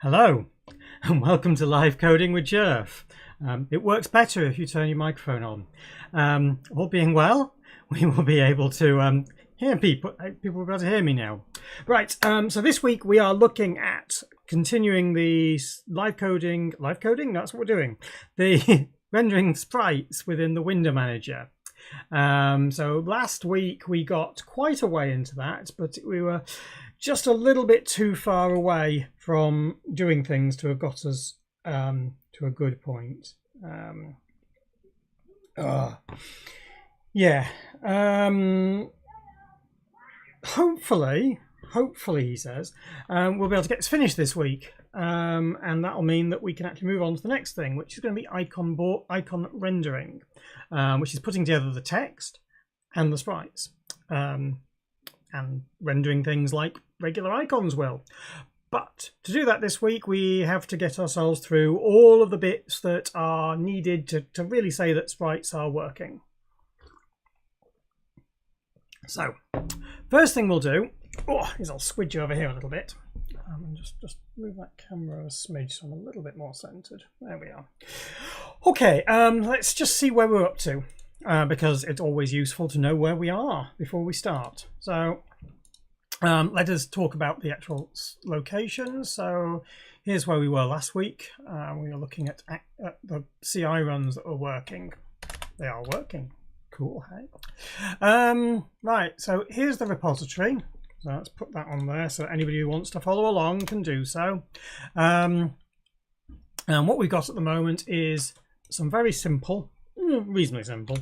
Hello and welcome to Live Coding with Gerph. It works better if you turn your microphone on. All being well, we will be able to hear people. People will be able to hear me now. Right, so this week we are looking at continuing the live coding, that's what we're doing, the rendering sprites within the WindowManager. So last week we got quite a way into that, but we were just a little bit too far away from doing things to have got us to a good point. Hopefully he says, we'll be able to get this finished this week, and that'll mean that we can actually move on to the next thing, which is going to be icon rendering, which is putting together the text and the sprites, and rendering things like regular icons will. But to do that this week, we have to get ourselves through all of the bits that are needed to really say that sprites are working. So, first thing we'll do is I'll squidge you over here a little bit. And just move that camera a smidge so I'm a little bit more centered. There we are. Okay, let's just see where we're up to, because it's always useful to know where we are before we start. So let us talk about the actual locations. So here's where we were last week. We were looking at the CI runs that were working. They are working. Cool, hey? Right, so here's the repository. So let's put that on there so anybody who wants to follow along can do so. And what we've got at the moment is some very simple, reasonably simple,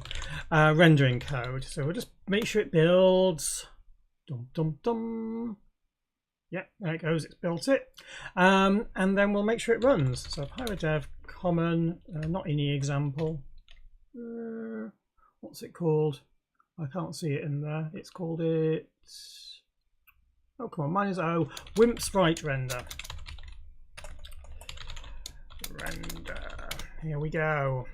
rendering code. So we'll just make sure it builds. Dum dum dum. Yeah, there it goes, it's built it. And then we'll make sure it runs. So pyrodev common, not any example. What's it called? I can't see it in there. It's called it. Oh, come on, mine is O. Wimp Sprite Render. Here we go.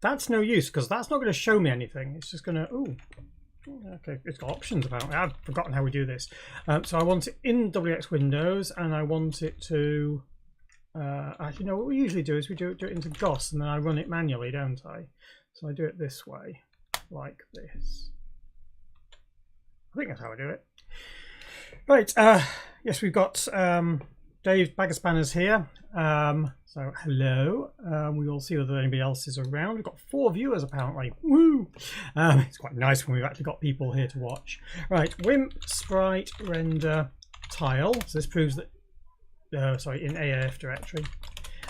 That's no use because that's not going to show me anything. It's just going to. Ooh. Okay, it's got options apparently. I've forgotten how we do this. So I want it in WX Windows, and I want it to. Actually, no. What we usually do is we do it into GOS, and then I run it manually, don't I? So I do it this way, like this. I think that's how I do it. Right. Yes, we've got Dave Bag of Spanners here. So hello. We will see whether anybody else is around. We've got 4 viewers apparently. Woo! It's quite nice when we've actually got people here to watch. Right. Wimp Sprite Render Tile. So this proves that. Sorry, in AF directory.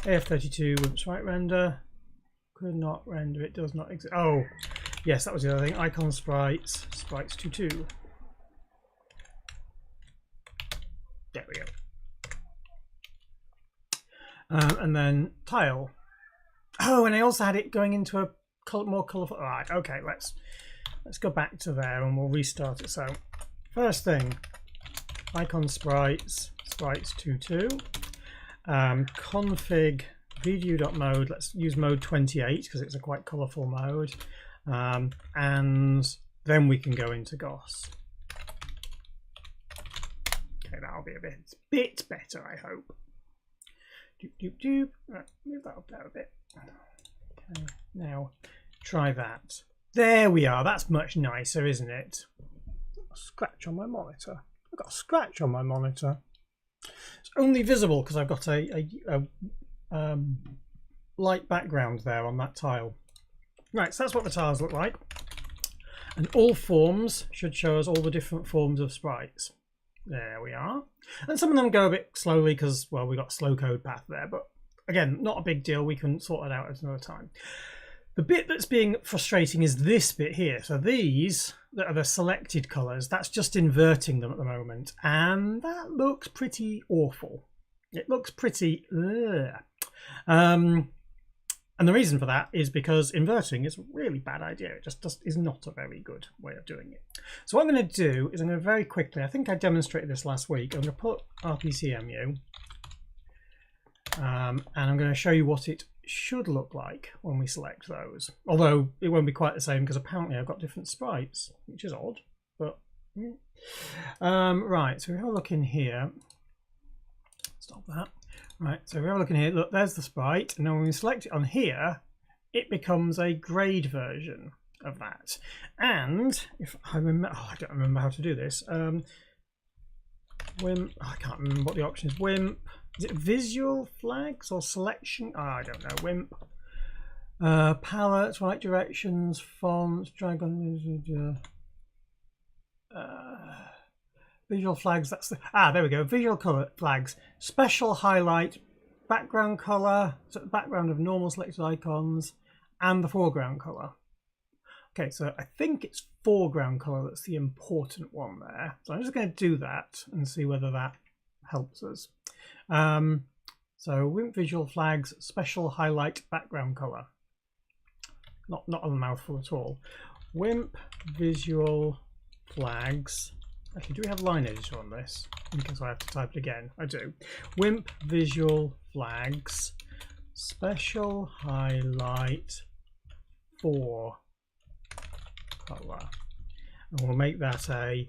AF32 Wimp Sprite Render. Could not render. It does not exist. Oh, yes, that was the other thing. Icon sprites. Sprites 22. There we go. And then tile. Oh, and I also had it going into a more colourful. All right, okay, let's go back to there and we'll restart it. So first thing, icon sprites 22. Config view.mode. Let's use mode 28 because it's a quite colourful mode. And then we can go into GOS. Okay, that'll be a bit better, I hope. Right, move that up there a bit. Okay, now try that. There we are. That's much nicer, isn't it? A scratch on my monitor. I've got a scratch on my monitor. It's only visible because I've got a light background there on that tile. Right, so that's what the tiles look like. And all forms should show us all the different forms of sprites. There we are. And some of them go a bit slowly because, well, we got a slow code path there. But again, not a big deal. We can sort it out at another time. The bit that's being frustrating is this bit here. So these that are the selected colours, that's just inverting them at the moment. And that looks pretty awful. It looks pretty... And the reason for that is because inverting is a really bad idea. It just is not a very good way of doing it. So what I'm going to do is I'm going to very quickly, I think I demonstrated this last week, I'm going to put RPCMU and I'm going to show you what it should look like when we select those. Although it won't be quite the same because apparently I've got different sprites, which is odd, but Right, so we have a look in here. Stop that. Right, so we have a look in here. Look, there's the sprite, and then when we select it on here, it becomes a grade version of that. And if I remember, I don't remember how to do this. Wimp, I can't remember what the option is. Wimp, is it visual flags or selection? Oh, I don't know. Wimp. Palettes, right directions, fonts, drag on. Visual flags, that's the, there we go. Visual color flags, special highlight, background color, so the background of normal selected icons, and the foreground color. Okay, so I think it's foreground color that's the important one there. So I'm just going to do that and see whether that helps us. So Wimp visual flags, special highlight, background color. Not a mouthful at all. Wimp visual flags. Actually, do we have line editor on this? In case I have to type it again. I do. Wimp visual flags, special highlight, 4 color. And we'll make that a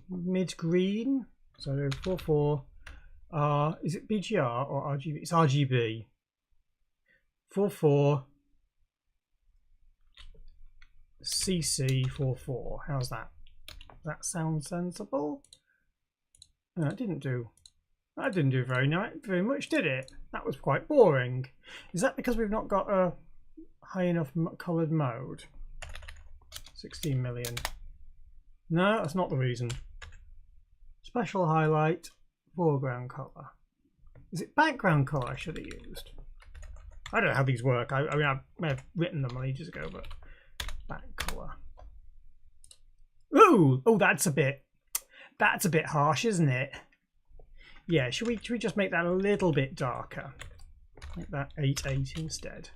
mid green. So 44. Is it BGR or RGB? It's RGB. 44. CC44. How's that? Does that sound sensible? No, it didn't do. That didn't do very much, did it? That was quite boring. Is that because we've not got a high enough coloured mode? 16 million. No, that's not the reason. Special highlight, foreground colour. Is it background colour I should have used? I don't know how these work. I mean, I may have written them ages ago, but back colour. Ooh, oh, that's a bit harsh, isn't it? Yeah, should we just make that a little bit darker? Make that 8.8 instead.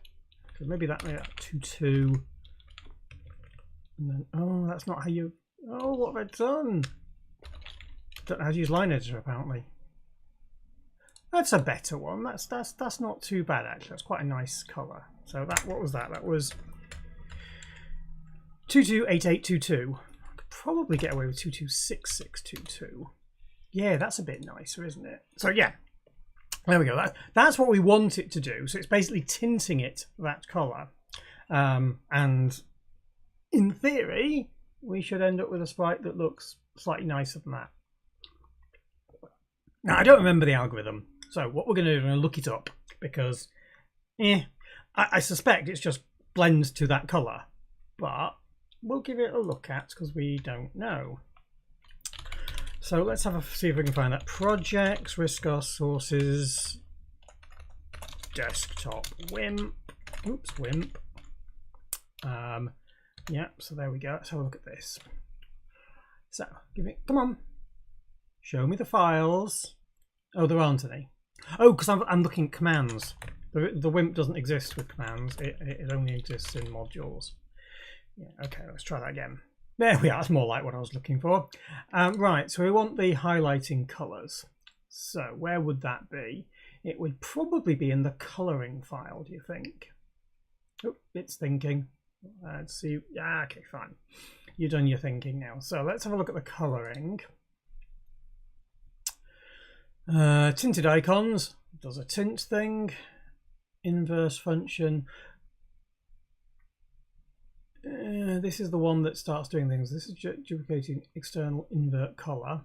So maybe that made that 2.2. And then, oh, that's not how you. Oh, what have I done? Don't know how to use line editor apparently. That's a better one. That's not too bad actually. That's quite a nice colour. So that, what was that? That was 228822. I could probably get away with 226622. Yeah, that's a bit nicer, isn't it? So yeah, there we go. That's what we want it to do. So it's basically tinting it that colour, and in theory, we should end up with a sprite that looks slightly nicer than that. Now I don't remember the algorithm, so what we're going to do is we're going to look it up because, I suspect it's just blends to that colour, but we'll give it a look at because we don't know. So let's see if we can find that. Projects, Riscos, sources, desktop, Wimp. Oops, Wimp. Yeah, so there we go. Let's have a look at this. So, come on. Show me the files. Oh, there aren't any. Oh, because I'm looking at commands. The Wimp doesn't exist with commands. It only exists in modules. Yeah, okay, let's try that again. There we are, that's more like what I was looking for. Right, so we want the highlighting colours. So where would that be? It would probably be in the colouring file, do you think? Oh, it's thinking. Let's see. Yeah, okay, fine. You've done your thinking now. So let's have a look at the colouring. Tinted icons. Does a tint thing. Inverse function. This is the one that starts doing things. This is duplicating external invert color.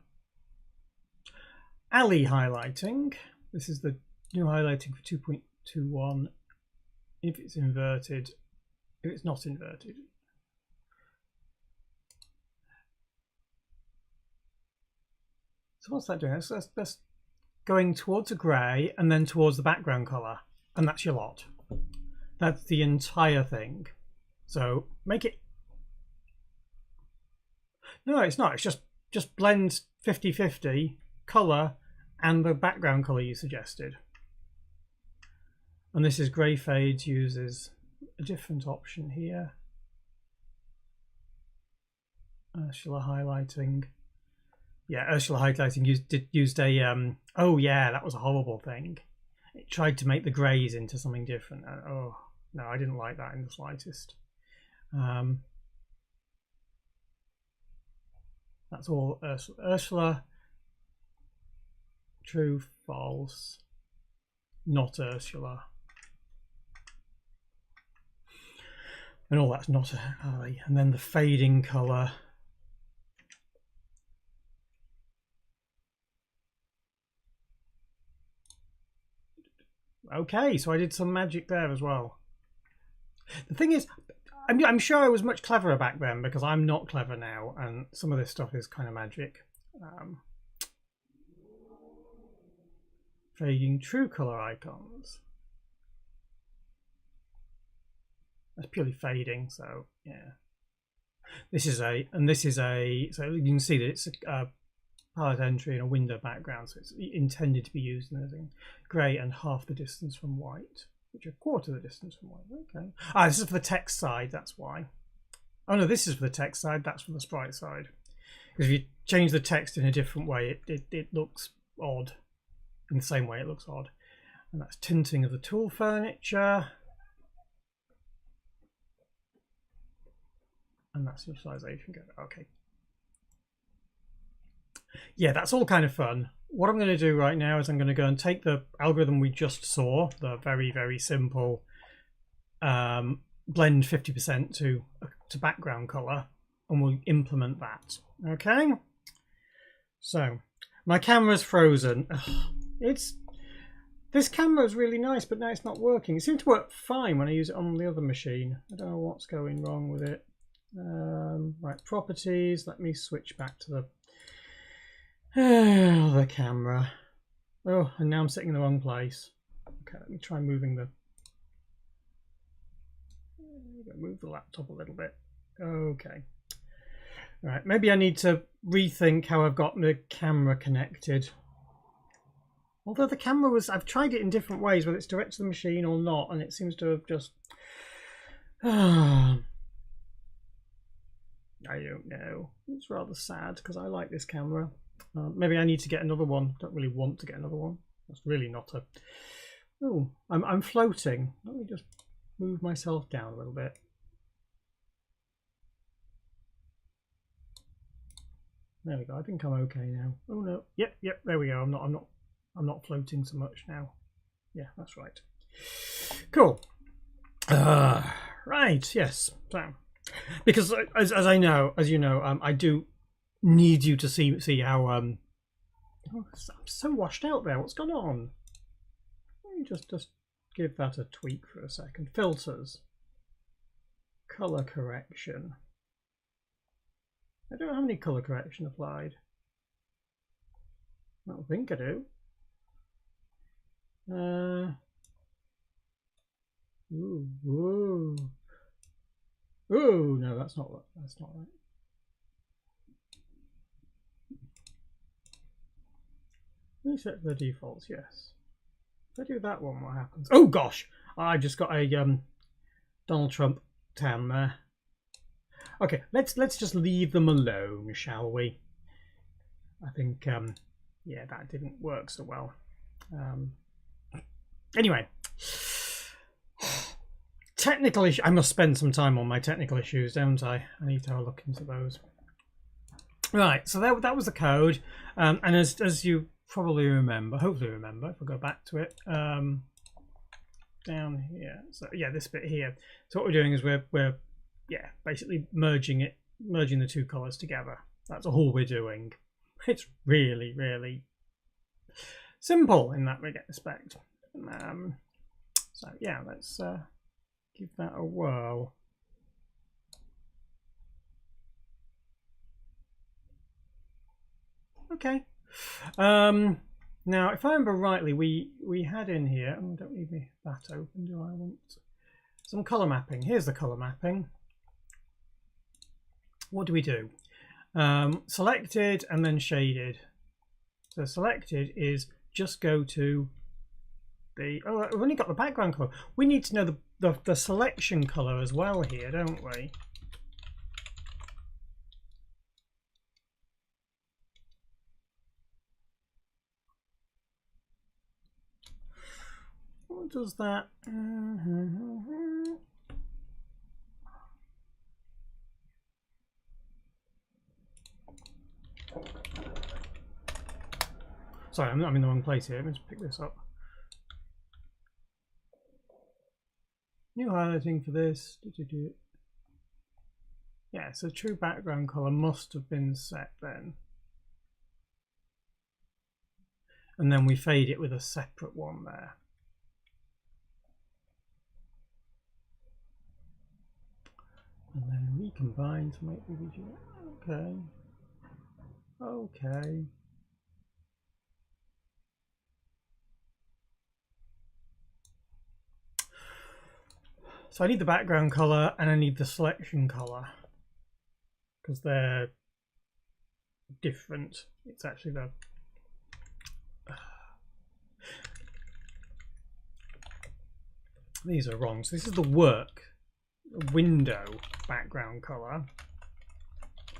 Alley highlighting. This is the new highlighting for 2.21. If it's inverted, if it's not inverted. So what's that doing? That's going towards a grey and then towards the background color, and that's your lot. That's the entire thing. So make it. No, it's not. It's just blend 50-50 color and the background color you suggested. And this is grey fades uses a different option here. Ursula highlighting. Yeah, Ursula highlighting used a. Oh yeah, that was a horrible thing. It tried to make the greys into something different. Oh no, I didn't like that in the slightest. That's all Ursula. Ursula. True, false. Not Ursula. And all that's not Ali. And then the fading colour. Okay, so I did some magic there as well. The thing is, I'm sure I was much cleverer back then because I'm not clever now, and some of this stuff is kind of magic. Fading true color icons. That's purely fading, so yeah. This is a, so you can see that it's a palette entry and a window background, so it's intended to be used in grey and half the distance from white, which are a quarter of the distance from white. Okay. Ah, this is for the text side, that's why. Oh no, this is for the text side, that's for the sprite side. Because if you change the text in a different way, it looks odd. In the same way it looks odd. And that's tinting of the tool furniture. And that's visualization. Okay. Yeah, that's all kind of fun. What I'm going to do right now is I'm going to go and take the algorithm we just saw, the very, very simple blend 50% to background color, and we'll implement that. Okay. So my camera's frozen. This camera is really nice, but now it's not working. It seemed to work fine when I use it on the other machine. I don't know what's going wrong with it. Right, properties. Let me switch back to the camera. Oh, and now I'm sitting in the wrong place. Okay, let me try moving move the laptop a little bit. Okay. All right, maybe I need to rethink how I've got the camera connected. Although the camera I've tried it in different ways, whether it's direct to the machine or not, and it seems to have just... I don't know. It's rather sad because I like this camera. Maybe I need to get another one. Don't really want to get another one. That's really not a... Oh, I'm floating. Let me just move myself down a little bit. There we go. I think I'm okay now. Oh no. Yep. There we go. I'm not floating so much now. Yeah, that's right. Cool. Right. Yes. So, because as you know, I do need you to see how I'm so washed out there. What's going on? Let me just give that a tweak for a second. Filters, color correction. I don't have any color correction applied. I don't think I do. Ooh, no, that's not right. Reset the defaults, yes. If I do that one, what happens? Oh gosh, I just got a Donald Trump tan there. Okay, let's just leave them alone, shall we? I think yeah, that didn't work so well. Anyway, technical issue. I must spend some time on my technical issues, don't I? I need to have a look into those. Right, so that was the code, and as you probably remember, hopefully remember, if I go back to it, down here. So yeah, this bit here. So what we're doing is we're basically merging the two colors together. That's all we're doing. It's really, really simple in that respect. So yeah, let's give that a whirl. Okay. Now, if I remember rightly, we had in here. Oh, don't leave me that open, do I? Want some color mapping. Here's the color mapping. What do we do? Selected and then shaded. So selected is just go to the... Oh, we've only got the background color. We need to know the selection color as well here, don't we? What does that... Sorry, I'm in the wrong place here. Let me just pick this up. New highlighting for this. Yeah, so true background color must have been set then. And then we fade it with a separate one there. And then recombine to make the video. Okay. Okay. So I need the background color and I need the selection color because they're different. It's actually the these are wrong. So this is the work window background color,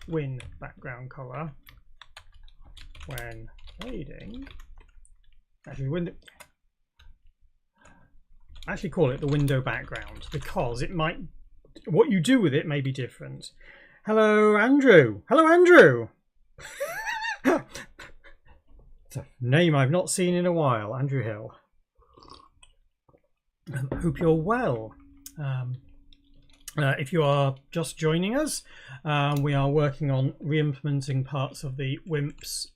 win background color when fading. Actually call it the window background because it might, what you do with it may be different. Hello Andrew. Hello Andrew. It's a name I've not seen in a while. Andrew Hill. I hope you're well. If you are just joining us, we are working on re-implementing parts of the Wimp's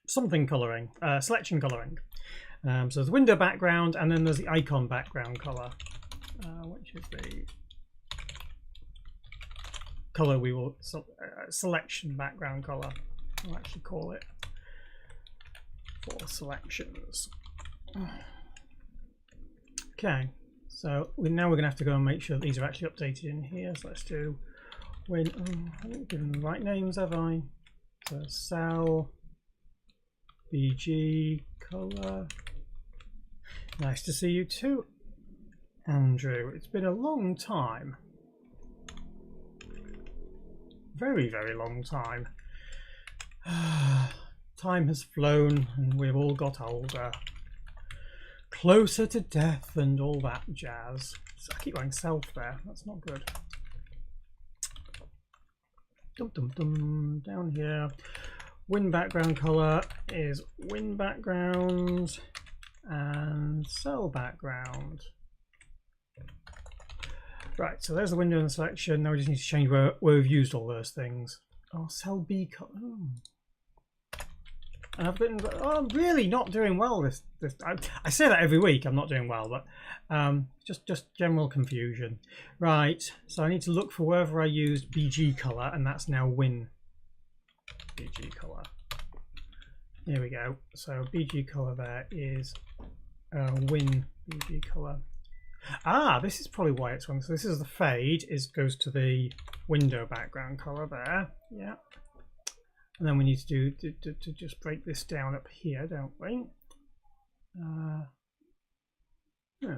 something colouring, selection colouring. So there's the window background and then there's the icon background colour, which is the colour we will, selection background colour, I'll actually call it for selections. Okay, so now we're going to have to go and make sure that these are actually updated in here. So let's do when, I haven't given the right names, have I? So cell, BG, colour. Nice to see you too, Andrew. It's been a long time. Very, very long time. Time has flown and we've all got older. Closer to death and all that jazz. So I keep going self there. That's not good. Dum dum dum. Down here. Win background color is win background and cell background. Right, so there's the window and the selection. Now we just need to change where we've used all those things. Oh, cell B color. Oh. And I've been, oh, I'm really not doing well this I say that every week, I'm not doing well, but just general confusion. Right, so I need to look for wherever I used BG color, and that's now win BG color. Here we go. So BG color there is win BG color. Ah, this is probably why it's wrong. So this is the fade, goes to the window background color there. Yeah. And then we need to to just break this down up here, don't we? No,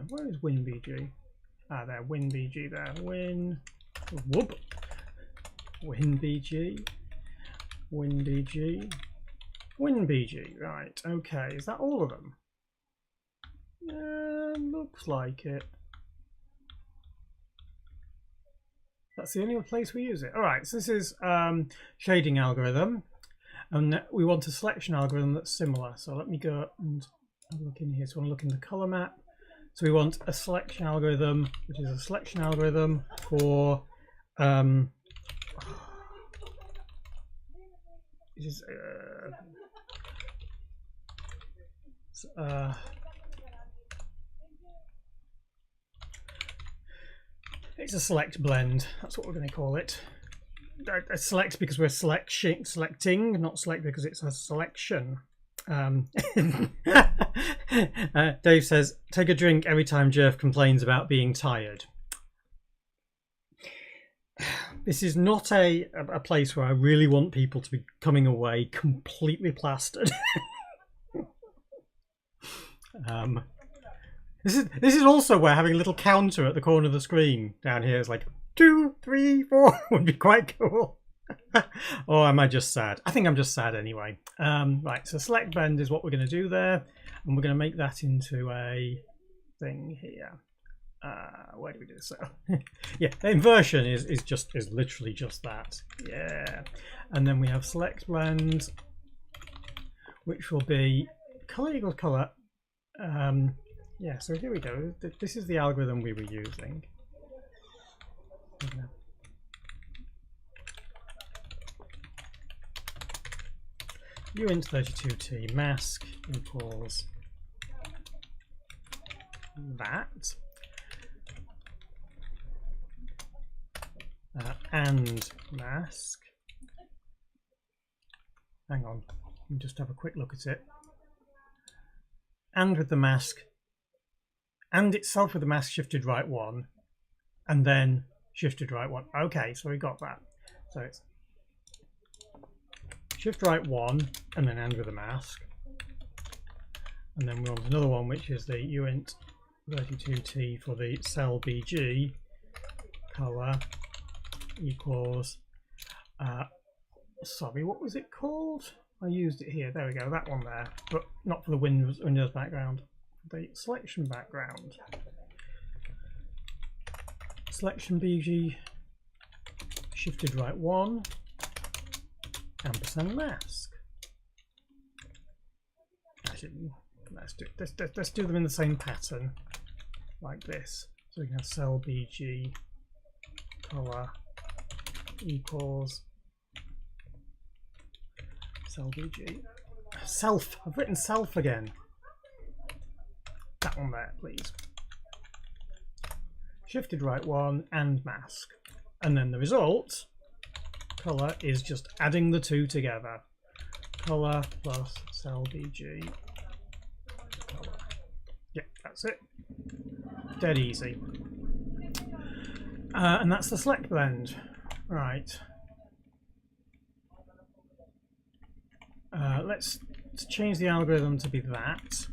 where is WinBG? Ah, there, WinBG there. Whoop. WinBG. WinBG. WinBG. Right, okay. Is that all of them? Looks like it. That's the only place we use it. All right, so this is shading algorithm. And we want a selection algorithm that's similar. So let me go and have a look in here. So I want to look in the color map. So we want a selection algorithm, which is a selection algorithm for it's a select blend. That's what we're going to call it. I select because we're selecting, not select because it's a selection. Dave says, take a drink every time Gerph complains about being tired. This is not a place where I really want people to be coming away completely plastered. This is also where having a little counter at the corner of the screen down here is like 2, 3, 4 would be quite cool. Or am I just sad? I think I'm just sad anyway. Right, so select blend is what we're going to do there, and we're going to make that into a thing here. Where do we do this? So yeah, the inversion is literally just that. Yeah, and then we have select blend which will be color equals color. Yeah, so here we go. This is the algorithm we were using. uint32t mask equals that, and mask. Hang on, let me just have a quick look at it. And with the mask, and itself with the mask shifted right 1, and then shifted right 1. Okay, so we got that. So it's shift right 1, and then and with the mask. And then we want another one, which is the uint32t for the cell BG color equals, sorry, what was it called? I used it here. There we go, that one there, but not for the Windows background. The selection background. Selection BG shifted right 1, ampersand mask. Actually, let's do them in the same pattern, like this. So we can have cell BG color equals cell BG self. I've written self again. That one there, please. Shifted right 1 and mask, and then the result color is just adding the two together. Color plus cell BG color. Yeah, that's it. Dead easy. And that's the select blend. Right. Let's change the algorithm to be that.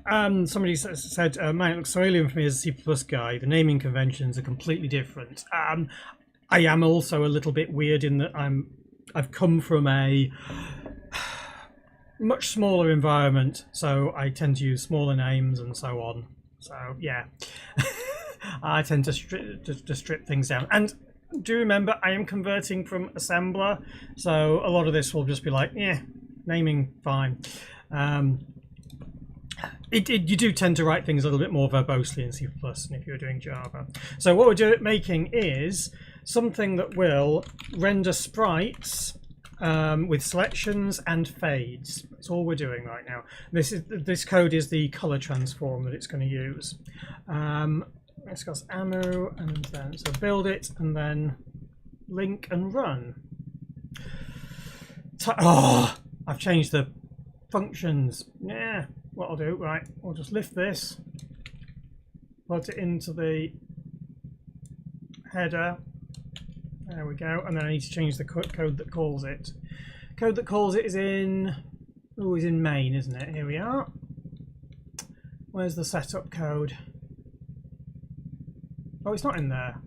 And somebody said, man, it looks so alien for me as a C++ guy. The naming conventions are completely different. I am also a little bit weird in that I've come from a much smaller environment, so I tend to use smaller names and so on. So yeah, I tend to strip things down. And do remember, I am converting from assembler, so a lot of this will just be like, yeah, naming fine. You do tend to write things a little bit more verbosely in C++ than if you're doing Java. So what we're making is something that will render sprites with selections and fades. That's all we're doing right now. This code is the color transform that it's going to use. Let's go ammo and then so build it and then link and run. Oh, I've changed the functions. Yeah, what I'll do, right, we'll just lift this, put it into the header. There we go, and then I need to change the code that calls it. Code that calls it is in, is in main, isn't it? Here we are. Where's the setup code? Oh, it's not in there.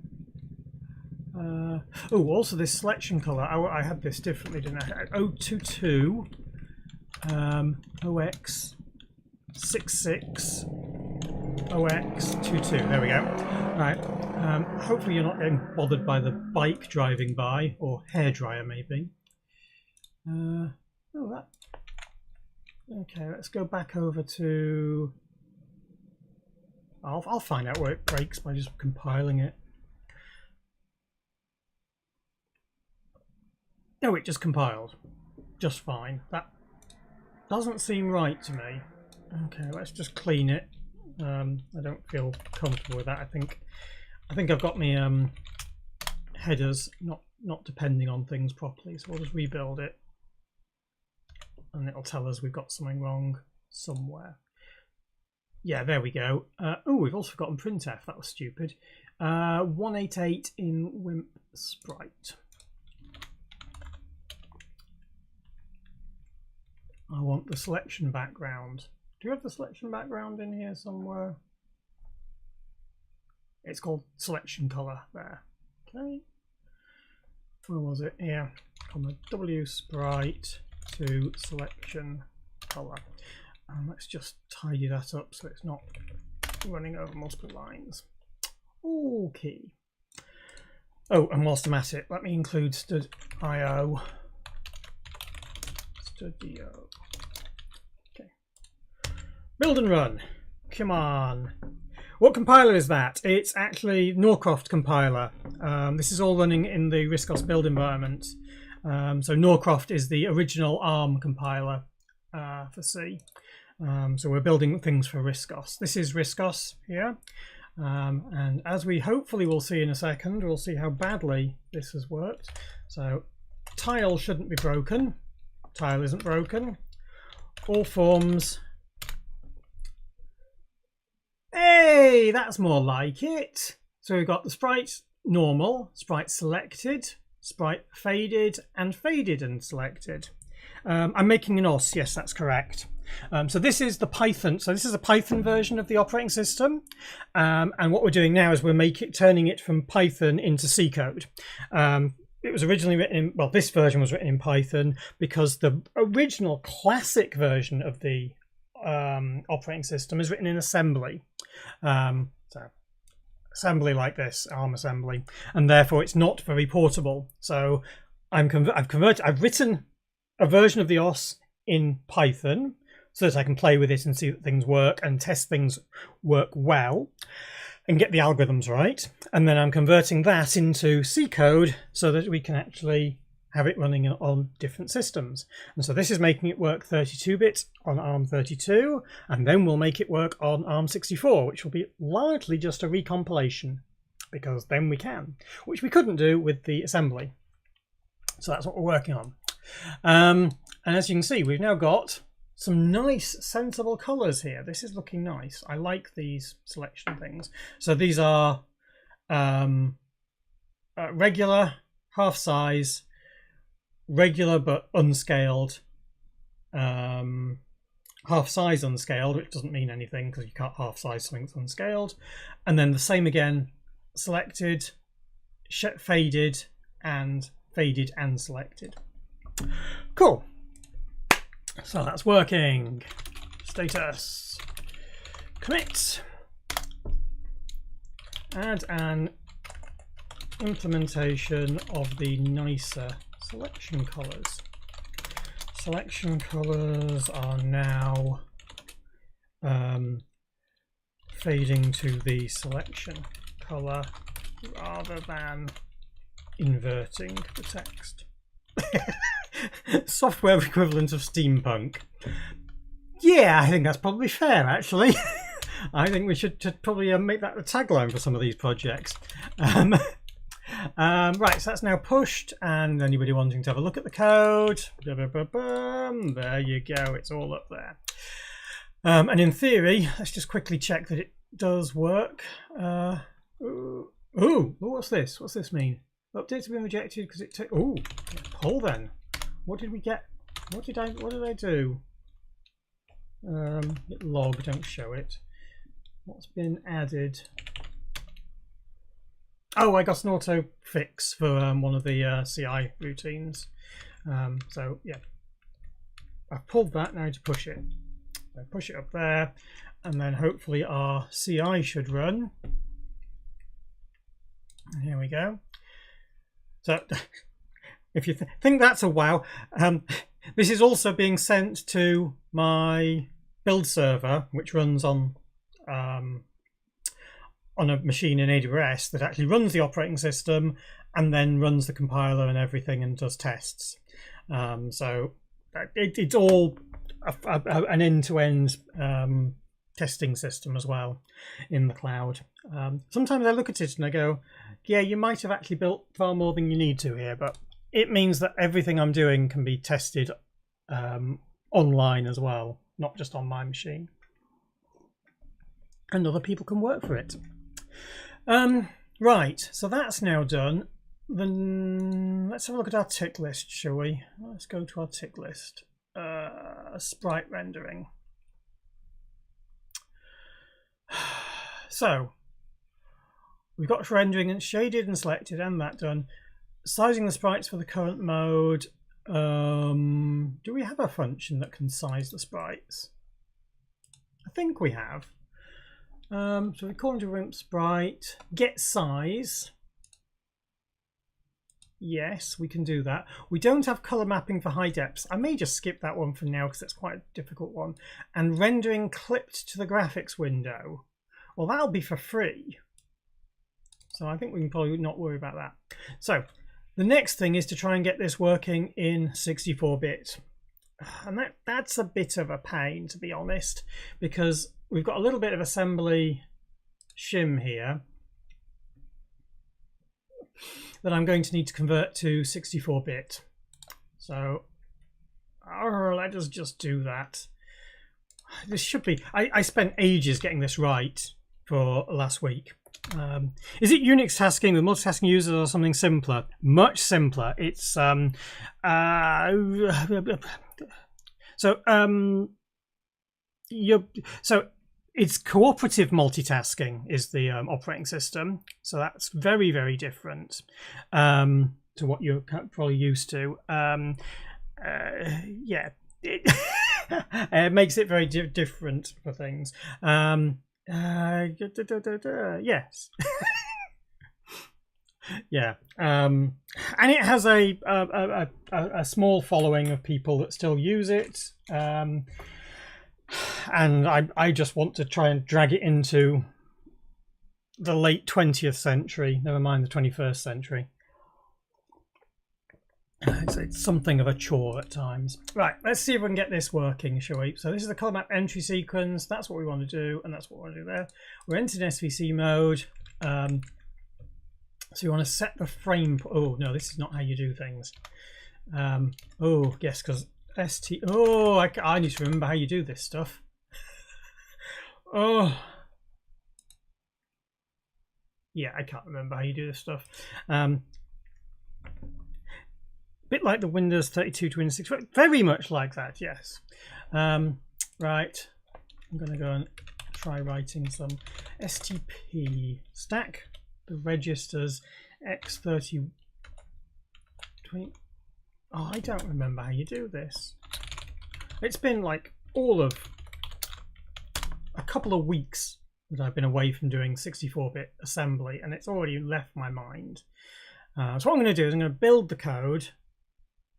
Oh, also this selection color. I had this differently, didn't I? 022 OX66 OX22. There we go. Right. Hopefully you're not getting bothered by the bike driving by, or hairdryer maybe. Oh, that. Okay, let's go back over to. I'll find out where it breaks by just compiling it. No, it just compiled. Just fine. That doesn't seem right to me. Okay, let's just clean it. I don't feel comfortable with that. I think I've got my headers not depending on things properly, so we'll just rebuild it. And it'll tell us we've got something wrong somewhere. Yeah, there we go. Oh, we've also forgotten printf. That was stupid. 188 in Wimp Sprite. I want the selection background. Do you have the selection background in here somewhere? It's called selection color there. Okay. Where was it? Here. On the W sprite to selection color. Let's just tidy that up so it's not running over multiple lines. Okay. Oh, and whilst I'm at it, let me include std.io. Studio. Okay. Build and run. Come on. What compiler is that? It's actually Norcroft compiler. This is all running in the Riscos build environment. So Norcroft is the original ARM compiler for C. So we're building things for Riscos. This is Riscos here. And as we hopefully will see in a second, we'll see how badly this has worked. So tile shouldn't be broken. Tile isn't broken. All forms. Hey, that's more like it. So we've got the sprite normal, sprite selected, sprite faded, and faded and selected. I'm making an OS, yes, that's correct. So this is the Python. So this is a Python version of the operating system, and what we're doing now is we're turning it from Python into C code. It was originally written in, well, this version was written in Python because the original classic version of the operating system is written in assembly. So assembly like this, ARM assembly, and therefore it's not very portable. So I've written a version of the OS in Python so that I can play with it and see that things work and test things work well and get the algorithms right. And then I'm converting that into C code so that we can actually have it running on different systems. And so this is making it work 32-bit on ARM32, and then we'll make it work on ARM64, which will be largely just a recompilation, because then we can, which we couldn't do with the assembly. So that's what we're working on. And as you can see, we've now got some nice sensible colors here. This is looking nice. I like these selection things. So these are regular, half size, regular but unscaled, half size unscaled, which doesn't mean anything because you can't half size something that's unscaled, and then the same again, selected, faded and selected. Cool. So that's working. Status commit, add an implementation of the nicer selection colors. Selection colors are now fading to the selection color rather than inverting the text. Software equivalent of steampunk. Yeah, I think that's probably fair, actually. I think we should probably make that the tagline for some of these projects. Right, so that's now pushed, and anybody wanting to have a look at the code, there you go, it's all up there. And in theory, let's just quickly check that it does work. Ooh, what's this? What's this mean? Updates have been rejected because it took. Ooh, pull then. What did we get? What did I do? Log, don't show it. What's been added? Oh, I got an auto fix for one of the CI routines. So yeah, I've pulled that now to push it. I push it up there, and then hopefully our CI should run. And here we go. So if you think that's a wow, this is also being sent to my build server, which runs on a machine in AWS that actually runs the operating system and then runs the compiler and everything and does tests. So it's all an end-to-end testing system as well in the cloud. Sometimes I look at it and I go, yeah, you might have actually built far more than you need to here, but it means that everything I'm doing can be tested online as well, not just on my machine. And other people can work for it. Right, so that's now done. Then let's have a look at our tick list, shall we? Let's go to our tick list. Sprite rendering. So we've got rendering and shaded and selected and that done. Sizing the sprites for the current mode. Do we have a function that can size the sprites? I think we have. So we call into Wimp Sprite, get size, Yes, we can do that. We don't have color mapping for high depths. I may just skip that one for now because it's quite a difficult one. And rendering clipped to the graphics window. Well, that'll be for free. So I think we can probably not worry about that. So the next thing is to try and get this working in 64-bit. And that's a bit of a pain, to be honest, because we've got a little bit of assembly shim here that I'm going to need to convert to 64-bit. So let us just do that. This should be, I spent ages getting this right for last week. Is it Unix tasking with multitasking users or something simpler? Much simpler. It's so it's cooperative multitasking is the operating system, so that's very, very different to what you're probably used to. Yeah, it makes it very different for things. Yes. Yeah, and it has a small following of people that still use it. And I just want to try and drag it into the late 20th century, never mind the 21st century. It's something of a chore at times. Right, let's see if we can get this working, shall we? So this is the color map entry sequence. That's what we want to do, and that's what we want to do there. We're entered in SVC mode. So you want to set the frame. Oh no, this is not how you do things. Oh yes, because I need to remember how you do this stuff. Oh yeah, I can't remember how you do this stuff. Bit like the Windows 32 to Windows 6, very much like that, yes. Right, I'm going to go and try writing some STP stack the registers X30 20. Oh, I don't remember how you do this. It's been like all of a couple of weeks that I've been away from doing 64-bit assembly, and it's already left my mind. So what I'm going to do is I'm going to build the code.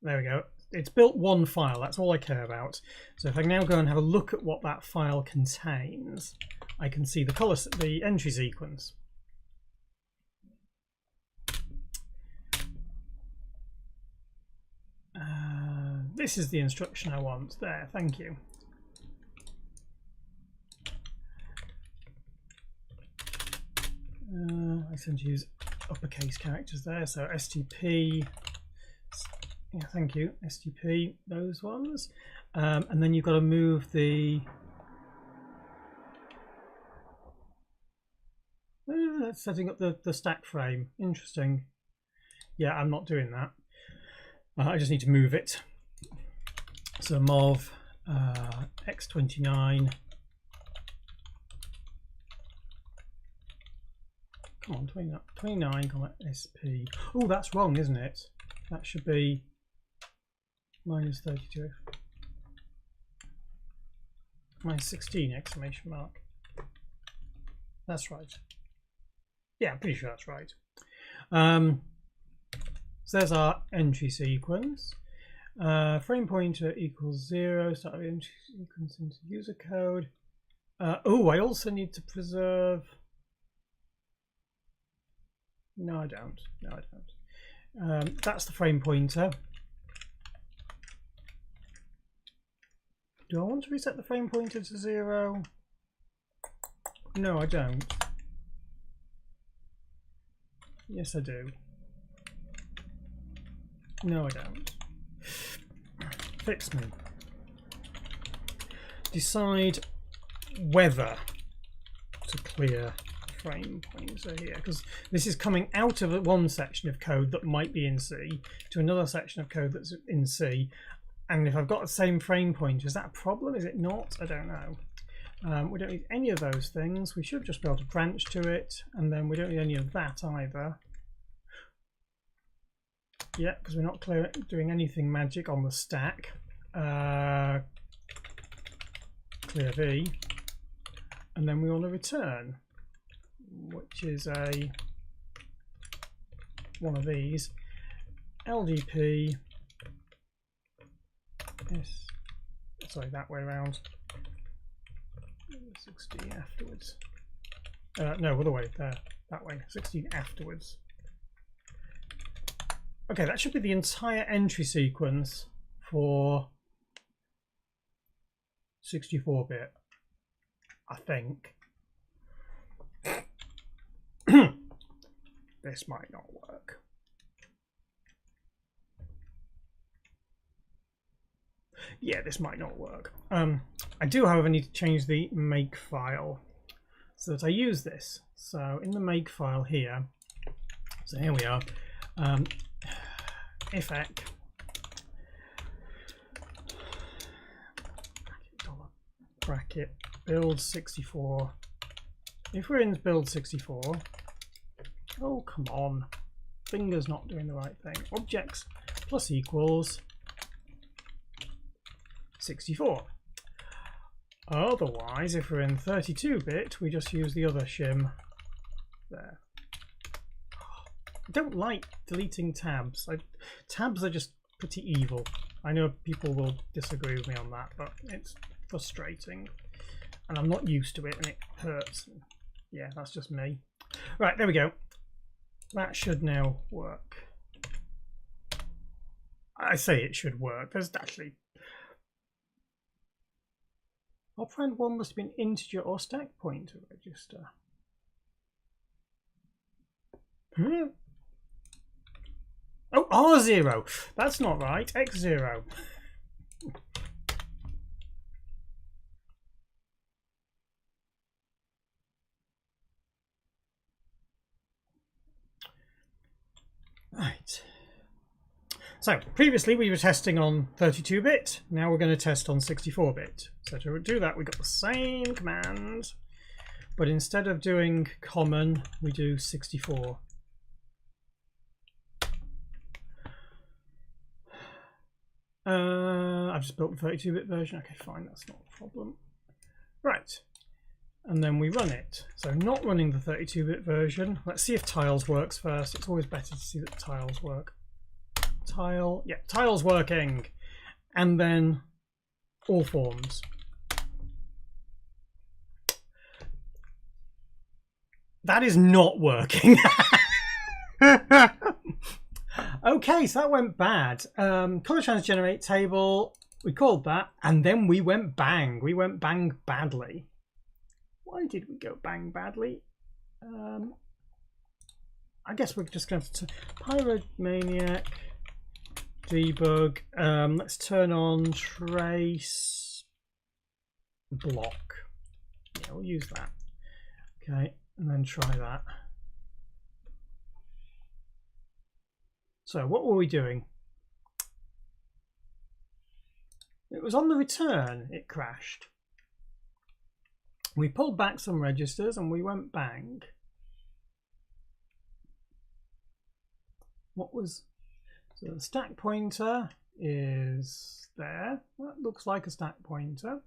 There we go. It's built one file. That's all I care about. So if I now go and have a look at what that file contains, I can see the entry sequence. This is the instruction I want. There, thank you. I tend to use uppercase characters there, so STP, yeah, thank you, STP, those ones. And then you've got to move the, that's setting up the stack frame. Interesting. Yeah, I'm not doing that. I just need to move it. So mov x29. Come on, 29, SP. Oh, that's wrong, isn't it? That should be minus 32. Minus 16 exclamation mark. That's right. Yeah, I'm pretty sure that's right. So there's our entry sequence. Frame pointer equals 0. Start the entry sequence into user code. Oh, I also need to preserve. No, I don't. No, I don't. That's the frame pointer. Do I want to reset the frame pointer to 0? No, I don't. Yes, I do. No, I don't. Fix me. Decide whether to clear frame pointer here, because this is coming out of one section of code that might be in C to another section of code that's in C, and if I've got the same frame pointer, is that a problem? Is it not? I don't know. We don't need any of those things. We should just be able to branch to it, and then we don't need any of that either. Yeah, because we're not doing anything magic on the stack. Clear V, and then we want to return, which is one of these. LDP. Yes, sorry, that way around. 16 afterwards. No, other way there. That way. 16 afterwards. Okay, that should be the entire entry sequence for 64-bit, I think. This might not work. Yeah, this might not work. I do, however, need to change the make file so that I use this. So in the make file here, so here we are, ifec bracket build 64. If we're in build 64, oh come on, finger's not doing the right thing. Objects plus equals 64. Otherwise, if we're in 32-bit, we just use the other shim there. I don't like deleting tabs. Tabs are just pretty evil. I know people will disagree with me on that, but it's frustrating. And I'm not used to it and it hurts. Yeah, that's just me. Right, there we go. That should now work. I say it should work. There's actually... Operand 1 must have been integer or stack pointer register. Oh, R0. That's not right. X0. Right. So previously we were testing on 32-bit. Now we're going to test on 64-bit. So to do that, we got the same command, but instead of doing common, we do 64. I've just built the 32-bit version. Okay, fine, that's not a problem. Right, and then we run it. So not running the 32-bit version. Let's see if tiles works first. It's always better to see that tiles work. Tile, yeah, tiles working. And then all forms. That is not working. Okay, so that went bad. Color trans generate table, we called that, and then we went bang. We went bang badly. Why did we go bang badly? I guess we're just going to Pyromaniac debug. Let's turn on trace block. Yeah, we'll use that. Okay, and then try that. So what were we doing? It was on the return it crashed. We pulled back some registers and we went bang. What was... So the stack pointer is there. That looks like a stack pointer.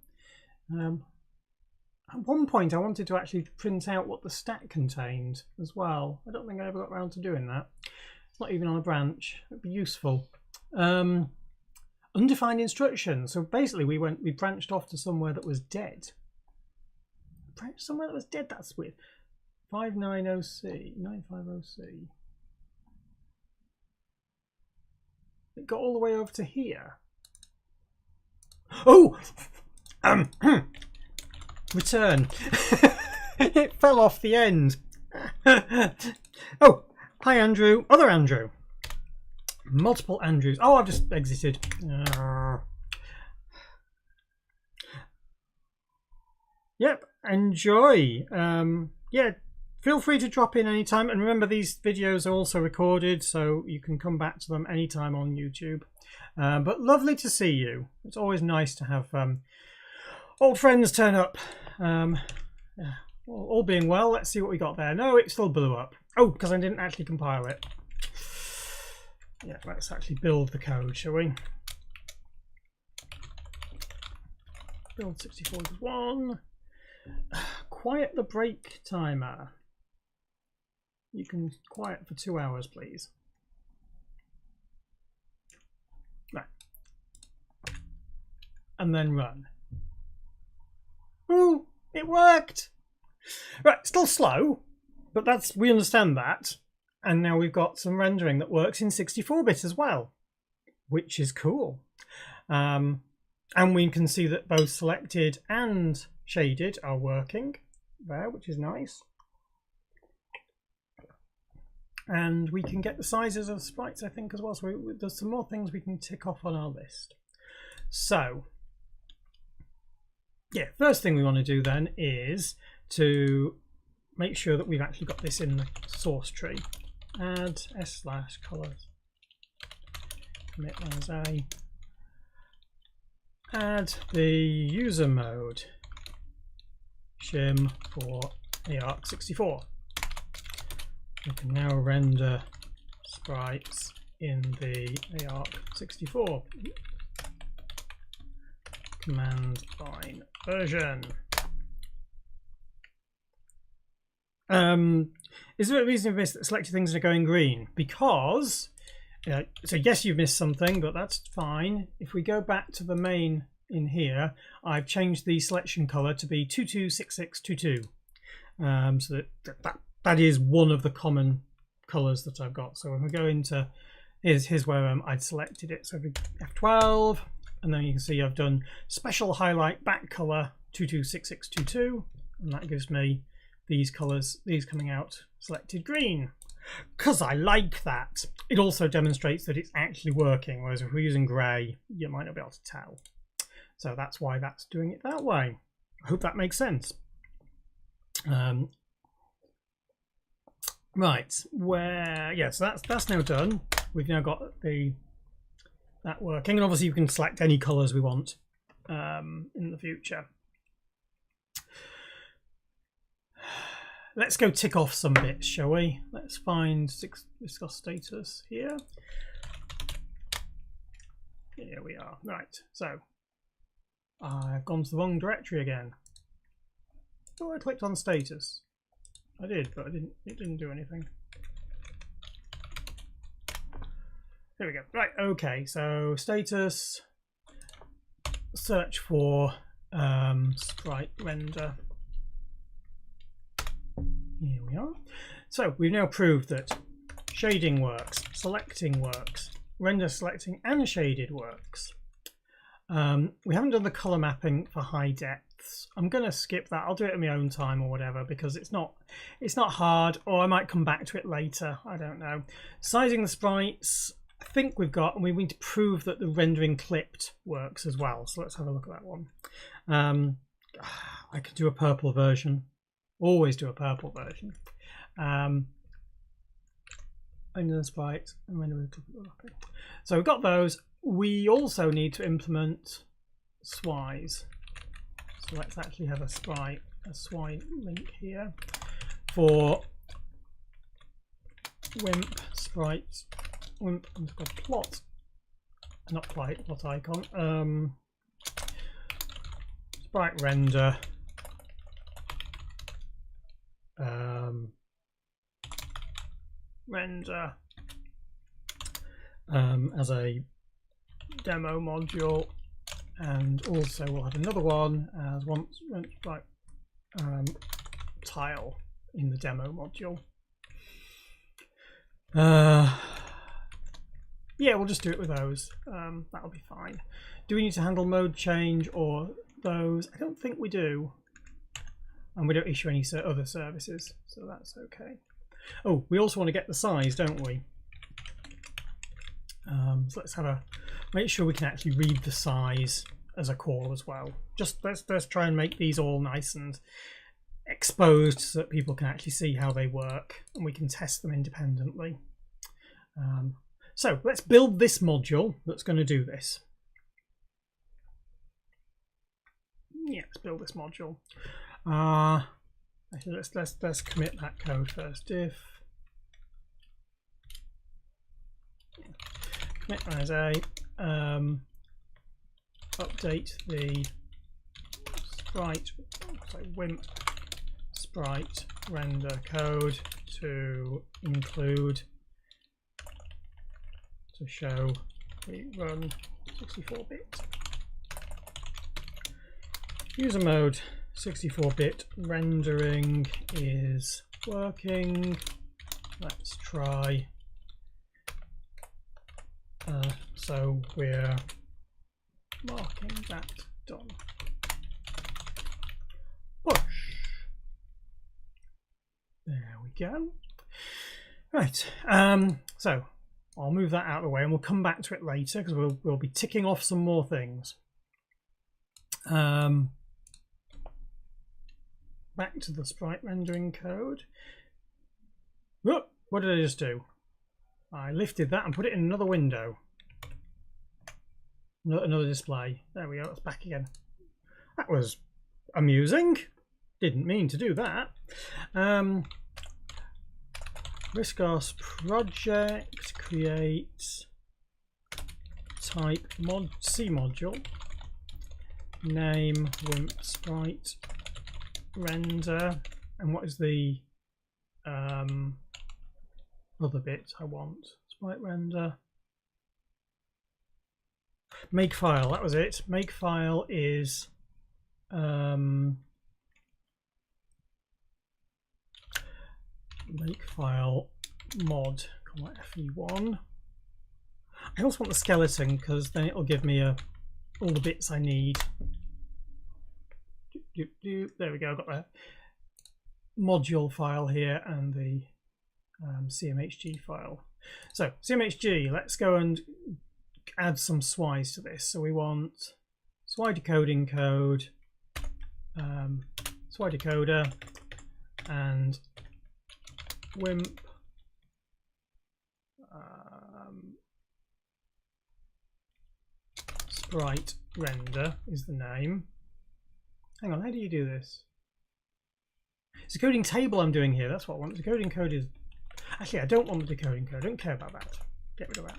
At one point I wanted to actually print out what the stack contained as well. I don't think I ever got around to doing that. It's not even on a branch. It'd be useful. Undefined instructions. So basically we branched off to somewhere that was dead. Somewhere that was dead, that's weird. 590C, 950C. It got all the way over to here. Oh! Return. It fell off the end. Oh, hi Andrew. Other Andrew. Multiple Andrews. Oh, I've just exited. Yep, enjoy. Yeah, feel free to drop in anytime. And remember, these videos are also recorded, so you can come back to them anytime on YouTube. But lovely to see you. It's always nice to have old friends turn up. Yeah. Well, all being well, let's see what we got there. No, it still blew up. Oh, because I didn't actually compile it. Yeah, let's actually build the code, shall we? Build 64.1. Quiet the break timer. You can quiet for 2 hours, please. and then run. Ooh, it worked! Right, still slow, but we understand that. And now we've got some rendering that works in 64-bit as well, which is cool. And we can see that both selected and shaded are working there, which is nice. And we can get the sizes of the sprites, I think, as well. So there's some more things we can tick off on our list. So, yeah, first thing we want to do then is to make sure that we've actually got this in the source tree. Add s/colors. Commit as a. Add the user mode shim for ARC64. We can now render sprites in the ARC64 command line version. Is there a reason you've missed that selected things are going green? Because, so yes, you've missed something, but that's fine. If we go back to the main in here, I've changed the selection color to be 226622. So that is one of the common colors that I've got. So when we go into, here's where I'd selected it. So F12, and then you can see I've done special highlight back color 226622, and that gives me these colors, these coming out selected green, because I like that. It also demonstrates that it's actually working, whereas if we're using grey, you might not be able to tell. So that's why that's doing it that way. I hope that makes sense. Right, so that's now done. We've now got that working, and obviously you can select any colours we want in the future. Let's go tick off some bits, shall we? Let's find discuss status here. Here we are. Right, so I've gone to the wrong directory again. Oh, I clicked on status. I did, but it didn't do anything. There we go. Right, okay, so status, search for sprite render. Here we are. So we've now proved that shading works, selecting works, render selecting and shaded works. We haven't done the color mapping for high depths. I'm going to skip that. I'll do it in my own time or whatever, because it's not hard, or I might come back to it later. I don't know. Sizing the sprites, I think we've got, and we need to prove that the rendering clipped works as well. So let's have a look at that one. I could do a purple version. Always do a purple version. And then sprite, and when do we click it? Okay. So we've got those. We also need to implement swize. So let's actually have a swize link here for Wimp Sprite, Wimp plot, not plot icon, sprite render. Render as a demo module, and also we'll have another one as sprite tile in the demo module. Yeah, we'll just do it with those. That'll be fine. Do we need to handle mode change or those? I don't think we do. And we don't issue any other services, so that's okay. Oh, we also want to get the size, don't we? So let's make sure we can actually read the size as a call as well. Just let's try and make these all nice and exposed so that people can actually see how they work, and we can test them independently. So let's build this module that's going to do this. Yeah, let's build this module. Actually, let's commit that code first. Diff commit as a update the Wimp Sprite render code to include to show we run 64-bit. User mode 64-bit rendering is working. Let's try. So we're marking that done. Push. There we go. Right. So I'll move that out of the way and we'll come back to it later because we'll be ticking off some more things. Back to the sprite rendering code. Whoop, what did I just do? I lifted that and put it in another window. Another display. There we go, it's back again. That was amusing. Didn't mean to do that. Riscos project, create type mod C module, name Wimp Sprite Render, and what is the other bit I want? Sprite Render. Make file, that was it. Make file is make file mod, FE1. I also want the skeleton because then it'll give me all the bits I need. There we go, I've got the module file here and the CMHG file. So CMHG, let's go and add some SWIs to this. So we want SWI decoding code, SWI decoder, and Wimp Sprite Render is the name. Hang on, how do you do this? It's a decoding table I'm doing here. That's what I want. The decoding code is... Actually, I don't want the decoding code. I don't care about that. Get rid of that.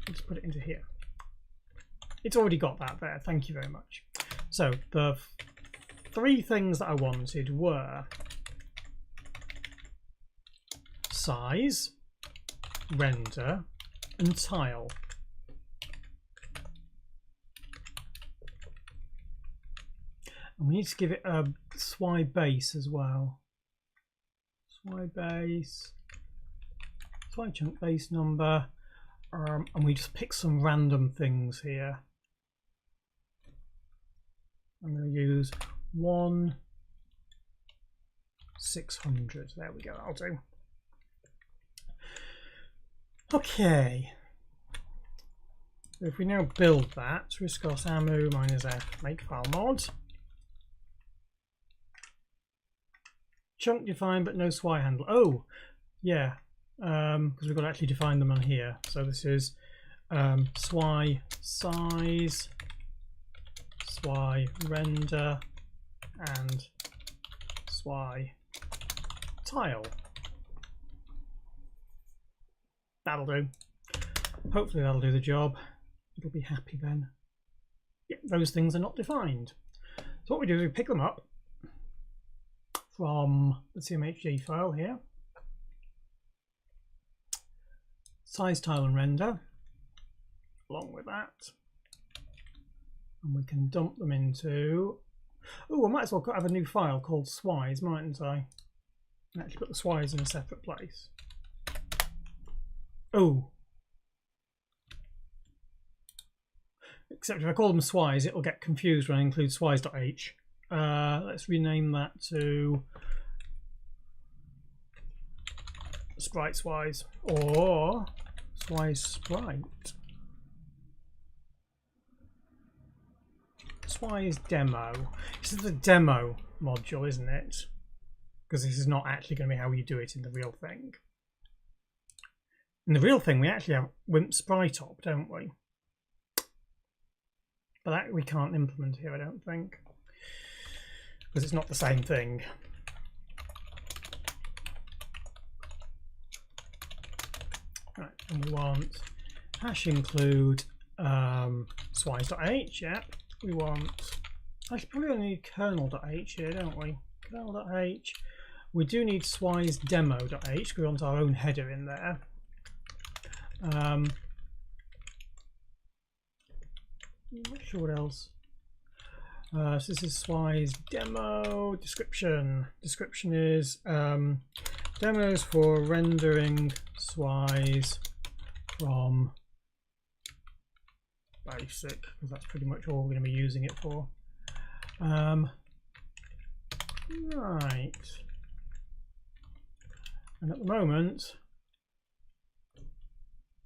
I'll just put it into here. It's already got that there. Thank you very much. So the three things that I wanted were size, render, and tile. And we need to give it a SWI base as well. SWI base, SWI chunk base number, and we just pick some random things here. I'm going to use 1/600. There we go, that'll do. Okay. If we now build that, riscos amu -f makefile mod. Chunk defined but no SWI handle. Oh, yeah, because we've got to actually define them on here. So this is SWI size, SWI render, and SWI tile. That'll do. Hopefully that'll do the job. It'll be happy then. Yeah, those things are not defined. So what we do is we pick them up from the CMHG file here. Size, tile, and render, along with that. And we can dump them into... Oh, I might as well have a new file called SWIs, mightn't I? And actually put the SWIs in a separate place. Oh. Except if I call them SWIs, it'll get confused when I include SWIs.h. Let's rename that to Sprite SWIs or SWIs Sprite. SWIs demo. This is the demo module, isn't it? Because this is not actually going to be how you do it in the real thing. In the real thing, we actually have Wimp Sprite op, don't we? But that we can't implement here, I don't think, because it's not the same thing. Right, and we want hash include swis.h, yeah. We want, actually probably only need kernel.h here, don't we? Kernel.h. We do need swis demo.h because we want our own header in there. I'm not sure what else. So this is Swy's demo description. Description is demos for rendering Swy's from basic, because that's pretty much all we're going to be using it for. Right. And at the moment,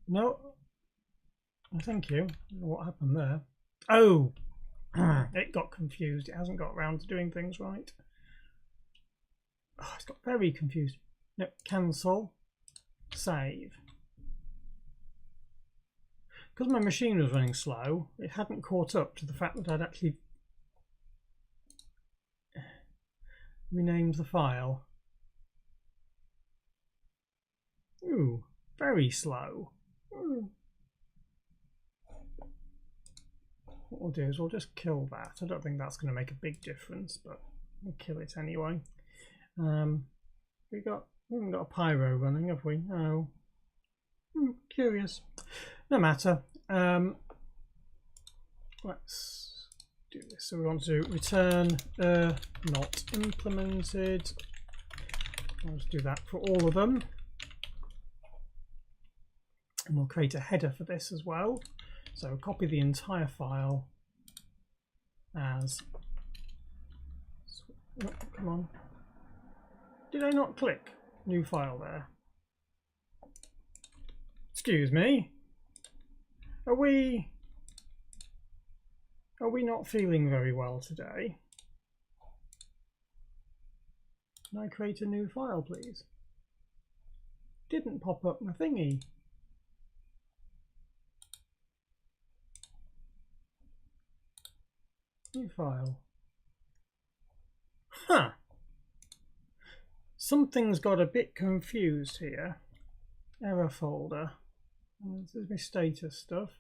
no. Thank you. I don't know what happened there. Oh, it got confused. It hasn't got around to doing things right. Oh, it's got very confused. No, cancel, save. Because my machine was running slow, it hadn't caught up to the fact that I'd actually renamed the file. Ooh, very slow. Ooh. What we'll do is we'll just kill that. I don't think that's going to make a big difference, but we'll kill it anyway. We haven't got a pyro running, have we? No. Curious. No matter. Let's do this. So we want to return not implemented. I'll just do that for all of them. And we'll create a header for this as well. So copy the entire file as. Oh, come on. Did I not click new file there? Excuse me. Are we not feeling very well today? Can I create a new file, please? Didn't pop up my thingy. New file. Huh. Something's got a bit confused here. Error folder. This is my status stuff.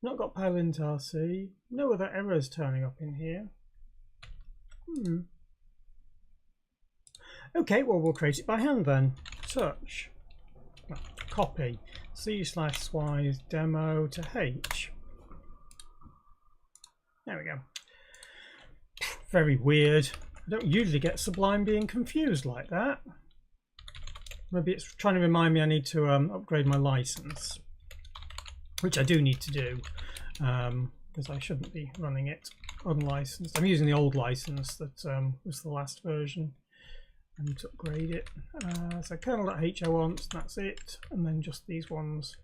Not got PyLint-RC. No other errors turning up in here. Okay, well we'll create it by hand then. Touch. Copy. C/Swy's demo to H. There we go. Very weird. I don't usually get Sublime being confused like that. Maybe it's trying to remind me I need to upgrade my license, which I do need to do, because I shouldn't be running it unlicensed. I'm using the old license that was the last version. I need to upgrade it. So kernel.h I want, that's it, and then just these ones.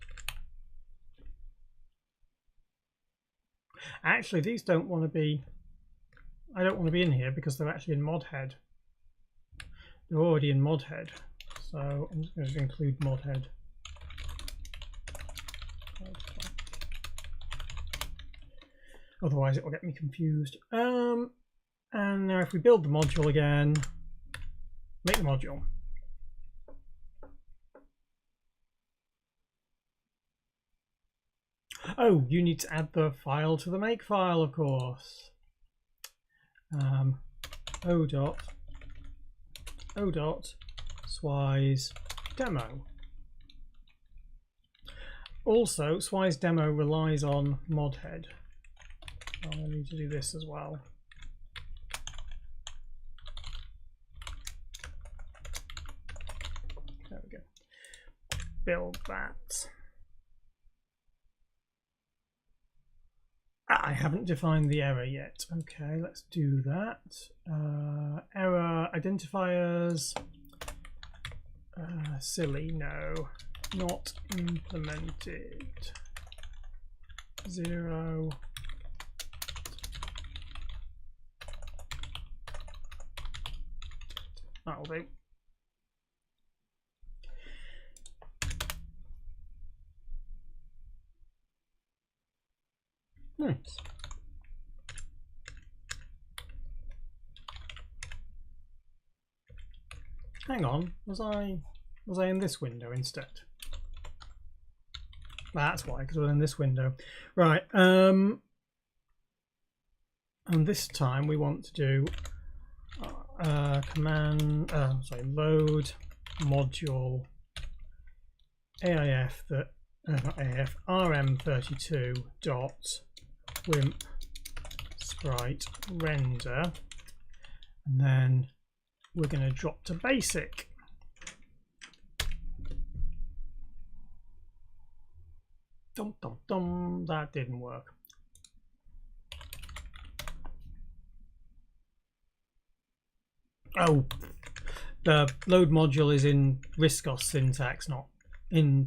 Actually, these don't want to be. I don't want to be in here because they're actually in modhead. They're already in modhead, so I'm just going to include modhead. Otherwise, it will get me confused. And now, if we build the module again, make the module. Oh, you need to add the file to the make file, of course. O dot Swy's demo. Also, Swy's demo relies on modhead. I need to do this as well. There we go. Build that. I haven't defined the error yet. Okay, let's do that. Error identifiers. Silly, no. Not implemented. 0. That'll do. Nice. Hang on, was I in this window instead? That's why, because I was in this window. Right. And this time we want to do load module AIF that not AIF RM32 dot Wimp Sprite Render, and then we're going to drop to basic. Dum, dum, dum. That didn't work. Oh, the load module is in Riscos syntax, not in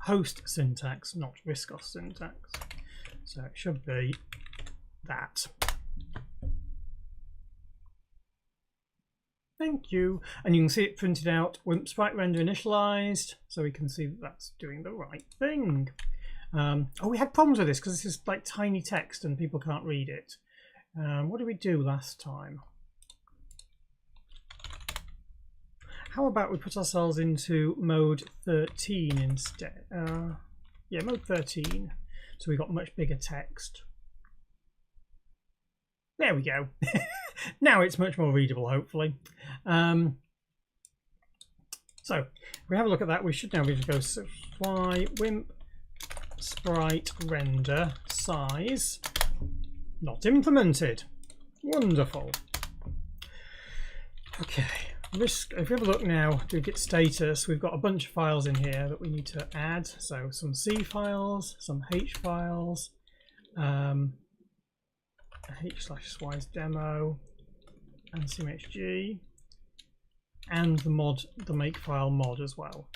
host syntax, not Riscos syntax. So it should be that. Thank you. And you can see it printed out, Wimp Sprite Render initialized, so we can see that that's doing the right thing. Oh, we had problems with this because this is like tiny text and people can't read it. What did we do last time? How about we put ourselves into mode 13 instead? Yeah, mode 13. So we got much bigger text. There we go. Now it's much more readable, hopefully. So if we have a look at that, we should now be able to go supply Wimp Sprite Render size not implemented. Wonderful. Okay. If we have a look now to Git status, we've got a bunch of files in here that we need to add. So some C files, some H files, h/swice demo, and CMHG, and the makefile mod as well.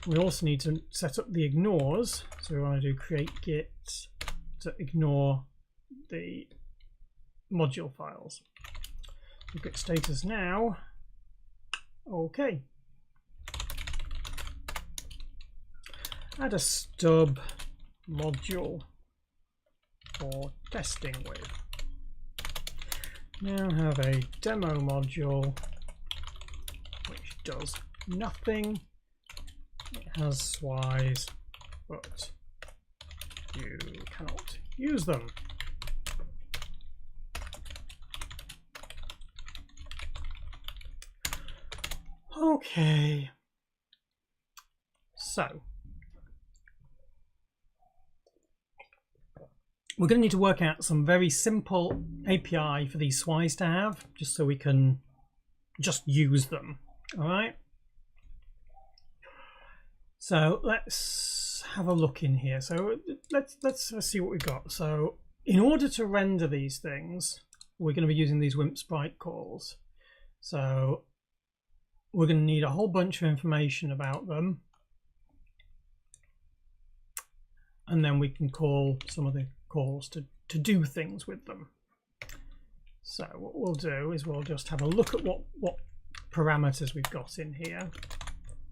We also need to set up the ignores. So we want to do create git to ignore the module files. Git status now. Okay. Add a stub module for testing with. Now have a demo module which does nothing. It has swice, but you cannot use them. Okay, so we're going to need to work out some very simple API for these swice to have, just so we can just use them. All right. So let's have a look in here. So let's see what we've got. So in order to render these things, we're going to be using these Wimp Sprite calls. So we're going to need a whole bunch of information about them, and then we can call some of the calls to do things with them. So what we'll do is we'll just have a look at what parameters we've got in here,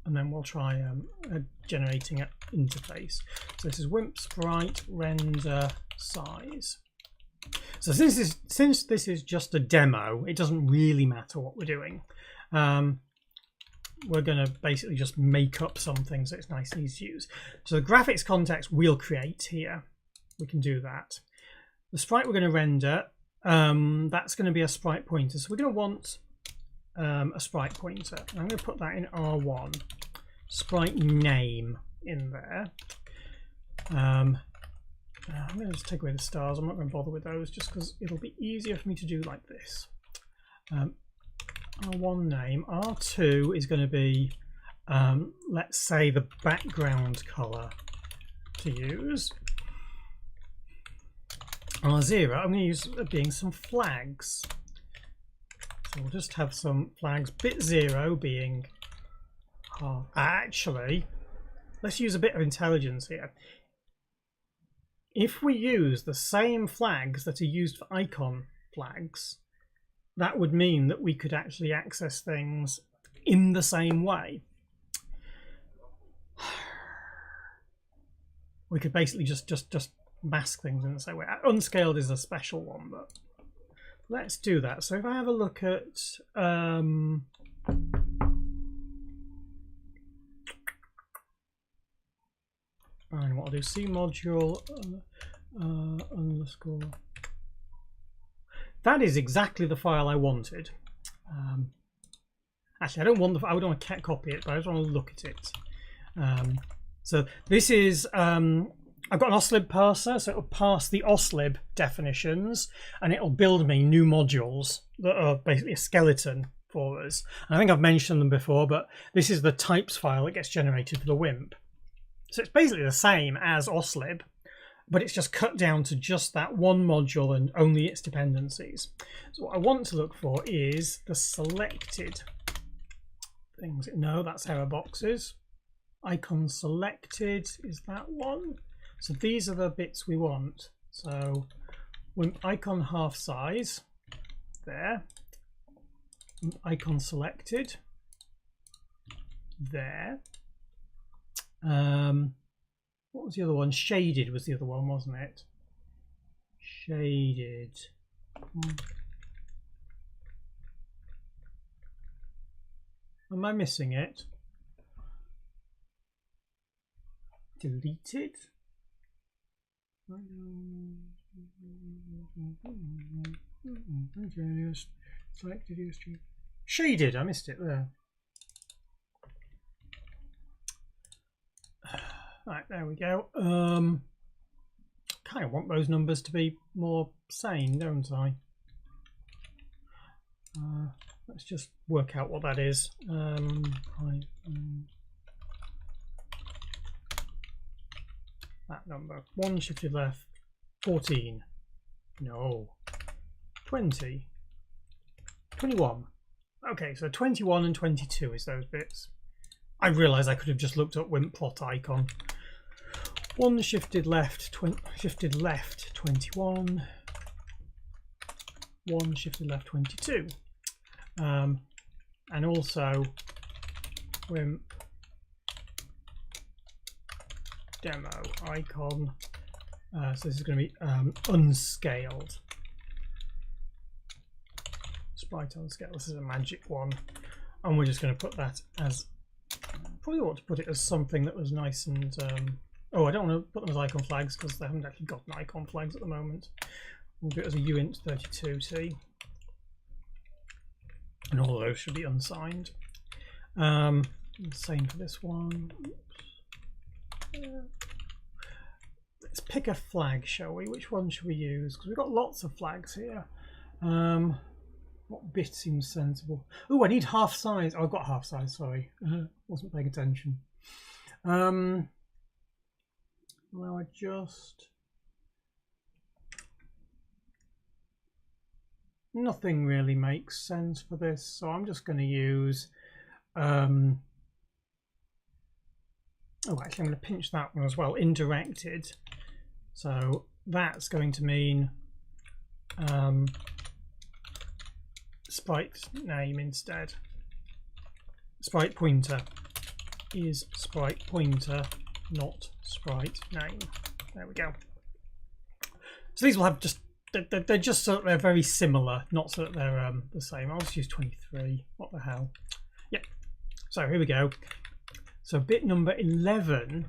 and then we'll try generating an interface. So this is Wimp Sprite Render size. So since this is just a demo, it doesn't really matter what we're doing. We're going to basically just make up something so it's nice and easy to use. So the graphics context we'll create here. We can do that. The sprite we're going to render, that's going to be a sprite pointer. So we're going to want a sprite pointer. I'm going to put that in R1. Sprite name in there. I'm going to just take away the stars. I'm not going to bother with those just because it'll be easier for me to do like this. R1 name. R2 is going to be, let's say, the background color to use. R0, I'm going to use being some flags. So we'll just have some flags. Bit 0 being, actually, let's use a bit of intelligence here. If we use the same flags that are used for icon flags, that would mean that we could actually access things in the same way. We could basically just mask things in the same way. Unscaled is a special one, but let's do that. So if I have a look at and what I'll do, C module underscore. That is exactly the file I wanted. Actually, I don't want I would want to copy it, but I just want to look at it. So this is I've got an oslib parser, so it'll parse the oslib definitions and it'll build me new modules that are basically a skeleton for us. And I think I've mentioned them before, but this is the types file that gets generated for the Wimp. So it's basically the same as oslib, but it's just cut down to just that one module and only its dependencies. So what I want to look for is the selected things. No, that's error boxes. Icon selected is that one. So these are the bits we want. So Wimp icon half size, there. Wimp icon selected, there. What was the other one? Shaded was the other one, wasn't it? Shaded. Am I missing it? Deleted. Selected ESG. Shaded. I missed it there. Right, there we go. Kind of want those numbers to be more sane, don't I? Let's just work out what that is. That number. 1 shifted left, 14. No. 20. 21. Okay, so 21 and 22 is those bits. I realise I could have just looked up Wimp plot icon. 1 shifted left, 21. 1 shifted left, 22. And also Wimp demo icon. So this is going to be unscaled. Sprite unscaled. This is a magic one. And we're just going to put that as... Probably ought to put it as something that was nice and... oh, I don't want to put them as icon flags because they haven't actually got icon flags at the moment. We'll do it as a uint32t. And all of those should be unsigned. Same for this one. Let's pick a flag, shall we? Which one should we use? Because we've got lots of flags here. What bit seems sensible? Oh, I need half size. Oh, I've got half size, sorry. Wasn't paying attention. Now I just... Nothing really makes sense for this, so I'm just going to use... Oh, actually, I'm going to pinch that one as well, indirected. So that's going to mean sprite name instead. Sprite pointer is sprite pointer, not sprite name. There we go. So these will have just, they're just so that they're very similar, not so that they're the same. I'll just use 23. What the hell? Yep. So here we go. So bit number 11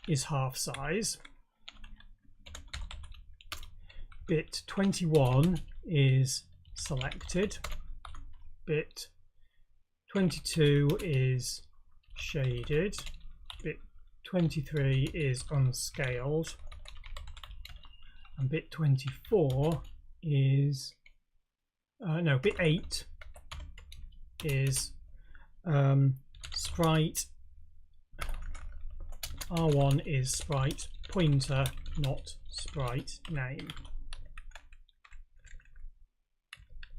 is half size. Bit 21 is selected. Bit 22 is shaded. Bit 23 is unscaled. And bit 24 is... no, bit 8 is sprite... R1 is sprite pointer, not sprite name.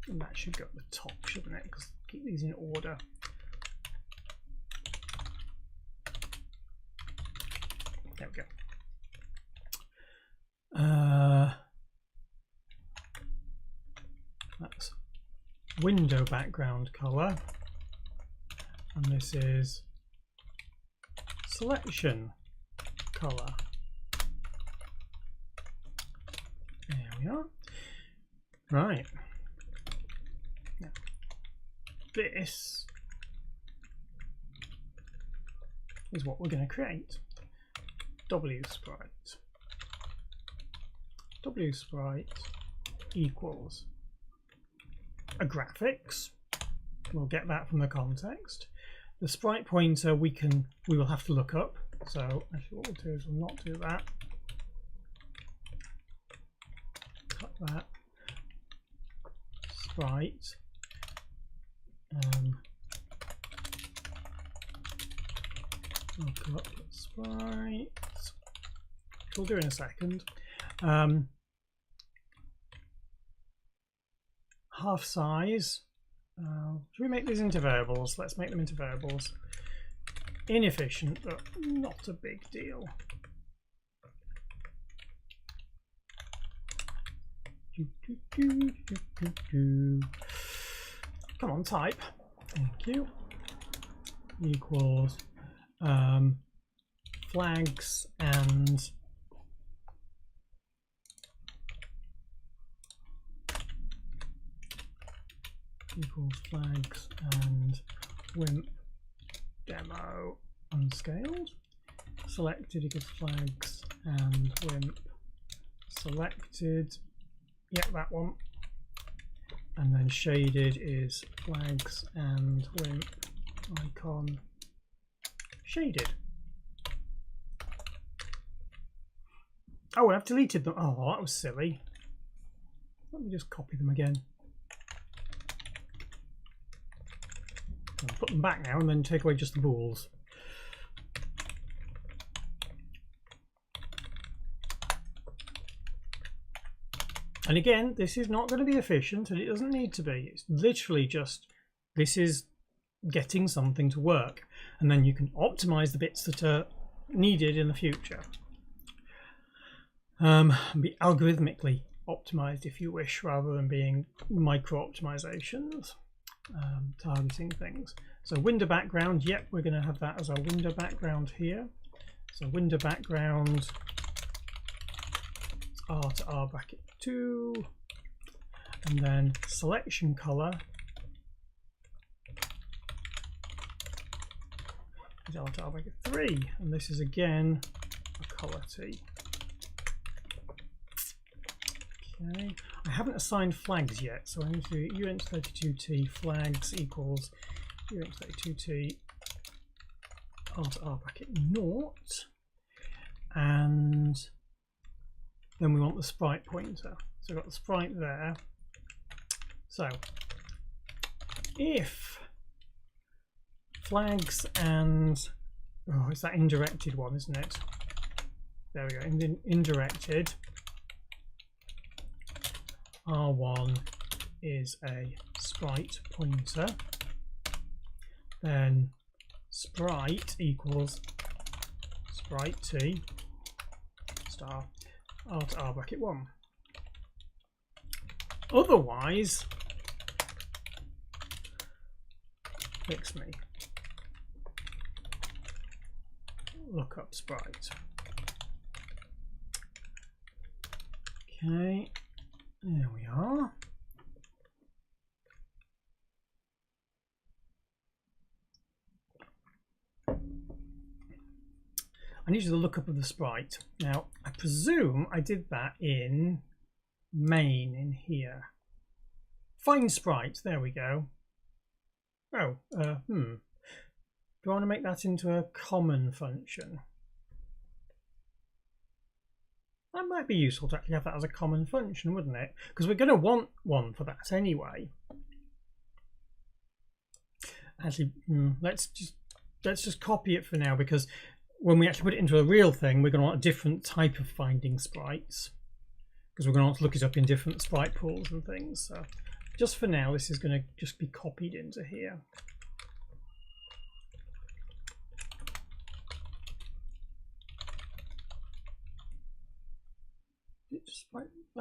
And that should go at the top, shouldn't it? Because keep these in order. There we go. That's window background color. And this is selection color. There we are. Right. Now, this is what we're going to create. WSprite. WSprite equals a graphics. We'll get that from the context. The sprite pointer we will have to look up. So actually what we'll do is we'll not do that. that. Sprite. Look up sprite. Which we'll do in a second. Half size. Should we make these into variables? Let's make them into variables. Inefficient, but not a big deal. Come on, type. Thank you. Equals flags and equals flags and Wimp demo unscaled. Selected equals flags and Wimp selected. Yep, that one. And then shaded is flags and Wimp icon shaded. Oh, I've deleted them. Oh, that was silly. Let me just copy them again. I'll put them back now and then take away just the balls. And again, this is not going to be efficient and it doesn't need to be. It's literally just, this is getting something to work. And then you can optimize the bits that are needed in the future. Be algorithmically optimized if you wish, rather than being micro optimizations. Targeting things. So window background, yep, we're going to have that as our window background here. So window background R to R bracket 2, and then selection color is R to R bracket 3, and this is again a color T. Okay, I haven't assigned flags yet, so I need to do uint32t flags equals uint32t R to R bracket 0, and then we want the sprite pointer. So we've got the sprite there. So if flags and, oh, it's that indirected one, isn't it? There we go, indirected. R1 is a sprite pointer. Then sprite equals sprite t star R to R bracket 1. Otherwise, fix me. Look up sprite. Okay, there we are. I need you to look up of the sprite. Now, I presume I did that in main in here. Find sprite, there we go. Oh, do I want to make that into a common function? That might be useful to actually have that as a common function, wouldn't it? Because we're going to want one for that anyway. Actually, let's just copy it for now, because when we actually put it into a real thing, we're going to want a different type of finding sprites, because we're going to want to look it up in different sprite pools and things. So just for now, this is going to just be copied into here.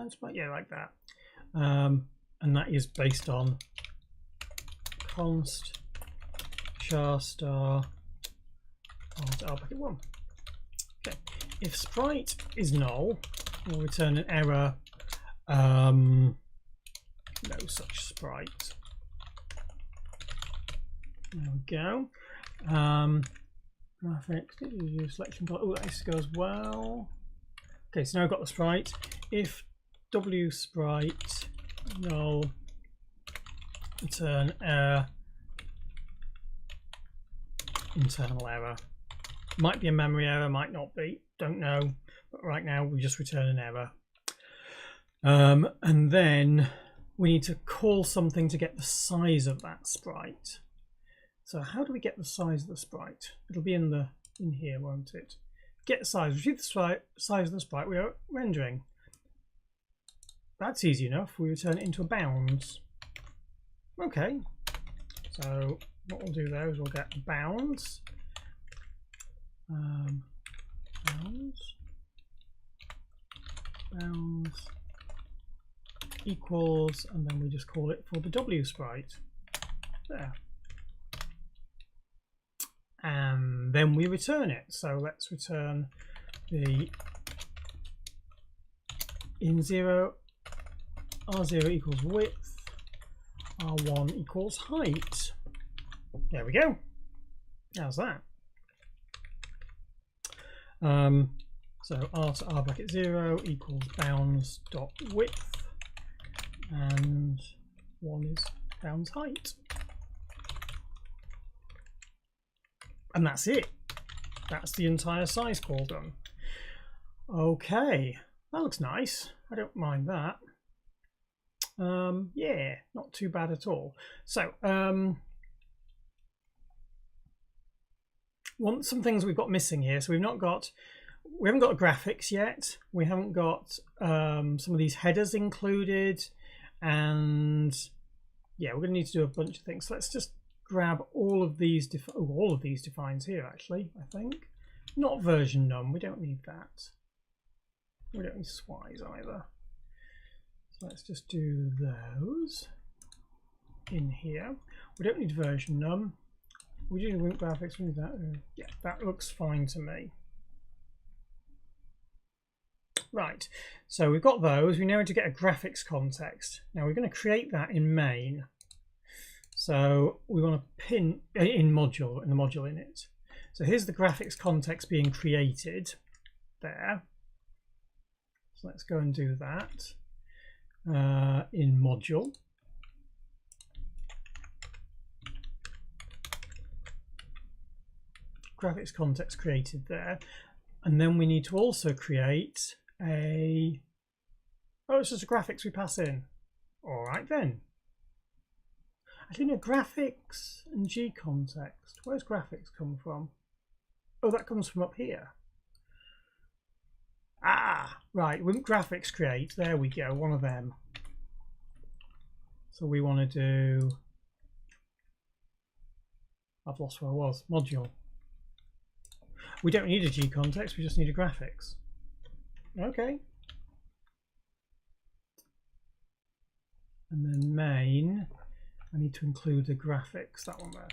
Sprite, yeah, like that. And that is based on const char star R bracket 1. Okay, if sprite is null, we'll return an error. No such sprite. There we go. Graphics, selection color. Oh, this goes well. Okay, so now I've got the sprite. If w sprite null, return error, internal error. Might be a memory error, might not be, don't know. But right now we just return an error. And then we need to call something to get the size of that sprite. So how do we get the size of the sprite? It'll be in here, won't it? Get size, retrieve the size of the sprite we are rendering. That's easy enough. We return it into a bounds. Okay. So what we'll do there is we'll get bounds. Bounds equals, and then we just call it for the W sprite. There. And then we return it. So let's return the in0 R0 equals width, R1 equals height. There we go. How's that? So R to R bracket 0 equals bounds dot width, and 1 is bounds height. And that's it. That's the entire size call done. Okay, that looks nice. I don't mind that. Yeah, not too bad at all. So, some things we've got missing here. So we haven't got graphics yet. We haven't got some of these headers included, and yeah, we're going to need to do a bunch of things. So let's just grab all of these defines here. Actually, I think not version num. We don't need that. We don't need swise either. So let's just do those in here. We don't need version num. We do need Wimp graphics. We need that. Yeah, that looks fine to me. Right, so we've got those. We now need to get a graphics context. Now we're going to create that in main. So we want to pin in the module init. So here's the graphics context being created there. So let's go and do that in module. Graphics context created there, and then we need to also create it's just a graphics we pass in. All right then. I didn't know graphics and G context. Where's graphics come from? Oh, that comes from up here. Ah, right. Wimp graphics create. There we go. One of them. So we want to do. I've lost where I was. Module. We don't need a G context. We just need a graphics. Okay. And then main. I need to include the graphics, that one there.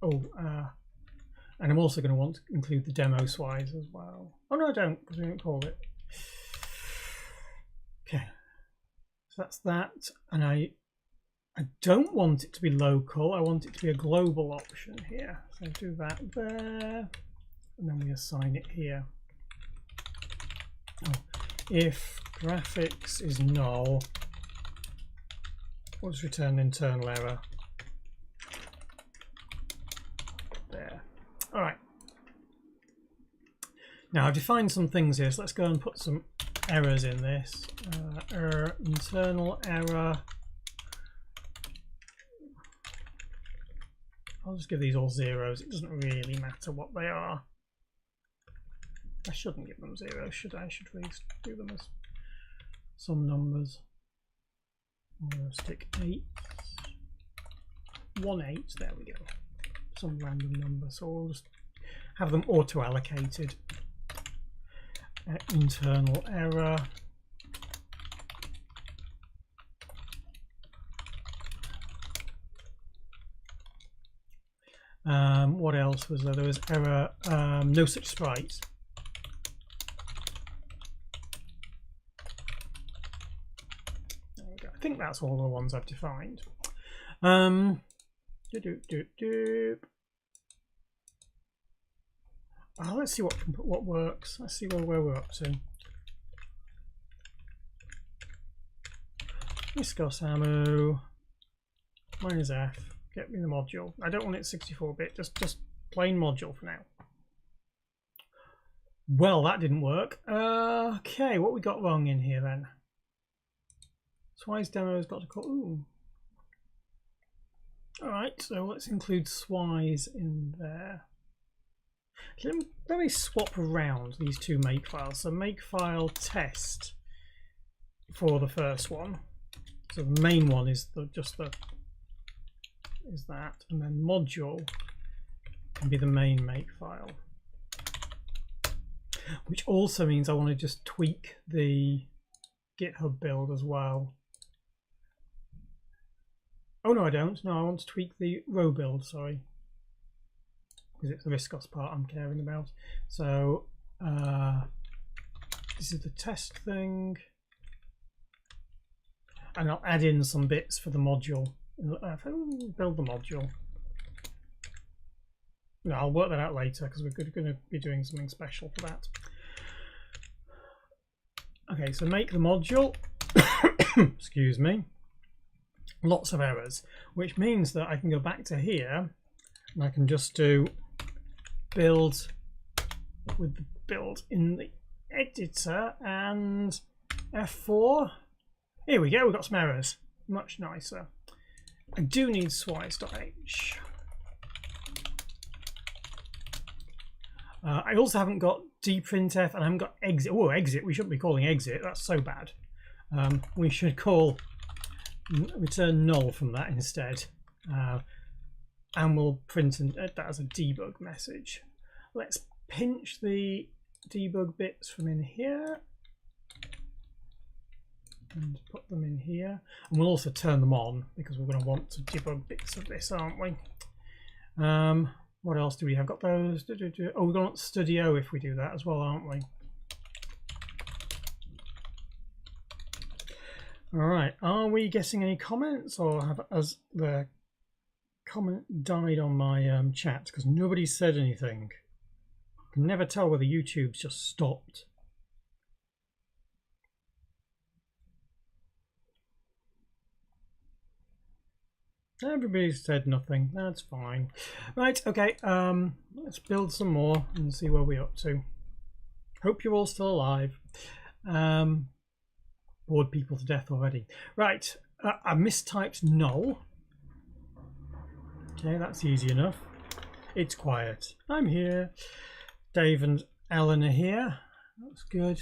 Oh, and I'm also going to want to include the demo swise as well. Oh no, I don't, because we didn't call it. Okay, so that's that. And I don't want it to be local. I want it to be a global option here. So do that there, and then we assign it here. Oh, if graphics is null, we'll just return an internal error. There. All right. Now I've defined some things here, so let's go and put some errors in this. Internal error. I'll just give these all zeros. It doesn't really matter what they are. I shouldn't give them zeros, should I? I should really do them as some numbers. I'm going to stick 8, 1 8, there we go. Some random number, so we'll just have them auto-allocated. Internal error. What else was there? There was error, no such sprites. I think that's all the ones I've defined. Let's see what works. Let's see where we're up to. Misco Samu minus F. Get me the module. I don't want it 64-bit. Just plain module for now. Well, that didn't work. Okay, what we got wrong in here then? Swi's demo has got to call. Ooh. All right, so let's include Swi's in there. Let me swap around these two makefiles. So makefile test for the first one. So the main one is that, and then module can be the main makefile. Which also means I want to just tweak the GitHub build as well. Oh no, I don't. No, I want to tweak the row build, sorry. Because it's the viscous part I'm caring about. So this is the test thing. And I'll add in some bits for the module. Build the module. No, I'll work that out later because we're going to be doing something special for that. Okay, so make the module. Excuse me. Lots of errors, which means that I can go back to here and I can just do build with the build in the editor and F4. Here we go, we've got some errors. Much nicer. I do need swice.h. I also haven't got dprintf and I haven't got exit. Oh, exit, we shouldn't be calling exit, that's so bad. We should call return null from that instead. And we'll print that as a debug message. Let's pinch the debug bits from in here and put them in here. And we'll also turn them on because we're going to want to debug bits of this, aren't we? What else do we have? Got those? Oh, we're going to Studio if we do that as well, aren't we? All right. Are we getting any comments, or has the comment died on my chat? Because nobody said anything. I can never tell whether YouTube's just stopped. Everybody's said nothing. That's fine. Right, okay, let's build some more and see where we're up to. Hope you're all still alive. Bored people to death already. Right, I mistyped null. Okay, that's easy enough. It's quiet. I'm here. Dave and Ellen are here. That's good.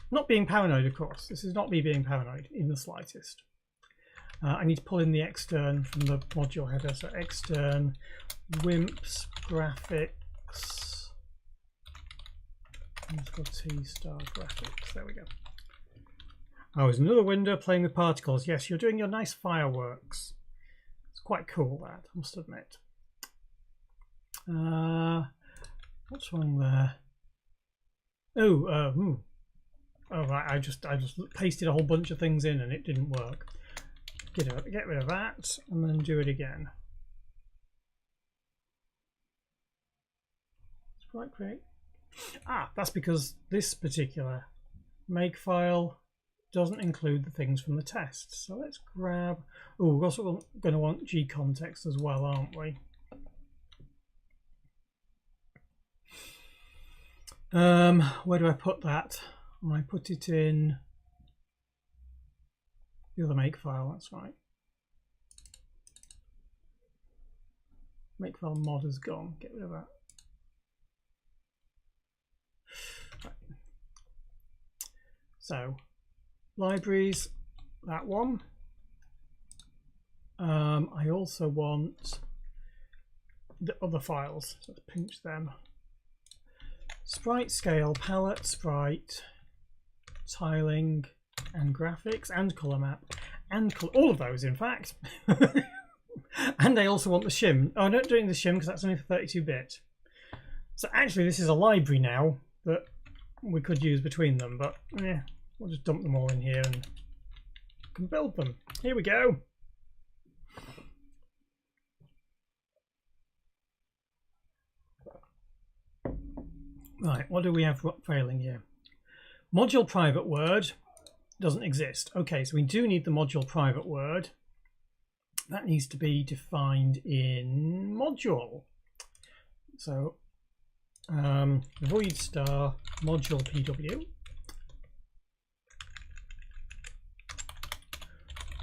Not being paranoid, of course. This is not me being paranoid in the slightest. I need to pull in the extern from the module header. So extern Wimp's graphics. T star graphics. There we go. Oh, there's another window playing with particles. Yes, you're doing your nice fireworks. It's quite cool, that, I must admit. What's wrong there? Oh, oh right. I just pasted a whole bunch of things in and it didn't work. Get rid of that and then do it again. Sprite create. Ah, that's because this particular makefile doesn't include the things from the test. So let's grab. Oh, we're also going to want G context as well, aren't we? Where do I put that? I put it in the other makefile, that's right. Makefile mod is gone, get rid of that. Right. So, libraries, that one. I also want the other files, so let's pinch them. Sprite scale, palette, sprite, tiling, and graphics, and color map, and all of those, in fact. And I also want the shim. Oh, I'm not doing the shim because that's only for 32-bit. So actually, this is a library now that we could use between them, but yeah, we'll just dump them all in here and can build them. Here we go. Right, what do we have failing here? Module private word doesn't exist. Okay, so we do need the module private word. That needs to be defined in module. So void star module pw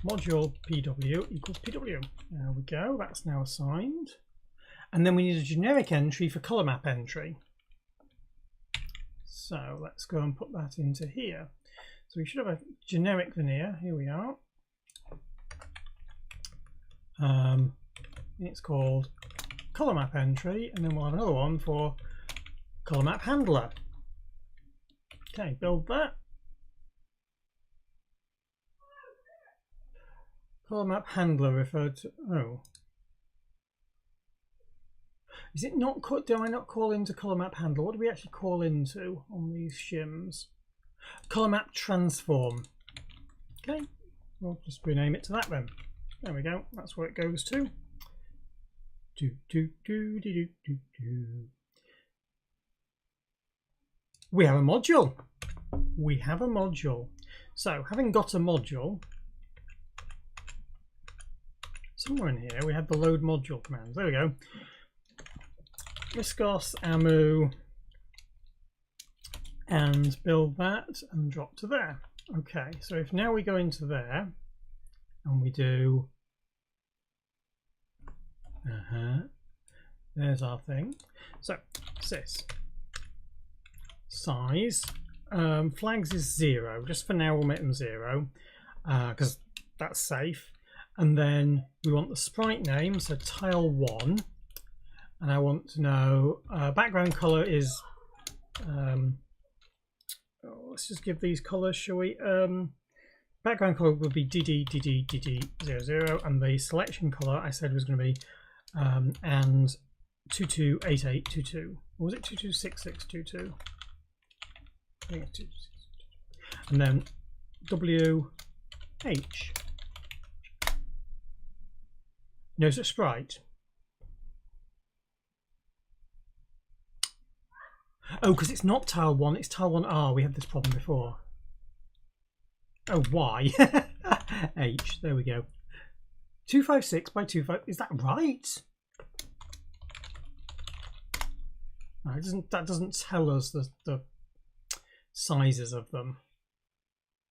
module pw equals pw. There we go, that's now assigned. And then we need a generic entry for color map entry. So let's go and put that into here. So we should have a generic veneer. Here we are. It's called color map entry, and then we'll have another one for color map handler. Okay, build that. Color map handler referred to, oh. Is it not, do I not call into color map handler? What do we actually call into on these shims? Color map transform. Okay, we'll just rename it to that then. There we go, that's where it goes to. We have a module. We have a module. So having got a module, somewhere in here we have the load module commands. There we go. Viscos, Amu, and build that and drop to there. Okay, so if now we go into there and we do there's our thing. So sys size flags is 0. Just for now we'll make them 0 because that's safe. And then we want the sprite name, so tile 1, and I want to know background color is let's just give these colors, shall we? Background color would be DD00, and the selection color I said was going to be and 228822. Or was it 226622? I think it's 226622. And then WH. No such sprite. Oh, because it's not tile 1, it's tile 1R. We had this problem before. Oh, Y. H. There we go. 256 by 25. Is that right? No, it doesn't. That doesn't tell us the sizes of them.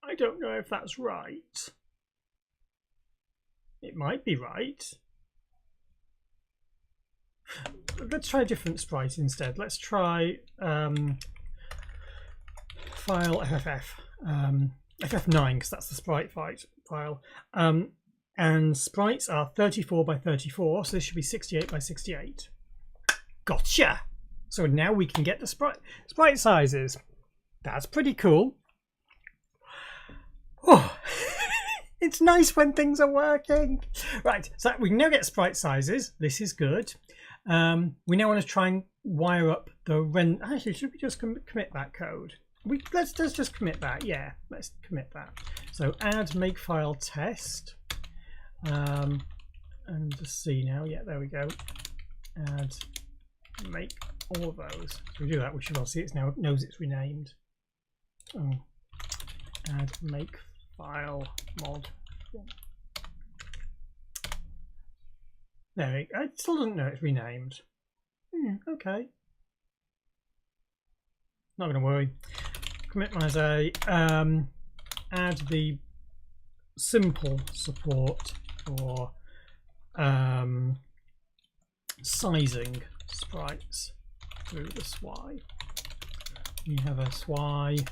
I don't know if that's right. It might be right. Let's try a different sprite instead. Let's try file FFF, FF9, because that's the sprite file. And sprites are 34 by 34, so this should be 68 by 68. Gotcha! So now we can get the sprite sizes. That's pretty cool. Oh, it's nice when things are working. Right, so we can now get sprite sizes. This is good. We now want to try and wire up the render. Actually, should we just commit that code? Let's just commit that. Yeah, let's commit that. So add makefile test, and just see now. Yeah, there we go. Add make all of those. So we do that. We should all see it now. Knows it's renamed. Oh, add makefile mod. There we go. It still doesn't know it's renamed. Okay. Not going to worry. Commit as a add the simple support for sizing sprites through the SWI. We have a SWI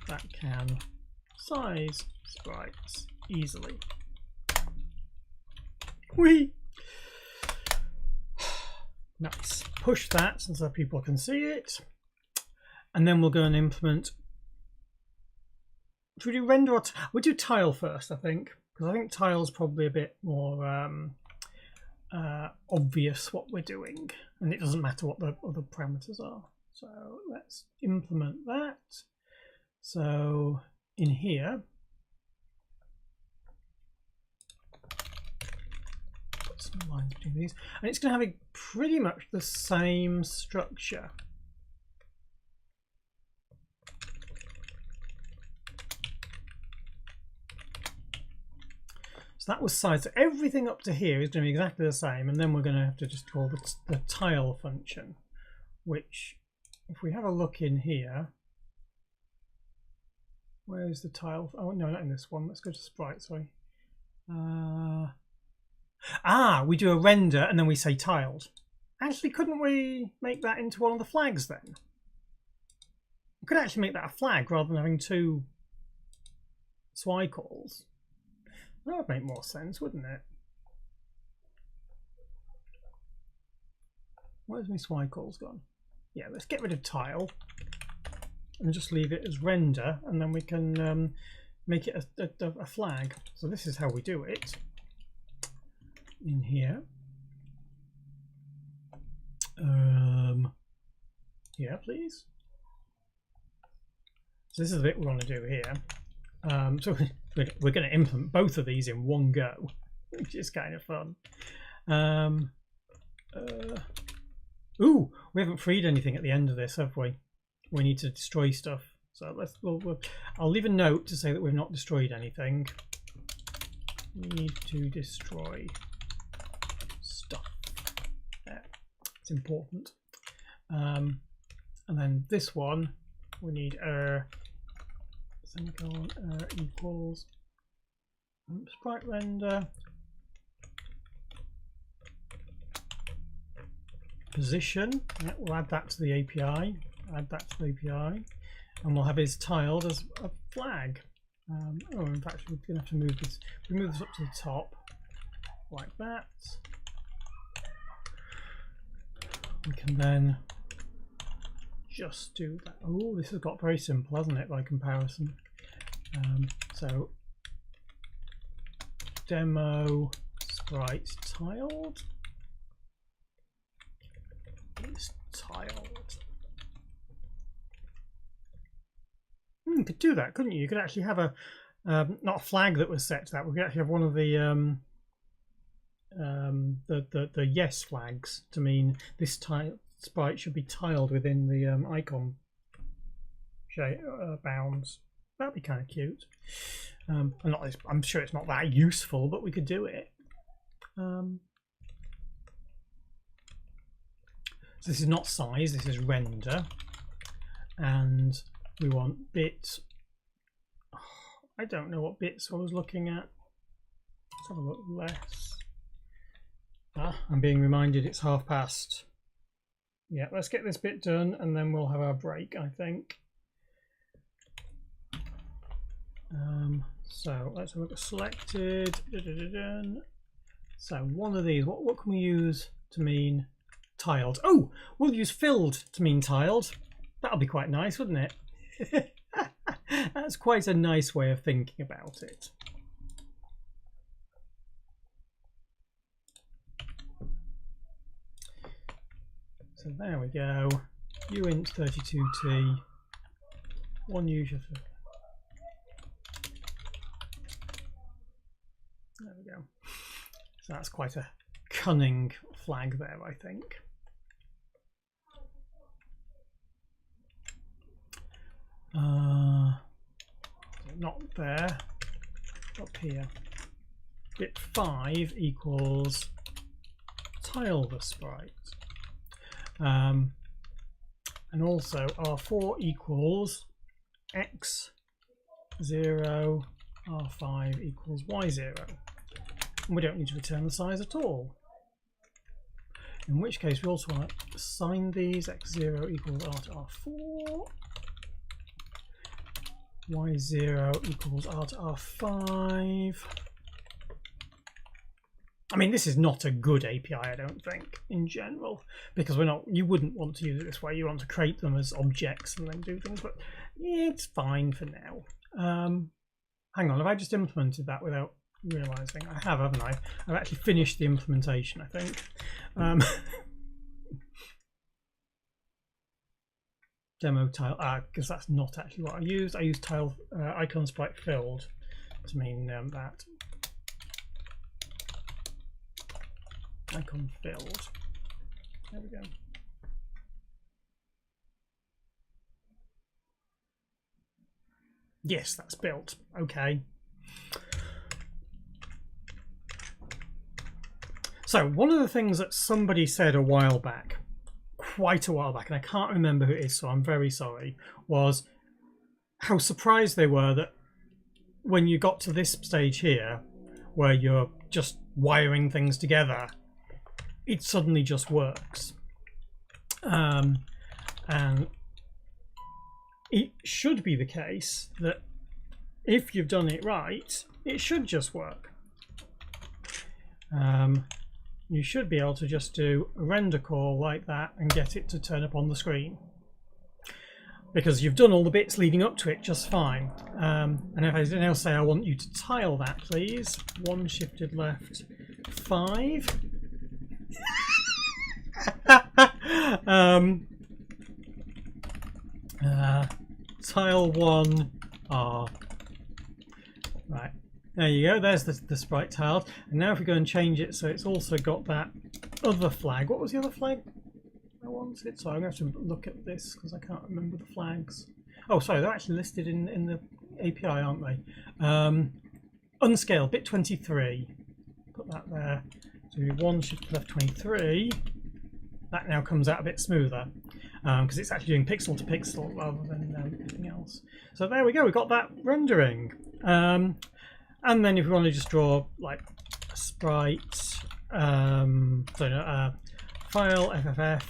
that can size sprites easily. Whee! Nice. Push that so people can see it. And then we'll go and implement. Should we do render or we'll do tile first, I think, because I think tile's probably a bit more obvious what we're doing, and it doesn't matter what the other parameters are. So let's implement that. So in here, put some lines between these, and it's going to have pretty much the same structure. So that was size. So everything up to here is going to be exactly the same, and then we're going to have to just call the tile function, which, if we have a look in here, where is the tile? Oh no, not in this one. Let's go to sprite. Sorry. We do a render and then we say tiled. Actually, couldn't we make that into one of the flags then? We could actually make that a flag rather than having two SWI calls. That would make more sense, wouldn't it? Where's my SWI calls gone? Yeah, let's get rid of tile and just leave it as render, and then we can make it a flag. So this is how we do it in here. Yeah, please. So this is the bit we want to do here. So we're going to implement both of these in one go, which is kind of fun. Ooh, we haven't freed anything at the end of this, have we? We need to destroy stuff. So I'll leave a note to say that we've not destroyed anything. We need to destroy stuff. Yeah, it's important. And then this one, we need semicolon equals Wimp Sprite Render position. Yeah, we'll add that to the API. Add that to the API, and we'll have his tiled as a flag. In fact, we're going to have to move this. We move this up to the top like that. We can then just do that. Oh, this has got very simple, hasn't it, by comparison? So demo sprite tiled is tiled. You could do that, couldn't you? You could actually have a not a flag that was set to that. We could actually have one of the yes flags to mean this sprite should be tiled within the icon bounds. That'd be kind of cute. I'm sure it's not that useful, but we could do it. So this is not size, this is render, and we want bit. I don't know what bits I was looking at. Let's have a look less. I'm being reminded it's past. Yeah, let's get this bit done and then we'll have our break, I think. So let's have a look at selected. So one of these, what can we use to mean tiled? Oh, we'll use filled to mean tiled. That'll be quite nice, wouldn't it? That's quite a nice way of thinking about it. So there we go. uint32t, one user. There we go. So that's quite a cunning flag there, I think. Not there, up here. Bit 5 equals tile the sprite. And also R4 equals X0, R5 equals Y0. And we don't need to return the size at all. In which case we also want to assign these. X0 equals R to R4. Y0 equals R to R5. I mean, this is not a good API, I don't think, in general, because you wouldn't want to use it this way. You want to create them as objects and then do things, but yeah, it's fine for now. Hang on, have I just implemented that without realizing? I have, haven't I? I've actually finished the implementation, I think. Demo tile, because that's not actually what I used. I used tile icon sprite filled to mean that. Icon filled. There we go. Yes, that's built. Okay. So one of the things that somebody said a while back, quite a while back, and I can't remember who it is, so I'm very sorry, was how surprised they were that when you got to this stage here, where you're just wiring things together, it suddenly just works. And it should be the case that if you've done it right, it should just work. You should be able to just do a render call like that and get it to turn up on the screen, because you've done all the bits leading up to it just fine. And if I now say I want you to tile that, please, 1 shifted left 5. Tile 1 R. Right, there you go, there's the sprite tiled. And now if we go and change it so it's also got that other flag. What was the other flag I wanted? So I'm going to have to look at this because I can't remember the flags. Oh, sorry, they're actually listed in the API, aren't they? Unscale, bit 23. Put that there. So 1 shift left 23. That now comes out a bit smoother because it's actually doing pixel to pixel rather than anything else. So there we go, we've got that rendering. And then if we want to just draw like a sprite, file FFF,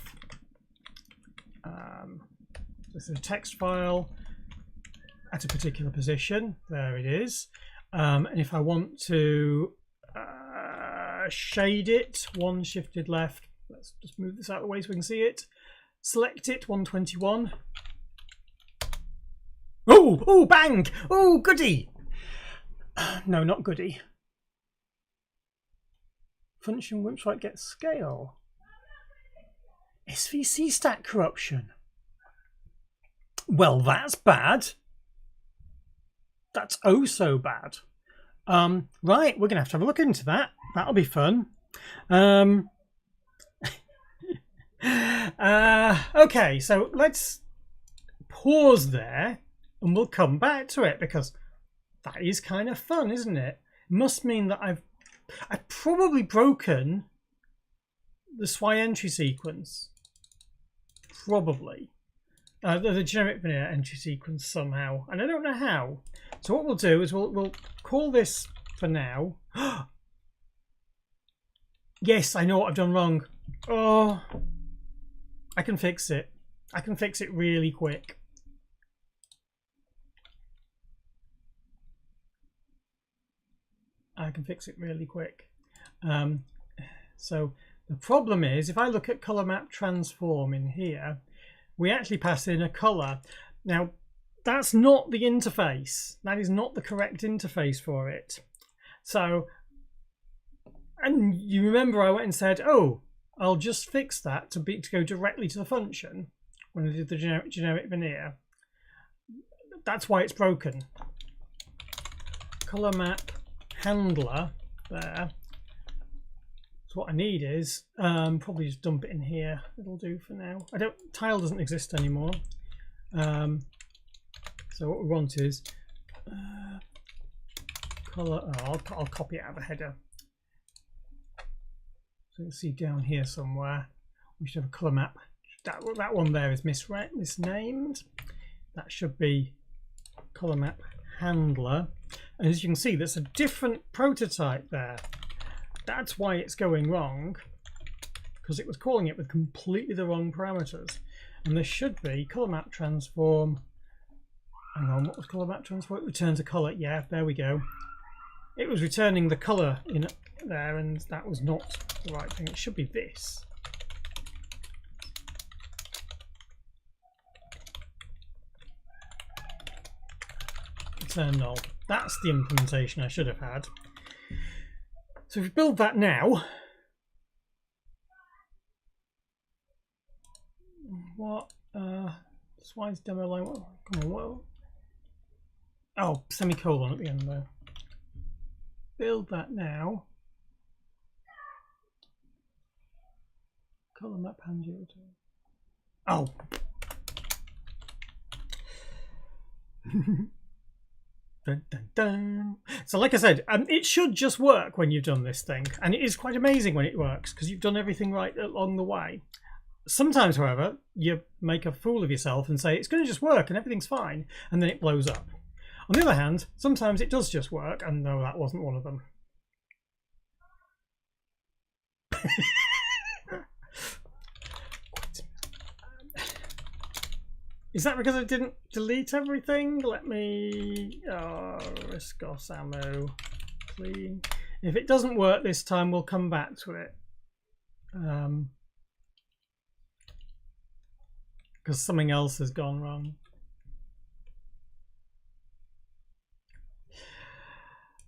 this is a text file at a particular position, there it is. And if I want to shade it, 1 shifted left, let's just move this out of the way so we can see it. Select it, 121. Oh, oh, bang! Oh, goody! No, not goody. Function Wimp Sprite get scale. SVC stack corruption. Well, that's bad. That's oh so bad. Right, we're gonna have to look into that. That'll be fun. Okay, so let's pause there and we'll come back to it because that is kind of fun, isn't it? It must mean that I've probably broken the SWI entry sequence. Probably. The generic vanilla entry sequence somehow, and I don't know how. So what we'll do is we'll call this for now. Yes, I know what I've done wrong. Oh, I can fix it. I can fix it really quick. I can fix it really quick. So the problem is, if I look at color map transform in here, we actually pass in a color. Now, that's not the interface. That is not the correct interface for it. So, and you remember I went and said, oh, I'll just fix that to go directly to the function when I did the generic veneer. That's why it's broken. Color map handler there. So what I need is probably just dump it in here. It'll do for now. Tile doesn't exist anymore. So what we want is color. Oh, I'll copy it out of the header. So you'll see down here somewhere we should have a color map. That one there is misnamed. That should be color map handler. And as you can see, there's a different prototype there. That's why it's going wrong, because it was calling it with completely the wrong parameters. And there should be color map transform. Hang on, what was color map transform? It returns a color. Yeah, there we go. It was returning the color in there, and that was not the right thing. It should be this. Return null. That's the implementation I should have had. So if we build that now, what? Swine's demo line. Come on, what? Oh, semicolon at the end there. Build that now. Color map hand you. Oh. Dun, dun, dun. So like I said, it should just work when you've done this thing, and it is quite amazing when it works because you've done everything right along the way. Sometimes, however, you make a fool of yourself and say it's going to just work and everything's fine, and then it blows up. On the other hand, sometimes it does just work, and no, that wasn't one of them. Is that because I didn't delete everything? Let me... Riscos ammo. Clean. If it doesn't work this time, we'll come back to it. Because something else has gone wrong.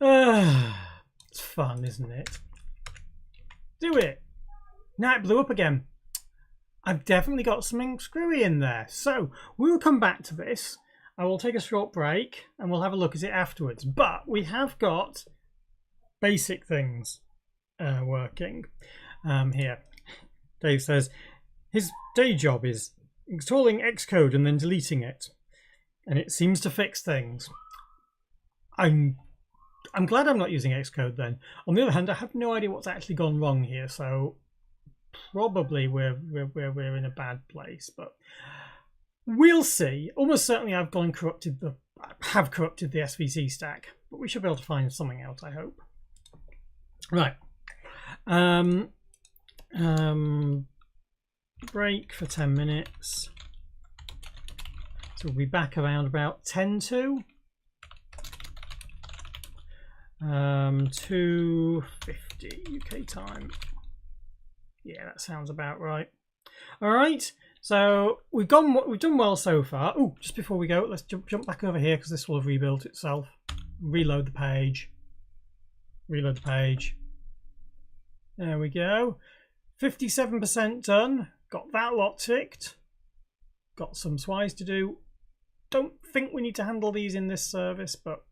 It's fun, isn't it? Do it! Now it blew up again. I've definitely got something screwy in there. So we will come back to this. I will take a short break and we'll have a look at it afterwards. But we have got basic things working here. Dave says his day job is installing Xcode and then deleting it. And it seems to fix things. I'm glad I'm not using Xcode then. On the other hand, I have no idea what's actually gone wrong here, so probably we're in a bad place, but we'll see. Almost certainly I've corrupted the SVC stack, but we should be able to find something out, I hope. Right. Break for 10 minutes. So we'll be back around about 10 to 2:50 UK time. Yeah, that sounds about right. All right, so we've done well so far. Oh, just before we go, let's jump back over here because this will have rebuilt itself. Reload the page. Reload the page. There we go. 57% done. Got that lot ticked. Got some swipes to do. Don't think we need to handle these in this service, but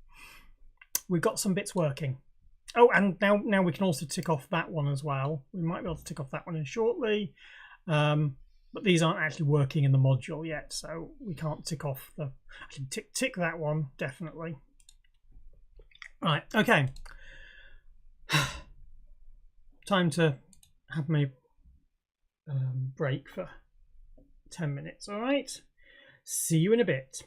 we've got some bits working. Oh, and now we can also tick off that one as well. We might be able to tick off that one in shortly, but these aren't actually working in the module yet, so we can't tick off the. I can tick that one definitely. Right, okay. Time to have my break for 10 minutes. All right. See you in a bit.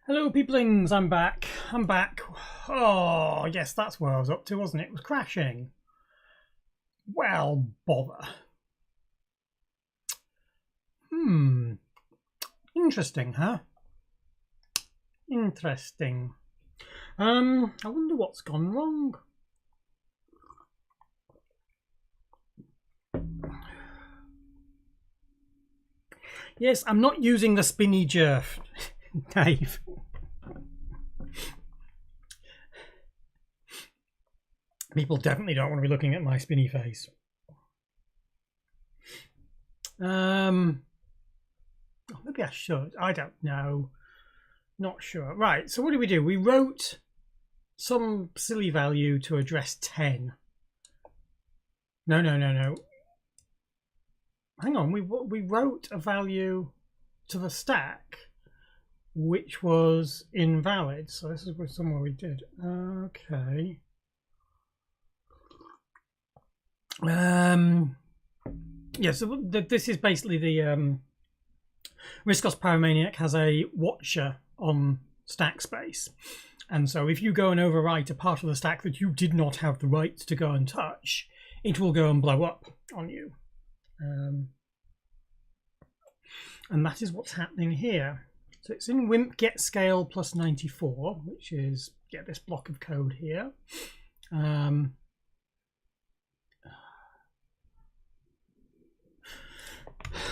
Hello peoplings, I'm back. Oh yes, that's where I was up to, wasn't it? It was crashing. Well, bother. Interesting, huh? Interesting. I wonder what's gone wrong. Yes, I'm not using the spinny Gerph, Dave. People definitely don't want to be looking at my spinny face. Maybe I should. I don't know. Not sure. Right, so what do? We wrote some silly value to address 10. No. Hang on, we wrote a value to the stack which was invalid. So this is somewhere we did. Okay. Yeah, so this is basically the Riscos Pyromaniac has a watcher on stack space, and so if you go and overwrite a part of the stack that you did not have the right to go and touch, it will go and blow up on you. And that is what's happening here. So it's in Wimp get scale plus 94, which is this block of code here.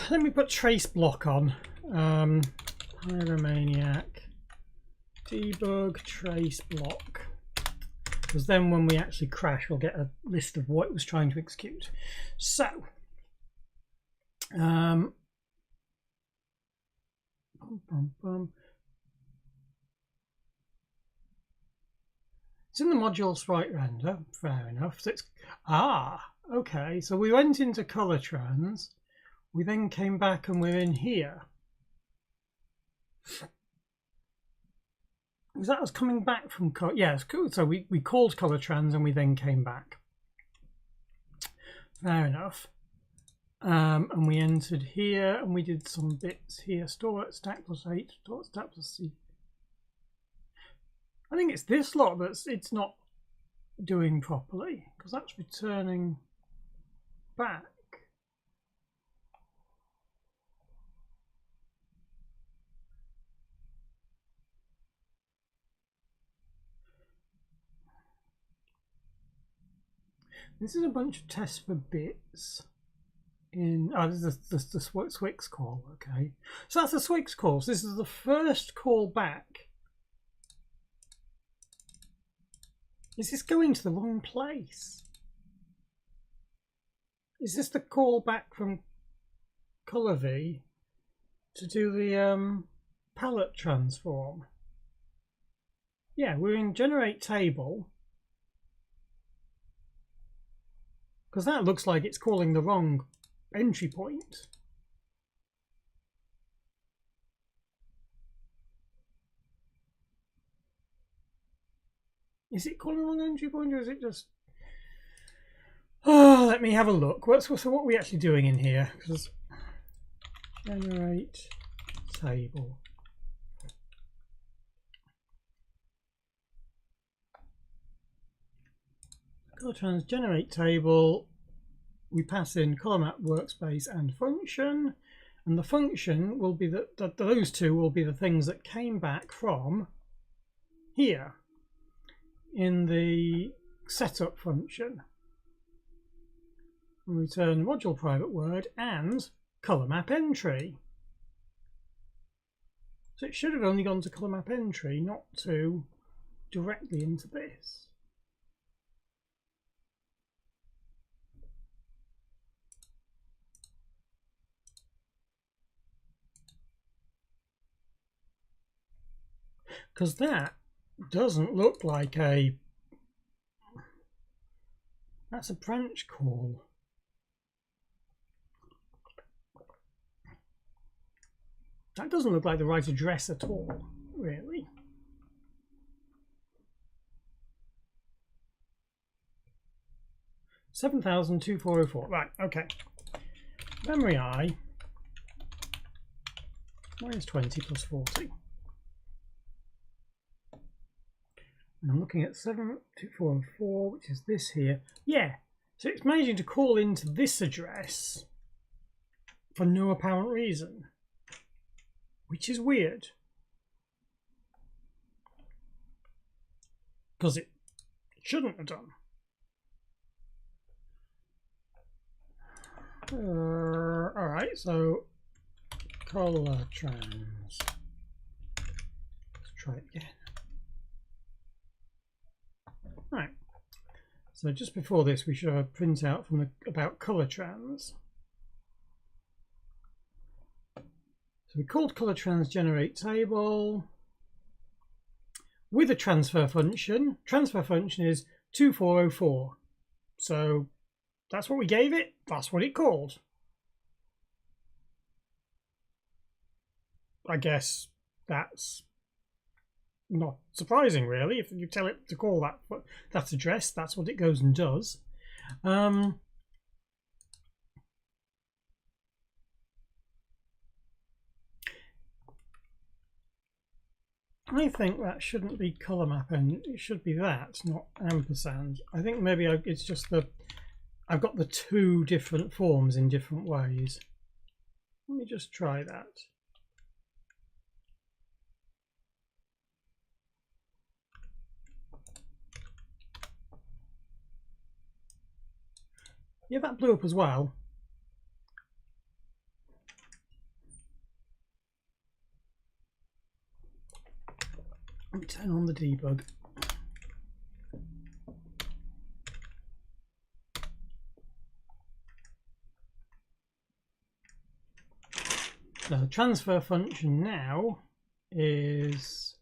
Let me put trace block on. Pyromaniac debug trace block, because then when we actually crash, we'll get a list of what it was trying to execute. So, it's in the module sprite render. Fair enough. So it's okay. So we went into color trans. We then came back and we're in here. Because that was coming back from color. Yeah, it's cool. So we called color trans and we then came back. Fair enough. And we entered here and we did some bits here. Store at stack plus 8, store at stack plus C. I think it's this lot it's not doing properly, because that's returning back. This is a bunch of tests for bits. This is the Swix call. Okay, so that's the Swix call. So this is the first call back. Is this going to the wrong place? Is this the call back from color V to do the palette transform? Yeah, we're in generate table. Because that looks like it's calling the wrong entry point. Is it calling the wrong entry point, or is it just... Oh, let me have a look. So what are we actually doing in here? Because generate table. Color trans generate table, we pass in color map workspace and function, and the function will be those two will be the things that came back from here in the setup function. We return module private word and color map entry. So it should have only gone to color map entry, not to directly into this. Because that doesn't look like that's a branch call. That doesn't look like the right address at all, really. $7,204. Right, okay. Memory I minus 20 plus 40. And I'm looking at 72404, which is this here. Yeah, so it's managing to call into this address for no apparent reason, which is weird. Because it shouldn't have done. Alright, so color trans. Let's try it again. Right. So just before this, we should have a printout from the about color trans. So we called color trans generate table with a transfer function. Transfer function is 2404. So that's what we gave it. That's what it called. I guess that's not surprising, really. If you tell it to call that address, that's what it goes and does. I think that shouldn't be color map, and it should be that, not ampersand. I think maybe it's just I've got the two different forms in different ways. Let me just try that. Yeah, that blew up as well. Let me turn on the debug. So the transfer function now is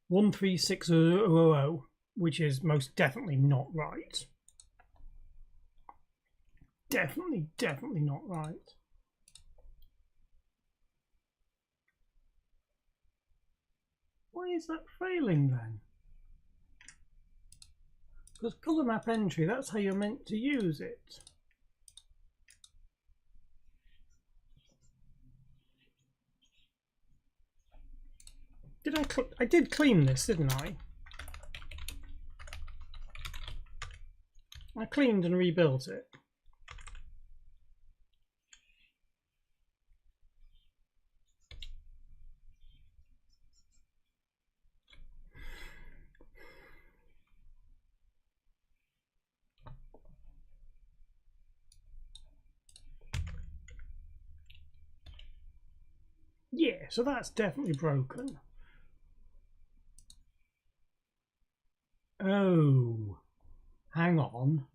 136000, which is most definitely not right. Definitely not right. Why is that failing then? Because color map entry, that's how you're meant to use it. I did clean this, didn't I? I cleaned and rebuilt it. Yeah, so that's definitely broken. Oh, hang on.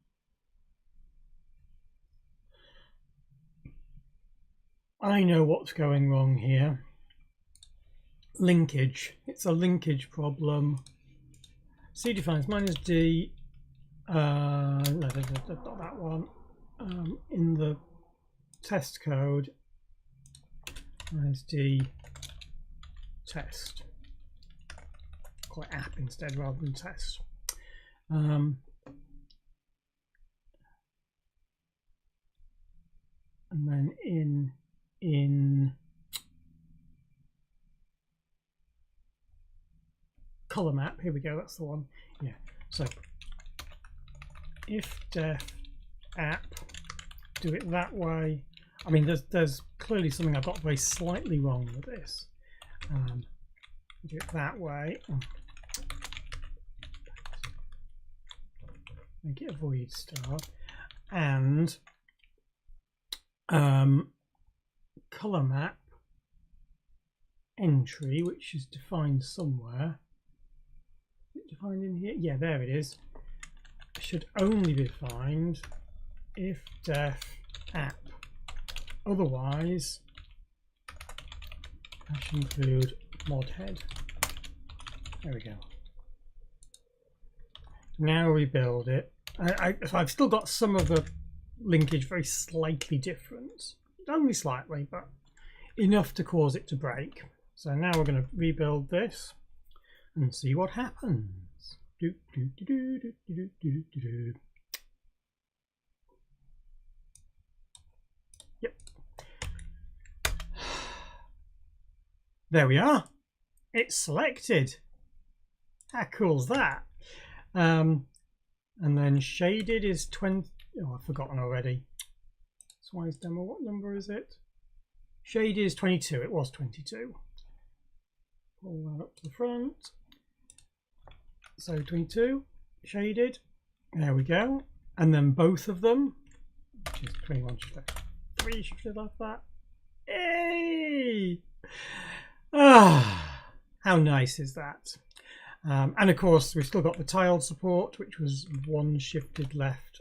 I know what's going wrong here. Linkage. It's a linkage problem. C defines minus D. No, not that one. In the test code, minus D test. Call it app instead rather than test. And then in color map, here we go, that's the one. Yeah, so if def app, do it that way. I mean, there's clearly something I got very slightly wrong with this. Do it that way. Make it a void star, and color map entry, which is defined somewhere. Is it defined in here? Yeah, there it is. Should only be defined if def app. Otherwise, hash include mod head. There we go. Now rebuild it. So I've still got some of the linkage very slightly different, only slightly, but enough to cause it to break. So now we're going to rebuild this and see what happens. Yep. There we are. It's selected. How cool is that? And then shaded is 20. Oh, I've forgotten already. Swine's demo. What number is it? Shaded is 22. It was 22. Pull that up to the front. So 22 shaded. There we go. And then both of them, which is 21 should have 3 should have left that. Hey! Ah, how nice is that? And of course, we've still got the tiled support, which was 1 shifted left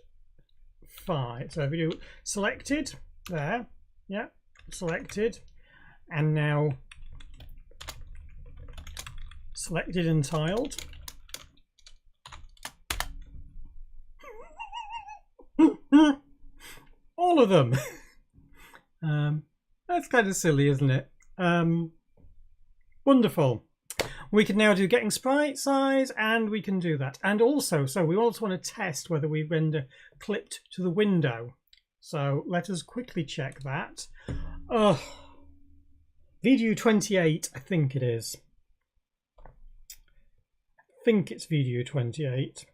5. So if we do selected there, yeah, selected, and now selected and tiled. All of them. That's kind of silly, isn't it? Wonderful. We can now do getting sprite size, and we can do that. And also, so we also want to test whether we render clipped to the window. So let us quickly check that. Video 28, I think it is. I think it's video 28.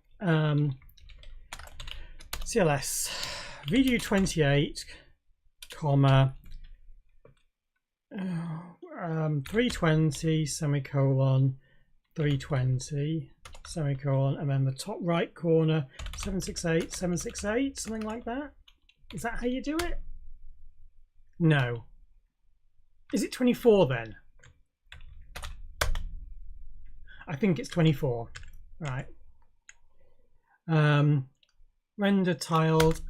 CLS video 28, comma 320 semicolon 320 semicolon, and then the top right corner 768 768, something like that. Is that how you do it? No. Is it 24 then? I think it's 24. Right. Render tiled.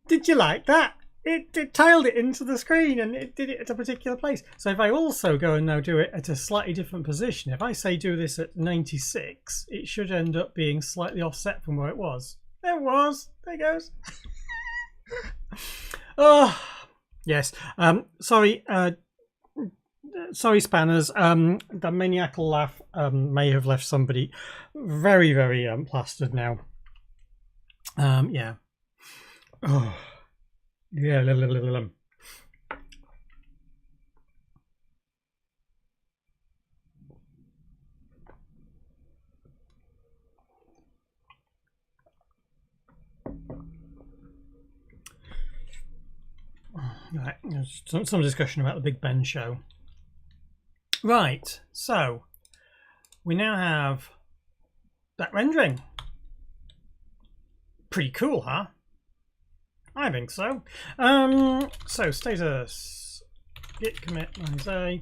Did you like that? It tiled it into the screen and it did it at a particular place. So if I also go and now do it at a slightly different position, if I say do this at 96, it should end up being slightly offset from where it was. There it was. There it goes. Oh, yes. Sorry. Sorry, spanners. The maniacal laugh may have left somebody very, very plastered now. Yeah. Oh, yeah. Right. There's some discussion about the Big Ben show. Right, so we now have that rendering. Pretty cool, huh? I think so. So status git commit -a.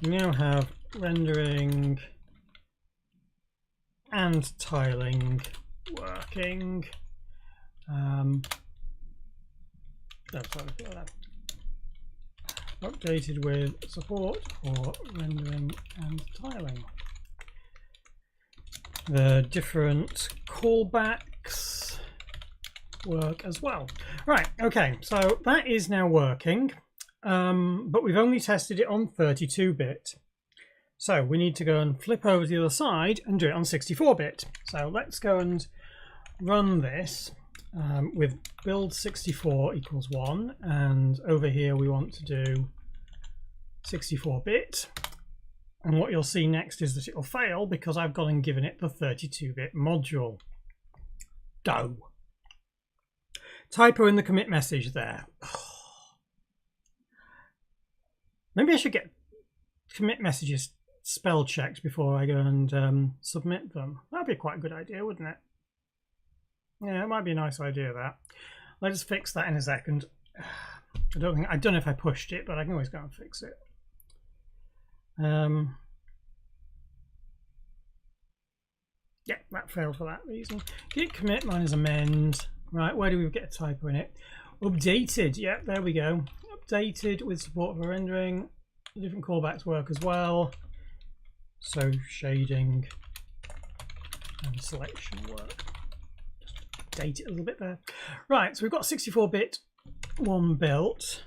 We now have rendering and tiling working. Updated with support for rendering and tiling. The different callbacks work as well. Right, okay, so that is now working, but we've only tested it on 32-bit. So we need to go and flip over to the other side and do it on 64-bit. So let's go and run this with build 64 equals 1, and over here we want to do 64-bit, and what you'll see next is that it will fail because I've gone and given it the 32-bit module. Go. Typo in the commit message there. Maybe I should get commit messages spell checked before I go and submit them. That'd be quite a good idea, wouldn't it? Yeah, it might be a nice idea, that. Let's fix that in a second. I don't know if I pushed it, but I can always go and fix it. Yeah, that failed for that reason. Git commit -amend. Right, where do we get a typo in it? Updated. Yeah, there we go. Updated with support for rendering. The different callbacks work as well. So shading and selection work. Update it a little bit there. Right, so we've got 64-bit one built,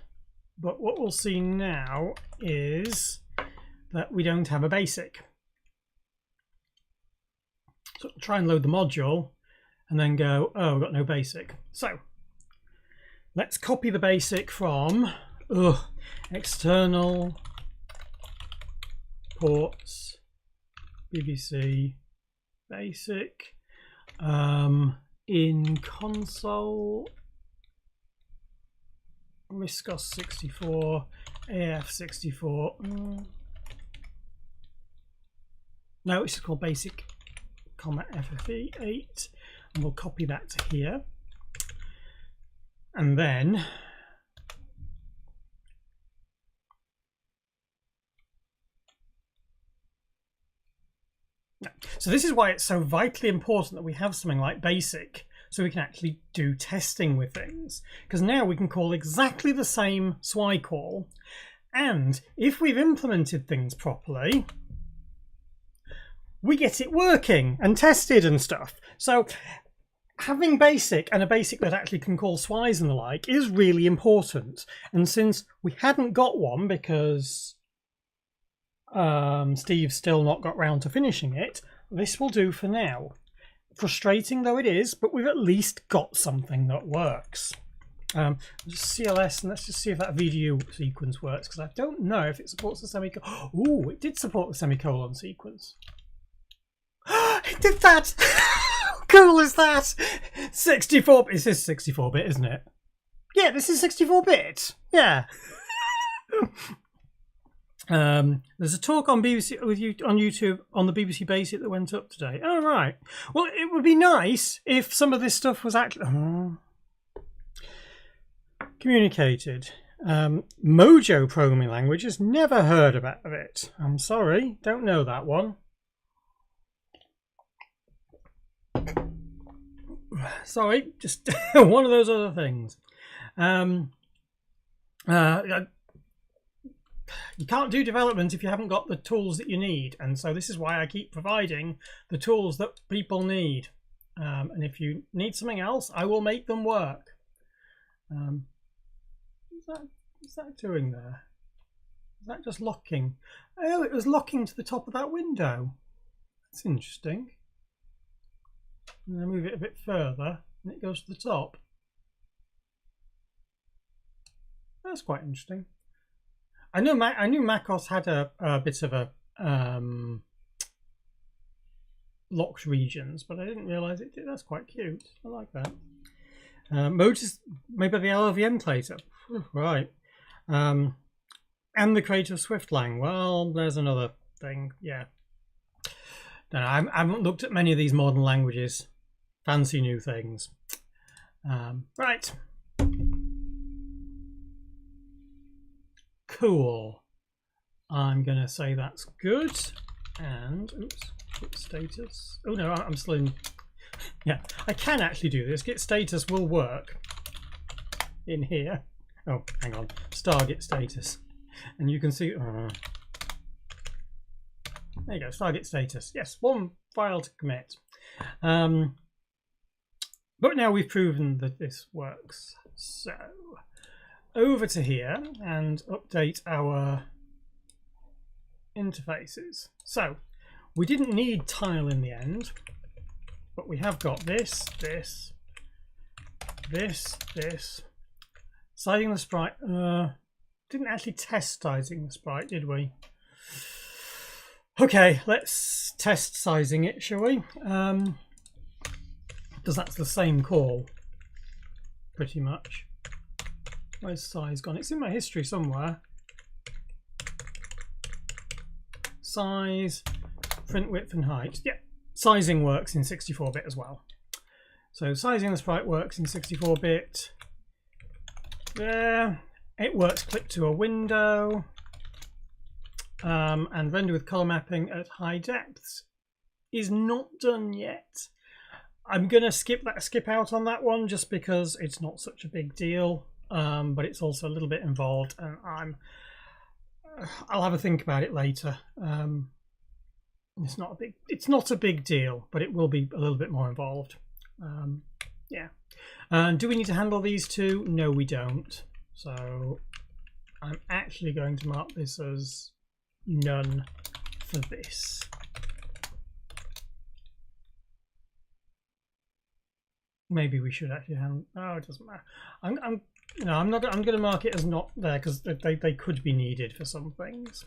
but what we'll see now is that we don't have a basic. So we'll try and load the module and then go, oh, we've got no basic. So let's copy the basic from external ports, BBC Basic, in console, Riscos 64, AF 64. No, it's called Basic, FFE 8, and we'll copy that to here, and then so this is why it's so vitally important that we have something like Basic, so we can actually do testing with things, because now we can call exactly the same SWI call, and if we've implemented things properly, we get it working and tested and stuff. So having Basic, and a Basic that actually can call SWIs and the like, is really important. And since we hadn't got one because Steve's still not got round to finishing it, this will do for now. Frustrating though it is, but we've at least got something that works. Just CLS, and let's just see if that VDU sequence works, because I don't know if it supports the semicolon. Ooh, it did support the semicolon sequence. It did that! How cool is that? 64. This is 64-bit, isn't it? Yeah, this is 64-bit. Yeah. There's a talk on BBC with you on YouTube on the BBC Basic that went up today. Oh right. Well, it would be nice if some of this stuff was actually communicated. Mojo programming language has never heard about it. I'm sorry, don't know that one. Sorry, just one of those other things. You can't do development if you haven't got the tools that you need, and so this is why I keep providing the tools that people need. And if you need something else, I will make them work. What's that doing there? Is that just locking? Oh, it was locking to the top of that window. That's interesting. And I move it a bit further, and it goes to the top. That's quite interesting. I knew MacOS had a bit of a locked regions, but I didn't realise it did. That's quite cute. I like that. Motors, maybe the LLVM creator, right? And the creator of Swiftlang. Well, there's another thing. Yeah. No, I haven't looked at many of these modern languages. Fancy new things. Right. Cool. I'm going to say that's good. And, oops, git status. Oh no, I'm still in. Yeah, I can actually do this. Git status will work in here. Oh, hang on. Star git status. And you can see. There you go, star git status. Yes, one file to commit. But now we've proven that this works. So over to here and update our interfaces. So we didn't need tile in the end, but we have got this. Sizing the sprite. Didn't actually test sizing the sprite, did we? Okay, let's test sizing it, shall we? Because that's the same call, pretty much. Where's size gone? It's in my history somewhere. Size, print width and height. Yeah, sizing works in 64-bit as well. So sizing the sprite works in 64-bit. There, it works click to a window. And render with color mapping at high depths is not done yet. I'm gonna skip out on that one just because it's not such a big deal, but it's also a little bit involved, and I'll have a think about it later. It's not a big deal, but it will be a little bit more involved. Yeah. Do we need to handle these two? No, we don't. So I'm actually going to mark this as none for this. maybe we should actually have. Oh, it doesn't matter. I'm going to mark it as not there because they could be needed for some things.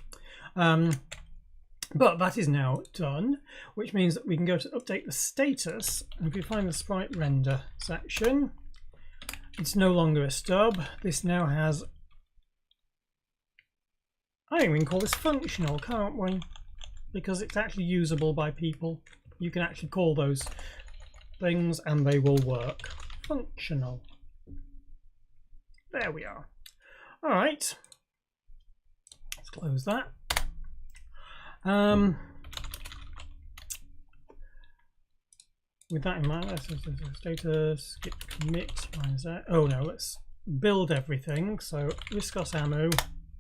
But that is now done, which means that we can go to update the status. And if we find the sprite render section, it's no longer a stub. This now has, I think we can call this functional, can't we? Because it's actually usable by people. You can actually call those things and they will work. Functional. There we are. All right. Let's close that. With that in mind, let's status git commit -. Oh no, let's build everything. So viscous ammo,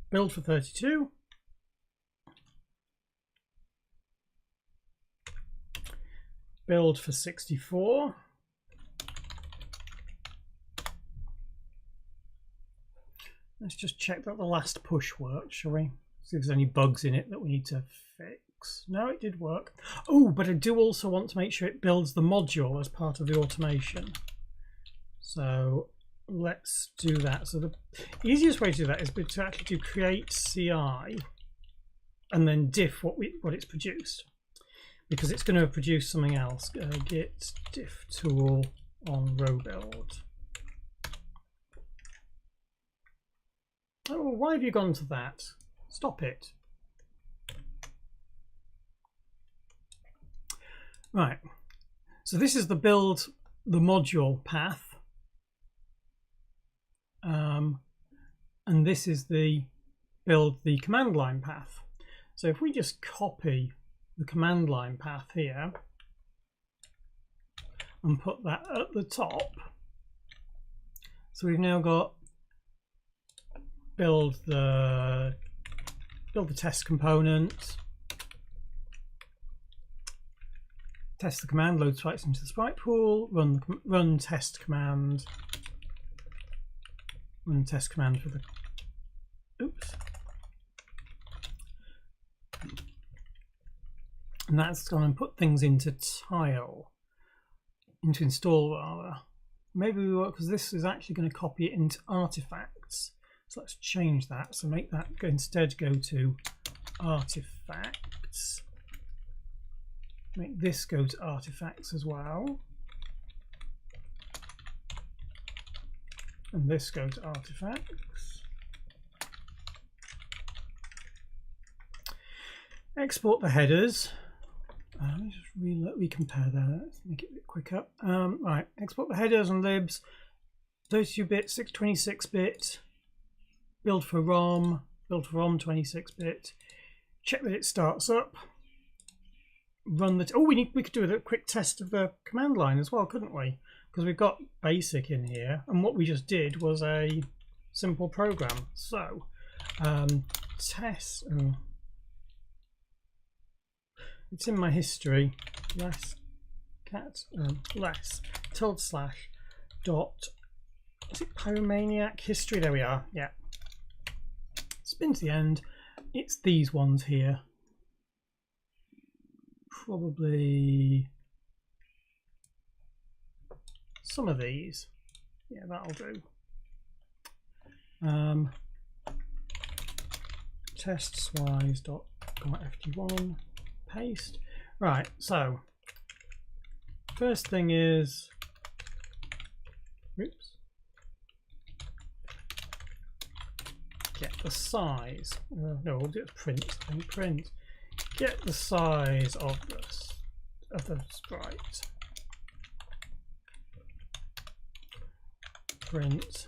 build for 32. Build for 64. Let's just check that the last push worked, shall we? See if there's any bugs in it that we need to fix. No, it did work. Oh, but I do also want to make sure it builds the module as part of the automation. So let's do that. So the easiest way to do that is to actually do create CI and then diff what it's produced, because it's going to produce something else. Git diff tool on row build. Oh, why have you gone to that? Stop it. Right, so this is the build the module path, and this is the build the command line path. So if we just copy the command line path here and put that at the top, so we've now got build the test component, test the command, load sprites into the sprite pool, run test command, run test command for the and that's gone and put things into install rather. Maybe we will, because this is actually going to copy it into artifacts. So let's change that. So make that instead go to artifacts. Make this go to artifacts as well. And this go to artifacts. Export the headers. Let me just recompare that. Let's make it a bit quicker. Right, export the headers and libs. 32-bit, 626-bit. Build for ROM. Build for ROM 26-bit. Check that it starts up. Run the. Oh, we could do a quick test of the command line as well, couldn't we? Because we've got basic in here, and what we just did was a simple program. So test. Oh. It's in my history. Less / dot. Is it Pyromaniac history? There we are. Yeah. Spin to the end. It's these ones here. Probably some of these. Yeah, that'll do. Test swise dot fd1 paste. Right, so first thing is get the size. No, we'll do it print and print. Get the size of the sprite. Print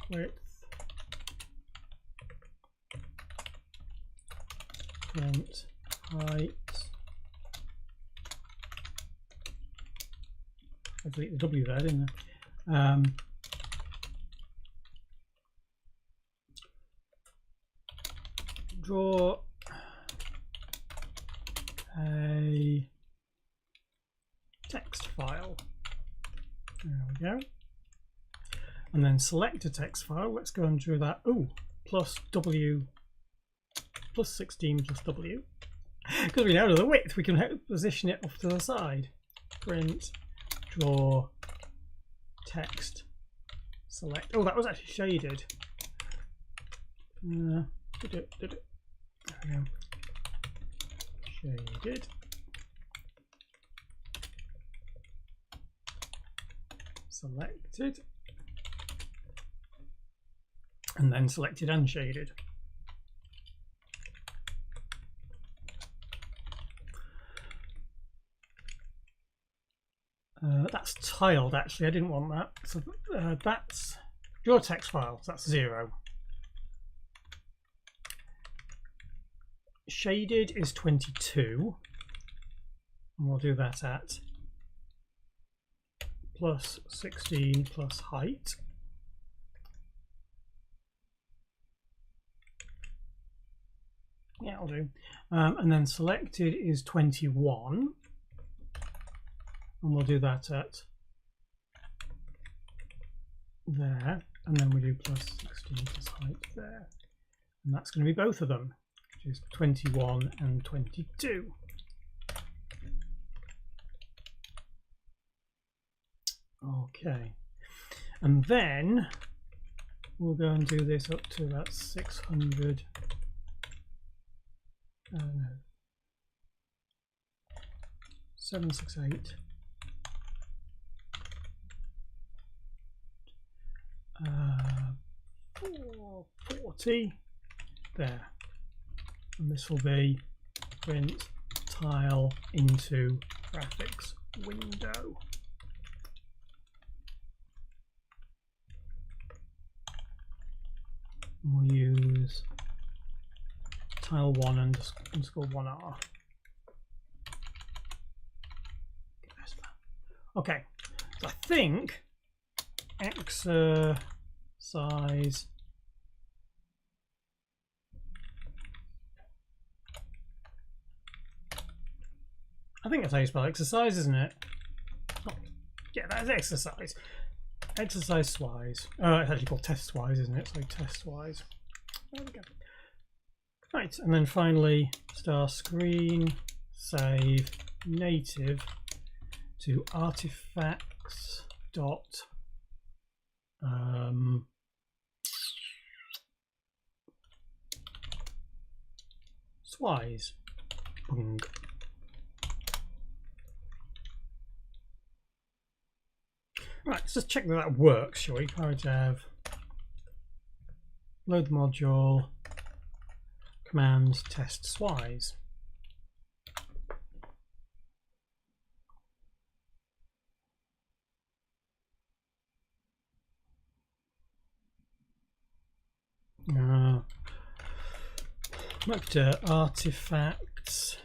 width. Print height. I delete the W there, didn't I? Draw a text file. There we go. And then select a text file. Let's go and draw that. Oh, plus W, plus 16 plus W. Because we now know the width, we can position it off to the side. Print draw text select. Oh, that was actually shaded. There we go. Shaded. Selected. And then selected and shaded. That's tiled actually, I didn't want that. So that's draw text file, so that's 0. Shaded is 22. And we'll do that at plus 16 plus height. Yeah, I'll do. And then selected is 21. And we'll do that at there. And then we do plus 16 plus height there. And that's going to be both of them, which is 21 and 22. Okay. And then we'll go and do this up to about 600. No. 768. 440 there, and this will be print tile into graphics window. And we'll use tile 1 underscore 1R. Okay, so I think exercise. I think that's how you spell exercise, isn't it? Oh, yeah, that is exercise. Exercise-wise. It's actually called test-wise, isn't it? So test-wise. There we go. Right, and then finally, star screen, save, native to artifacts dot swise. Boom. Right, let's just check that that works, shall we? Paradev, load the module, command test swise. Back to artifacts.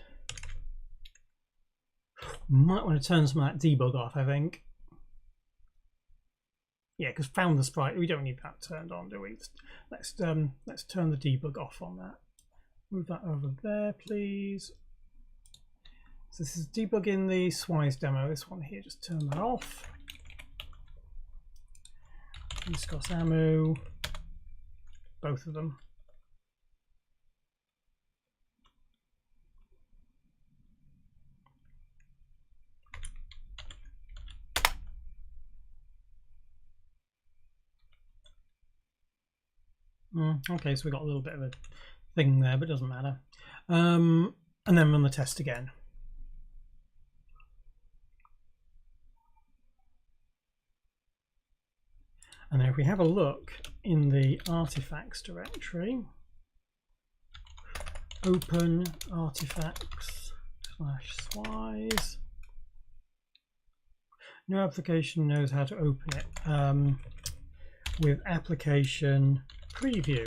Might want to turn some of that debug off, I think. Yeah, because found the sprite, we don't need that turned on, do we? Let's turn the debug off on that. Move that over there, please. So this is debugging the swise demo. This one here, just turn that off. Discuss ammo, both of them. Okay, so we got a little bit of a thing there, but it doesn't matter. And then run the test again. And then if we have a look in the artifacts directory, open artifacts / swise. No application knows how to open it with application preview.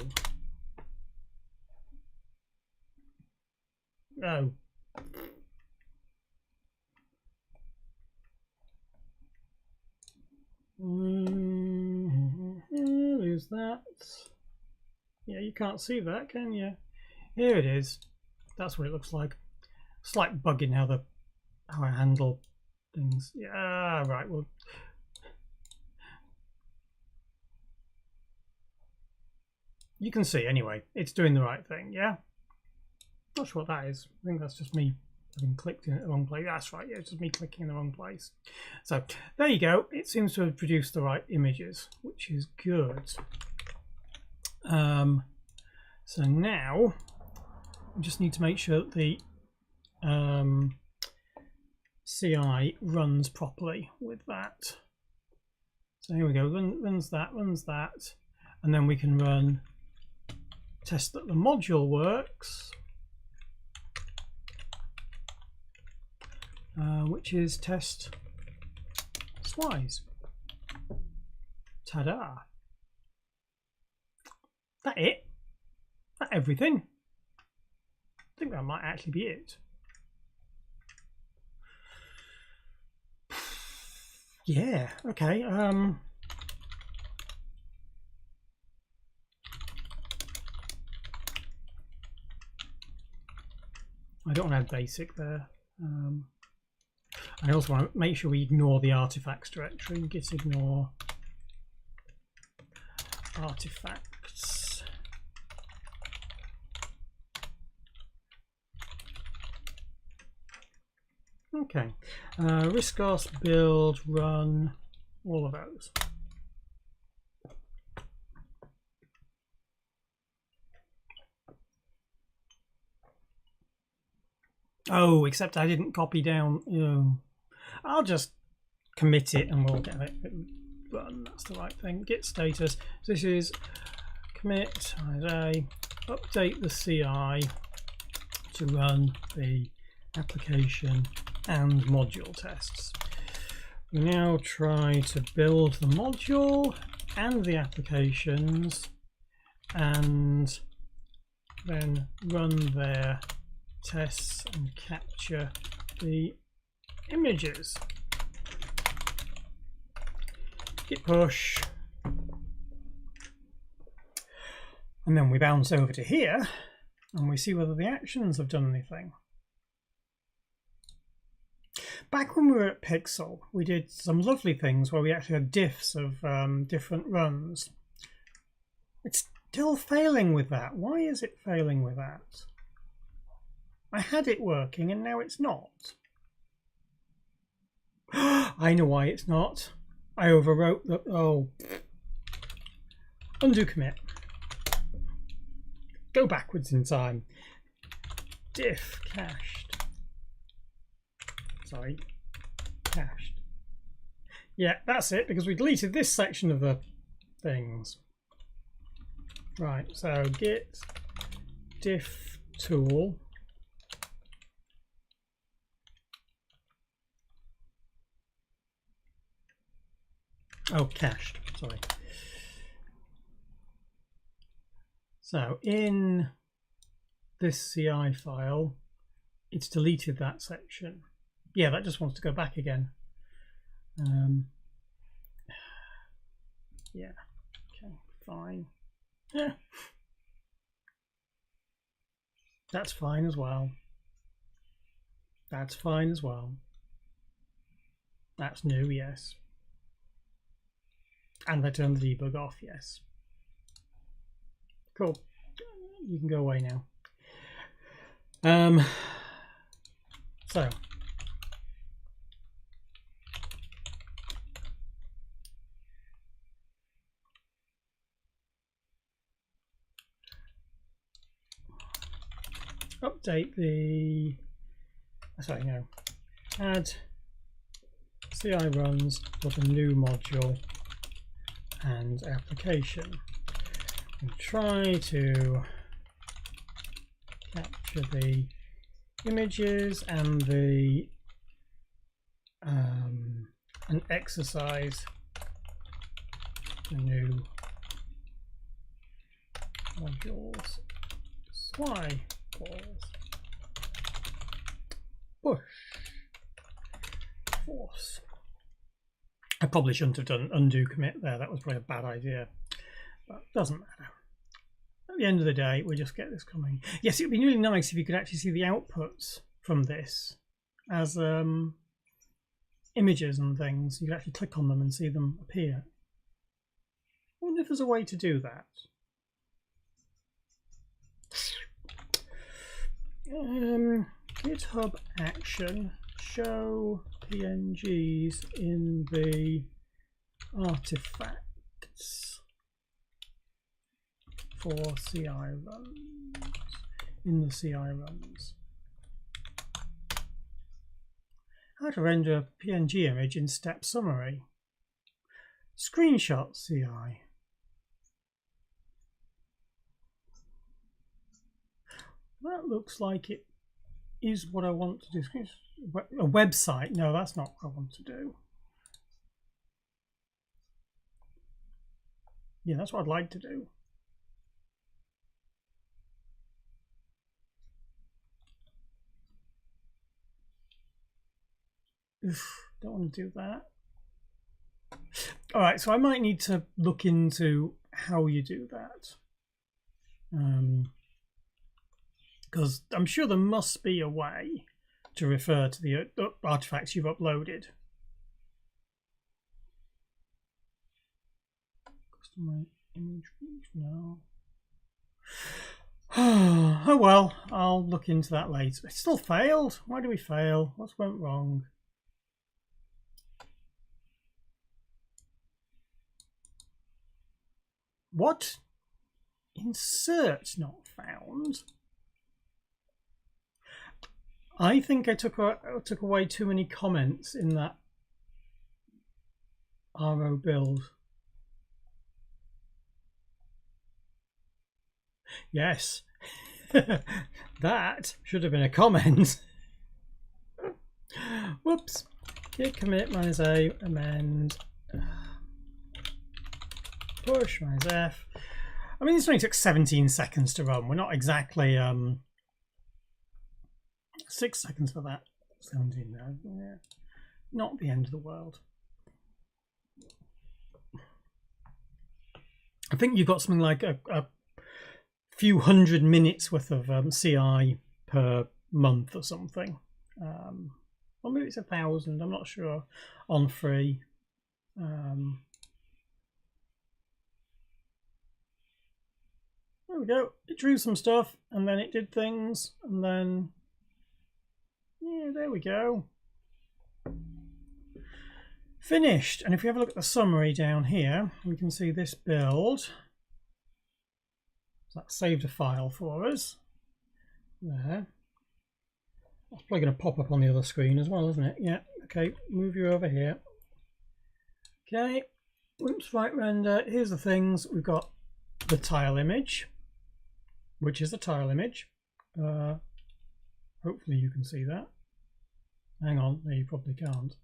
Oh. Lose that. Yeah, you can't see that, can you? Here it is. That's what it looks like. Slight bug in how I handle things. Yeah, right. Well, you can see anyway. It's doing the right thing. Yeah. Not sure what that is. I think that's just me Having clicked in at the wrong place. That's right, yeah, it's just me clicking in the wrong place. So there you go. It seems to have produced the right images, which is good. So now we just need to make sure that the CI runs properly with that. So here we go, runs that, and then we can run test that the module works, which is test slides. Ta-da! That it? That everything? I think that might actually be it. Yeah, okay. I don't want to add basic there. I also want to make sure we ignore the artifacts directory. Git ignore artifacts. Okay, riscos, build, run, all of those. Oh, except I didn't copy down. I'll just commit it and we'll get it run. That's the right thing. Git status. So this is commit a update the CI to run the application and module tests. We now try to build the module and the applications and then run their tests and capture the images. Git push, and then we bounce over to here and we see whether the actions have done anything. Back when we were at Pixel, we did some lovely things where we actually had diffs of different runs. It's still failing with that. Why is it failing with that? I had it working and now it's not. I know why it's not. I overwrote the... Oh. Undo commit. Go backwards in time. Diff cached. Sorry, cached. Yeah, that's it, because we deleted this section of the things. Right, so git diff tool. Oh, cached, sorry. So in this CI file, it's deleted that section. Yeah, that just wants to go back again. Yeah, okay, fine. Yeah, that's fine as well. That's fine as well. That's new, yes. And I turned the debug off, yes. Cool. You can go away now. So update the, sorry, no, add CI runs with a new module and application, and try to capture the images and the and exercise the new modules. Sly balls. Push. Force. I probably shouldn't have done undo commit there. That was probably a bad idea, but it doesn't matter. At the end of the day, we just get this coming. Yes, it would be really nice if you could actually see the outputs from this as images and things. You could actually click on them and see them appear. I wonder if there's a way to do that. GitHub action show PNGs in the artifacts for CI runs, in the CI runs. How to render a PNG image in step summary. Screenshot CI. That looks like it is what I want to do. A website. No, that's not what I want to do. Yeah, that's what I'd like to do. Oof, don't want to do that. All right, so I might need to look into how you do that. Because I'm sure there must be a way to refer to the artifacts you've uploaded. Custom image, no. Oh well, I'll look into that later. It still failed. Why do we fail? What went wrong? What? Insert not found. I think I took away too many comments in that RO build. Yes, that should have been a comment. Whoops. Git commit -a amend push -f. I mean, this only took 17 seconds to run. We're not exactly 6 seconds for that. 17 now. Yeah. Not the end of the world. I think you've got something like a few hundred minutes worth of CI per month or something. Or maybe it's 1,000, I'm not sure, on free. There we go. It drew some stuff and then it did things and then, yeah, there we go. Finished. And if we have a look at the summary down here, we can see this build. So that saved a file for us. There. That's probably going to pop up on the other screen as well, isn't it? Yeah. Okay, move you over here. Okay, Wimp Sprite Render. Here's the things. We've got the tile image, which is a tile image. Hopefully you can see that. Hang on, no, you probably can't.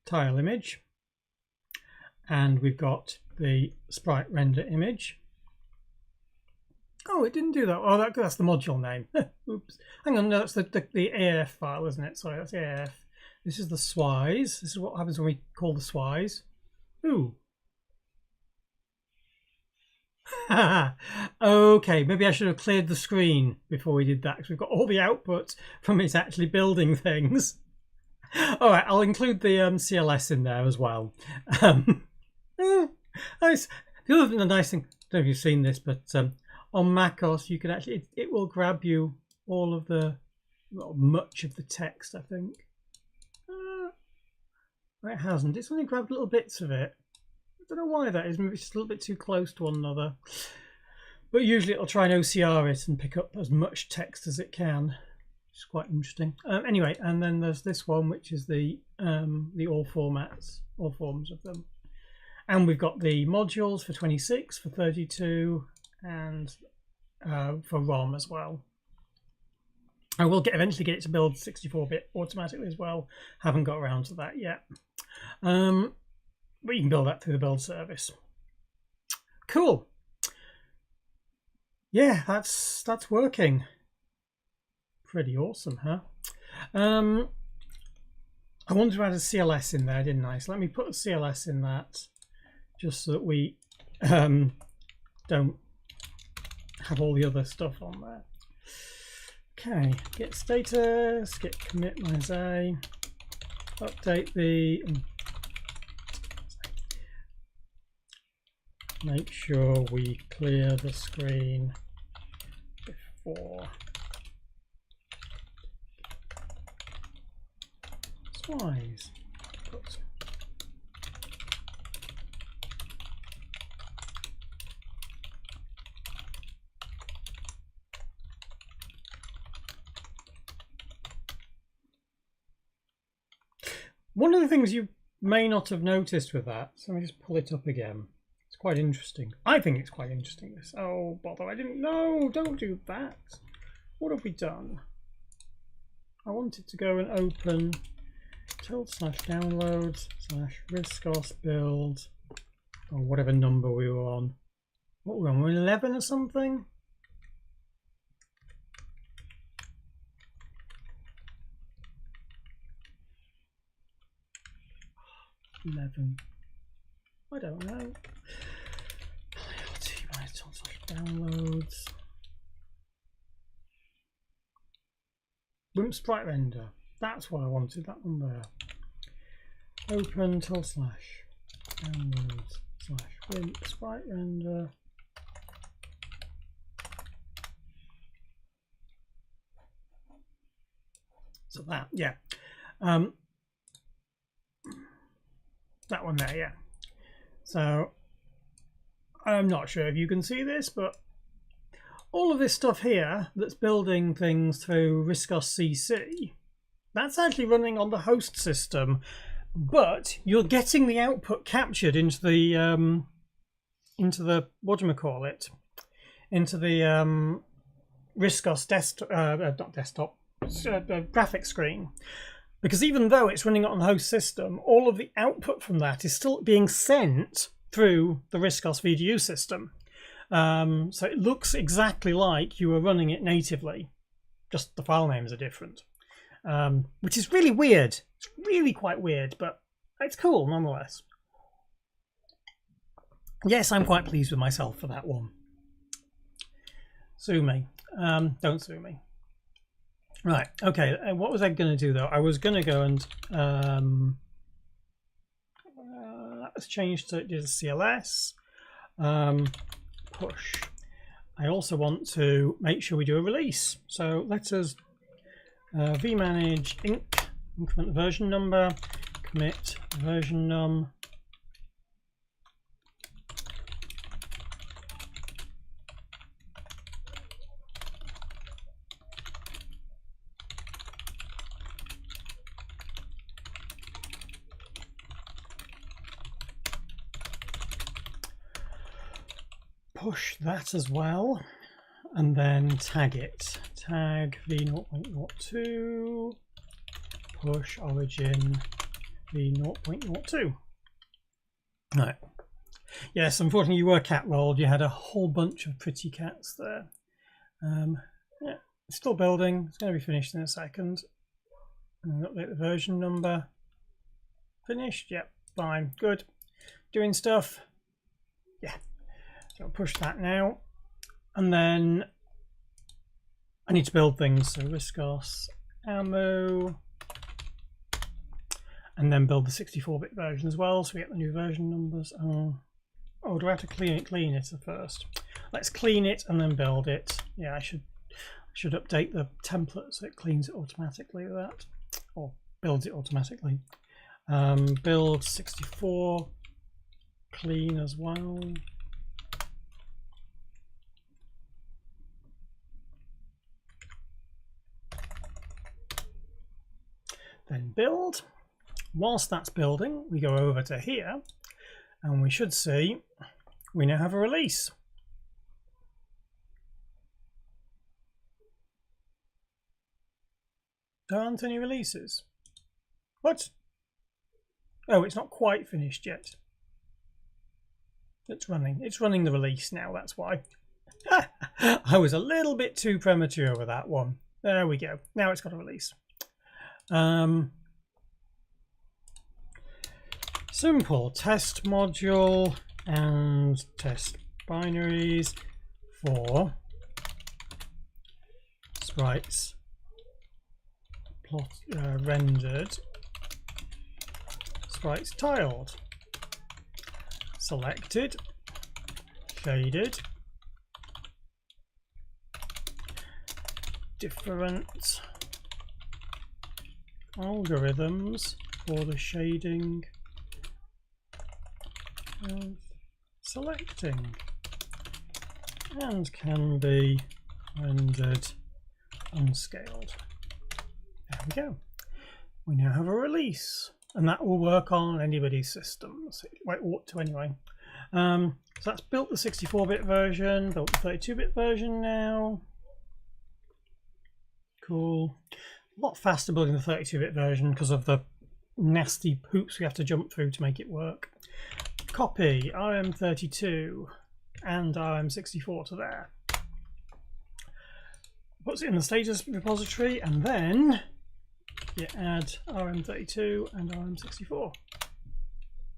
Tile image. And we've got the sprite render image. Oh, it didn't do that. Oh, that's the module name. Oops. Hang on, no, that's the AF file, isn't it? Sorry, that's AF. This is the SWISE. This is what happens when we call the SWISE. Ooh. Okay, maybe I should have cleared the screen before we did that, because we've got all the output from it actually building things. All right, I'll include the CLS in there as well. Nice. The nice thing, I don't know if you've seen this, but on macOS you can actually, it will grab you all of the, well, much of the text, I think. It hasn't. It's only grabbed little bits of it. I don't know why that is. Maybe it's just a little bit too close to one another. But usually it'll try and OCR it and pick up as much text as it can. It's quite interesting. Anyway, and then there's this one, which is the all formats, all forms of them. And we've got the modules for 26, for 32, and for ROM as well. I will eventually get it to build 64-bit automatically as well. Haven't got around to that yet. But you can build that through the build service. Cool. Yeah, that's working. Pretty awesome, huh? I wanted to add a CLS in there, didn't I? So let me put a CLS in that, just so that we don't have all the other stuff on there. Okay, git status, git commit -a, update the, make sure we clear the screen before size. Oops. One of the things you may not have noticed with that, so let me just pull it up again. It's quite interesting. I think it's quite interesting, this. Oh, bother, I didn't know. Don't do that. What have we done? I wanted to go and open /downloads/riscos build, or whatever number we were on. What were we on? We're 11 or something? 11. I don't know. Downloads. Wimp Sprite Render. That's what I wanted. That one there. Open /downloads/Wimp Sprite Render. So that, yeah. That one there, yeah. So I'm not sure if you can see this, but all of this stuff here that's building things through riscos CC, that's actually running on the host system, but you're getting the output captured into the whatchamacallit, into the riscos graphic screen. Because even though it's running on the host system, all of the output from that is still being sent through the riscos VGU system. So it looks exactly like you were running it natively, just the file names are different, which is really weird. It's really quite weird, but it's cool nonetheless. Yes, I'm quite pleased with myself for that one. Sue me. Don't sue me. Right, okay, what was I going to do though? I was going to go and let's change to CLS, push. I also want to make sure we do a release. So let us vmanage inc, increment version number, commit version num. Push that as well, and then tag it. Tag v0.02, push origin v0.02. Right. Yes, unfortunately you were cat rolled. You had a whole bunch of pretty cats there. Yeah, it's still building. It's going to be finished in a second. And update the version number. Finished. Yep, fine, good. Doing stuff. Yeah. So I'll push that now, and then I need to build things. So riscos ammo, and then build the 64-bit version as well, so we get the new version numbers. Oh, do I have to clean it first? Let's clean it and then build it. Yeah, I should update the template so it cleans it automatically with that, or builds it automatically. Build 64, clean as well. Then build. Whilst that's building, we go over to here and we should see we now have a release. There aren't any releases. What? Oh, it's not quite finished yet. It's running. It's running the release now, that's why. I was a little bit too premature with that one. There we go. Now it's got a release. Simple test module and test binaries for sprites rendered, sprites tiled, selected, shaded, different algorithms for the shading of selecting and can be rendered unscaled. There we go. We now have a release, and that will work on anybody's systems. Well, it ought to anyway. So that's built the 64-bit version, built the 32-bit version now. Cool. A lot faster building the 32-bit version because of the nasty hoops we have to jump through to make it work. Copy RM32 and RM64 to there. Puts it in the status repository, and then you add RM32 and RM64.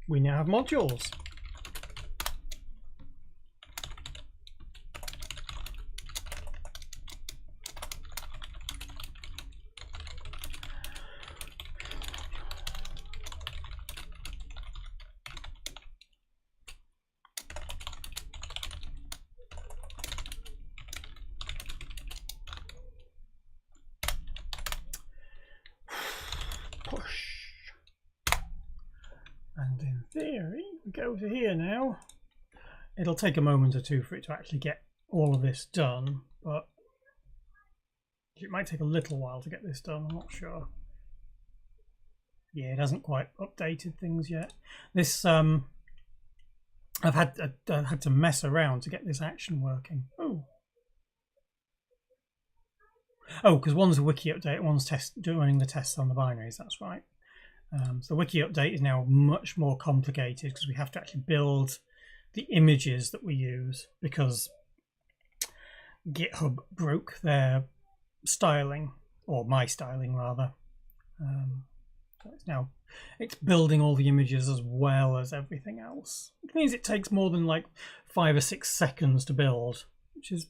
We now have modules. Push. And in theory, we go to here now. It'll take a moment or two for it to actually get all of this done, but it might take a little while to get this done, I'm not sure. Yeah, it hasn't quite updated things yet. This I've had to mess around to get this action working. Oh, because one's a wiki update, one's running the tests on the binaries, that's right. So the wiki update is now much more complicated because we have to actually build the images that we use because GitHub broke their styling, or my styling rather. So it's building all the images as well as everything else. Which means it takes more than like 5 or 6 seconds to build, which is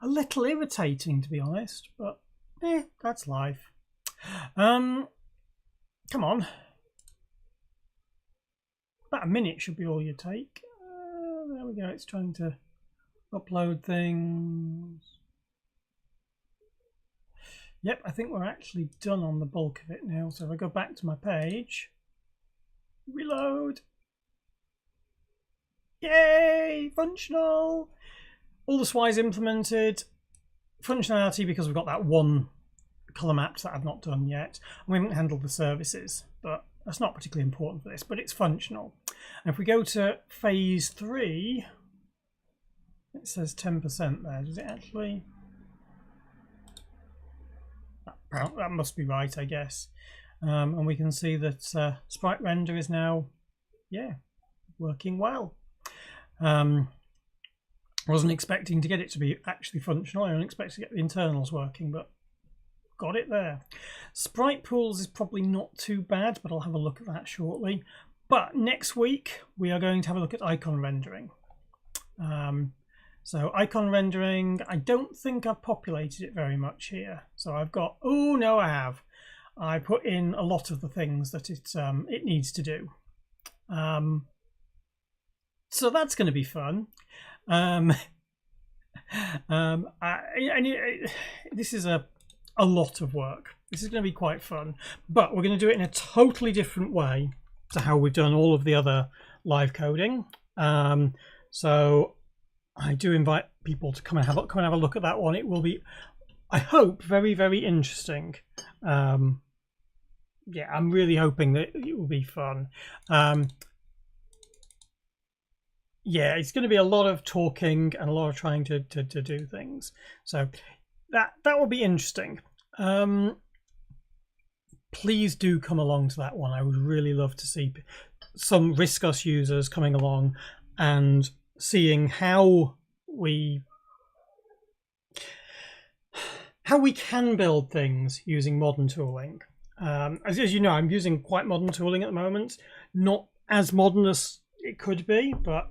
a little irritating to be honest, but that's life. Come on. About a minute should be all you take. There we go, it's trying to upload things. Yep, I think we're actually done on the bulk of it now. So if I go back to my page, reload. Yay, functional. All the SWI's implemented. Functionality because we've got that one color maps that I've not done yet. We haven't handled the services, but that's not particularly important for this, but it's functional. And if we go to phase 3, it says 10% there. Does it actually? That must be right, I guess. And we can see that Sprite Render is now, working well. Wasn't expecting to get it to be actually functional. I only expected to get the internals working, but got it there. Sprite pools is probably not too bad, but I'll have a look at that shortly. But next week we are going to have a look at icon rendering. So icon rendering, I don't think I've populated it very much here. So I've got, oh no I have. I put in a lot of the things that it needs to do. So that's going to be fun. This is a lot of work. This is going to be quite fun, but we're going to do it in a totally different way to how we've done all of the other live coding. So I do invite people to come and have a look at that one. It will be, I hope, very, very interesting. Yeah, I'm really hoping that it will be fun. Yeah, it's going to be a lot of talking and a lot of trying to do things. So that will be interesting. Please do come along to that one. I would really love to see some Riscos users coming along and seeing how we can build things using modern tooling. As you know, I'm using quite modern tooling at the moment. Not as modern as it could be, but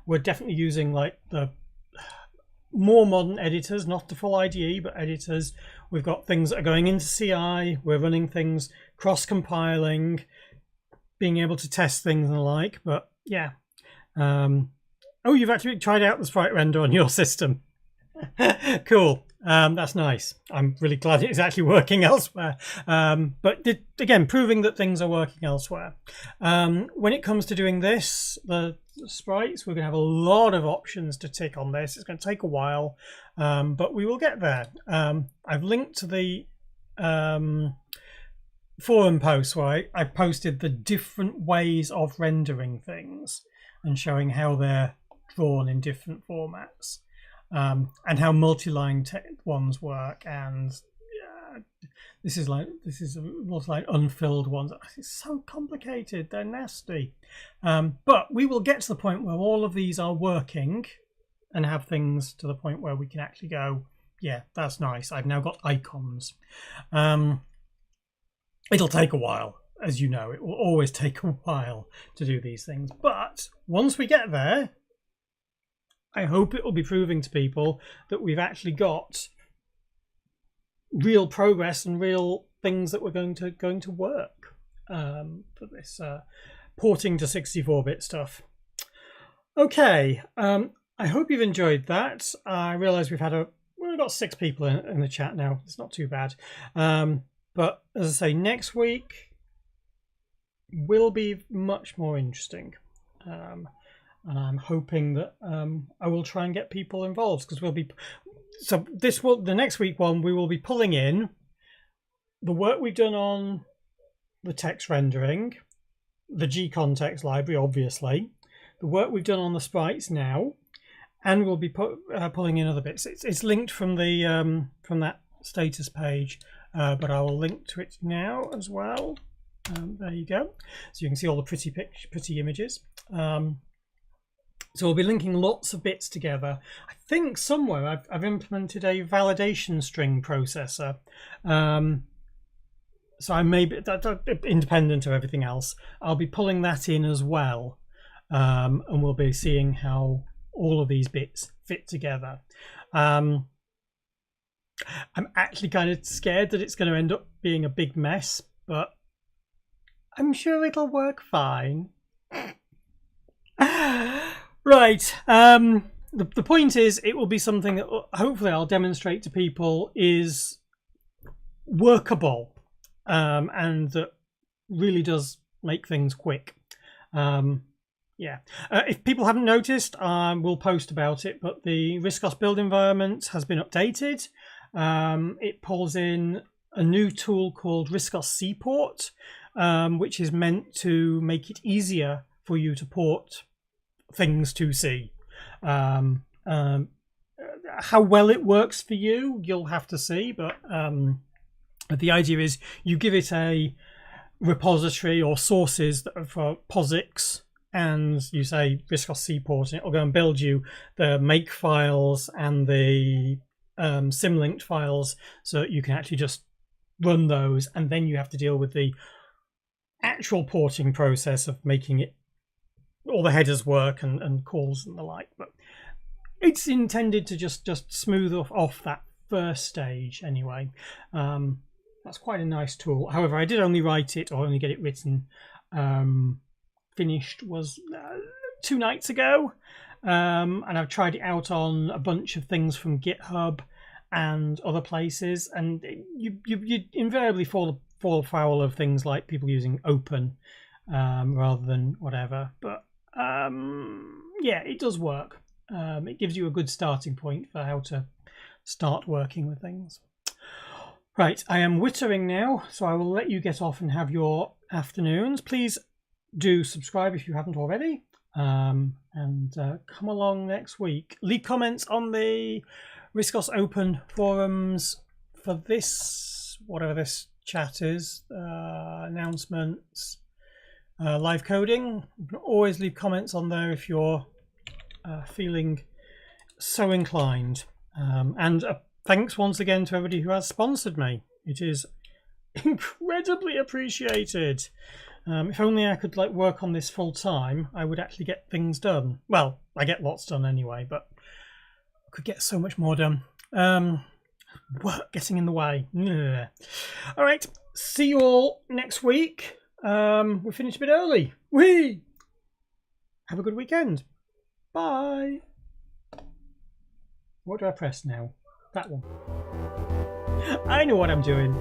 we're definitely using like the more modern editors, not the full IDE, but editors. We've got things that are going into CI. We're running things, cross-compiling, being able to test things and the like. But yeah. Oh, you've actually tried out the sprite render on your system. Cool. That's nice. I'm really glad it's actually working elsewhere. But again, proving that things are working elsewhere. When it comes to doing this, the sprites, we're going to have a lot of options to tick on this. It's going to take a while, but we will get there. I've linked to the forum post where I posted the different ways of rendering things and showing how they're drawn in different formats. And how multi-line ones work, and this is like unfilled ones. It's so complicated, they're nasty. But we will get to the point where all of these are working and have things to the point where we can actually go, yeah, that's nice, I've now got icons. It'll take a while, as you know. It will always take a while to do these things, but once we get there, I hope it will be proving to people that we've actually got real progress and real things that we're going to work for this porting to 64-bit stuff. Okay, I hope you've enjoyed that. I realise we've got 6 people in the chat now. It's not too bad. But as I say, next week will be much more interesting. And I'm hoping that I will try and get people involved, because the next week one, we will be pulling in the work we've done on the text rendering, the G-context library, obviously, the work we've done on the sprites now, and we'll be pulling in other bits. It's linked from the from that status page, but I will link to it now as well. There you go, so you can see all the pretty images. So we'll be linking lots of bits together. I think somewhere I've implemented a validation string processor. So I may be independent of everything else. I'll be pulling that in as well. And we'll be seeing how all of these bits fit together. I'm actually kind of scared that it's going to end up being a big mess, but I'm sure it'll work fine. Right, the point is, it will be something that hopefully I'll demonstrate to people is workable, and that really does make things quick. Yeah, if people haven't noticed, we'll post about it, but the Riscos build environment has been updated. It pulls in a new tool called Riscos Cport, which is meant to make it easier for you to port things to C. How well it works for you, you'll have to see, but the idea is you give it a repository or sources that are for POSIX, and you say Riscos Cport, and it'll go and build you the make files and the symlinked files, so that you can actually just run those, and then you have to deal with the actual porting process of making it all the headers work and calls and the like. But it's intended to just smooth off that first stage anyway. That's quite a nice tool. However, I did only write it, or only get it written finished was 2 nights ago, and I've tried it out on a bunch of things from GitHub and other places, and you invariably fall foul of things like people using open rather than whatever. But yeah, it does work. It gives you a good starting point for how to start working with things. Right, I am wittering now, so I will let you get off and have your afternoons. Please do subscribe if you haven't already, and come along next week. Leave comments on the Riscos Open forums for this, whatever this chat is, announcements, live coding. You can always leave comments on there if you're feeling so inclined. And thanks once again to everybody who has sponsored me. It is incredibly appreciated. If only I could work on this full time, I would actually get things done. Well, I get lots done anyway, but I could get so much more done. Work getting in the way. All right, see you all next week. We finished a bit early. Have a good weekend. Bye. What do I press now? That one. I know what I'm doing.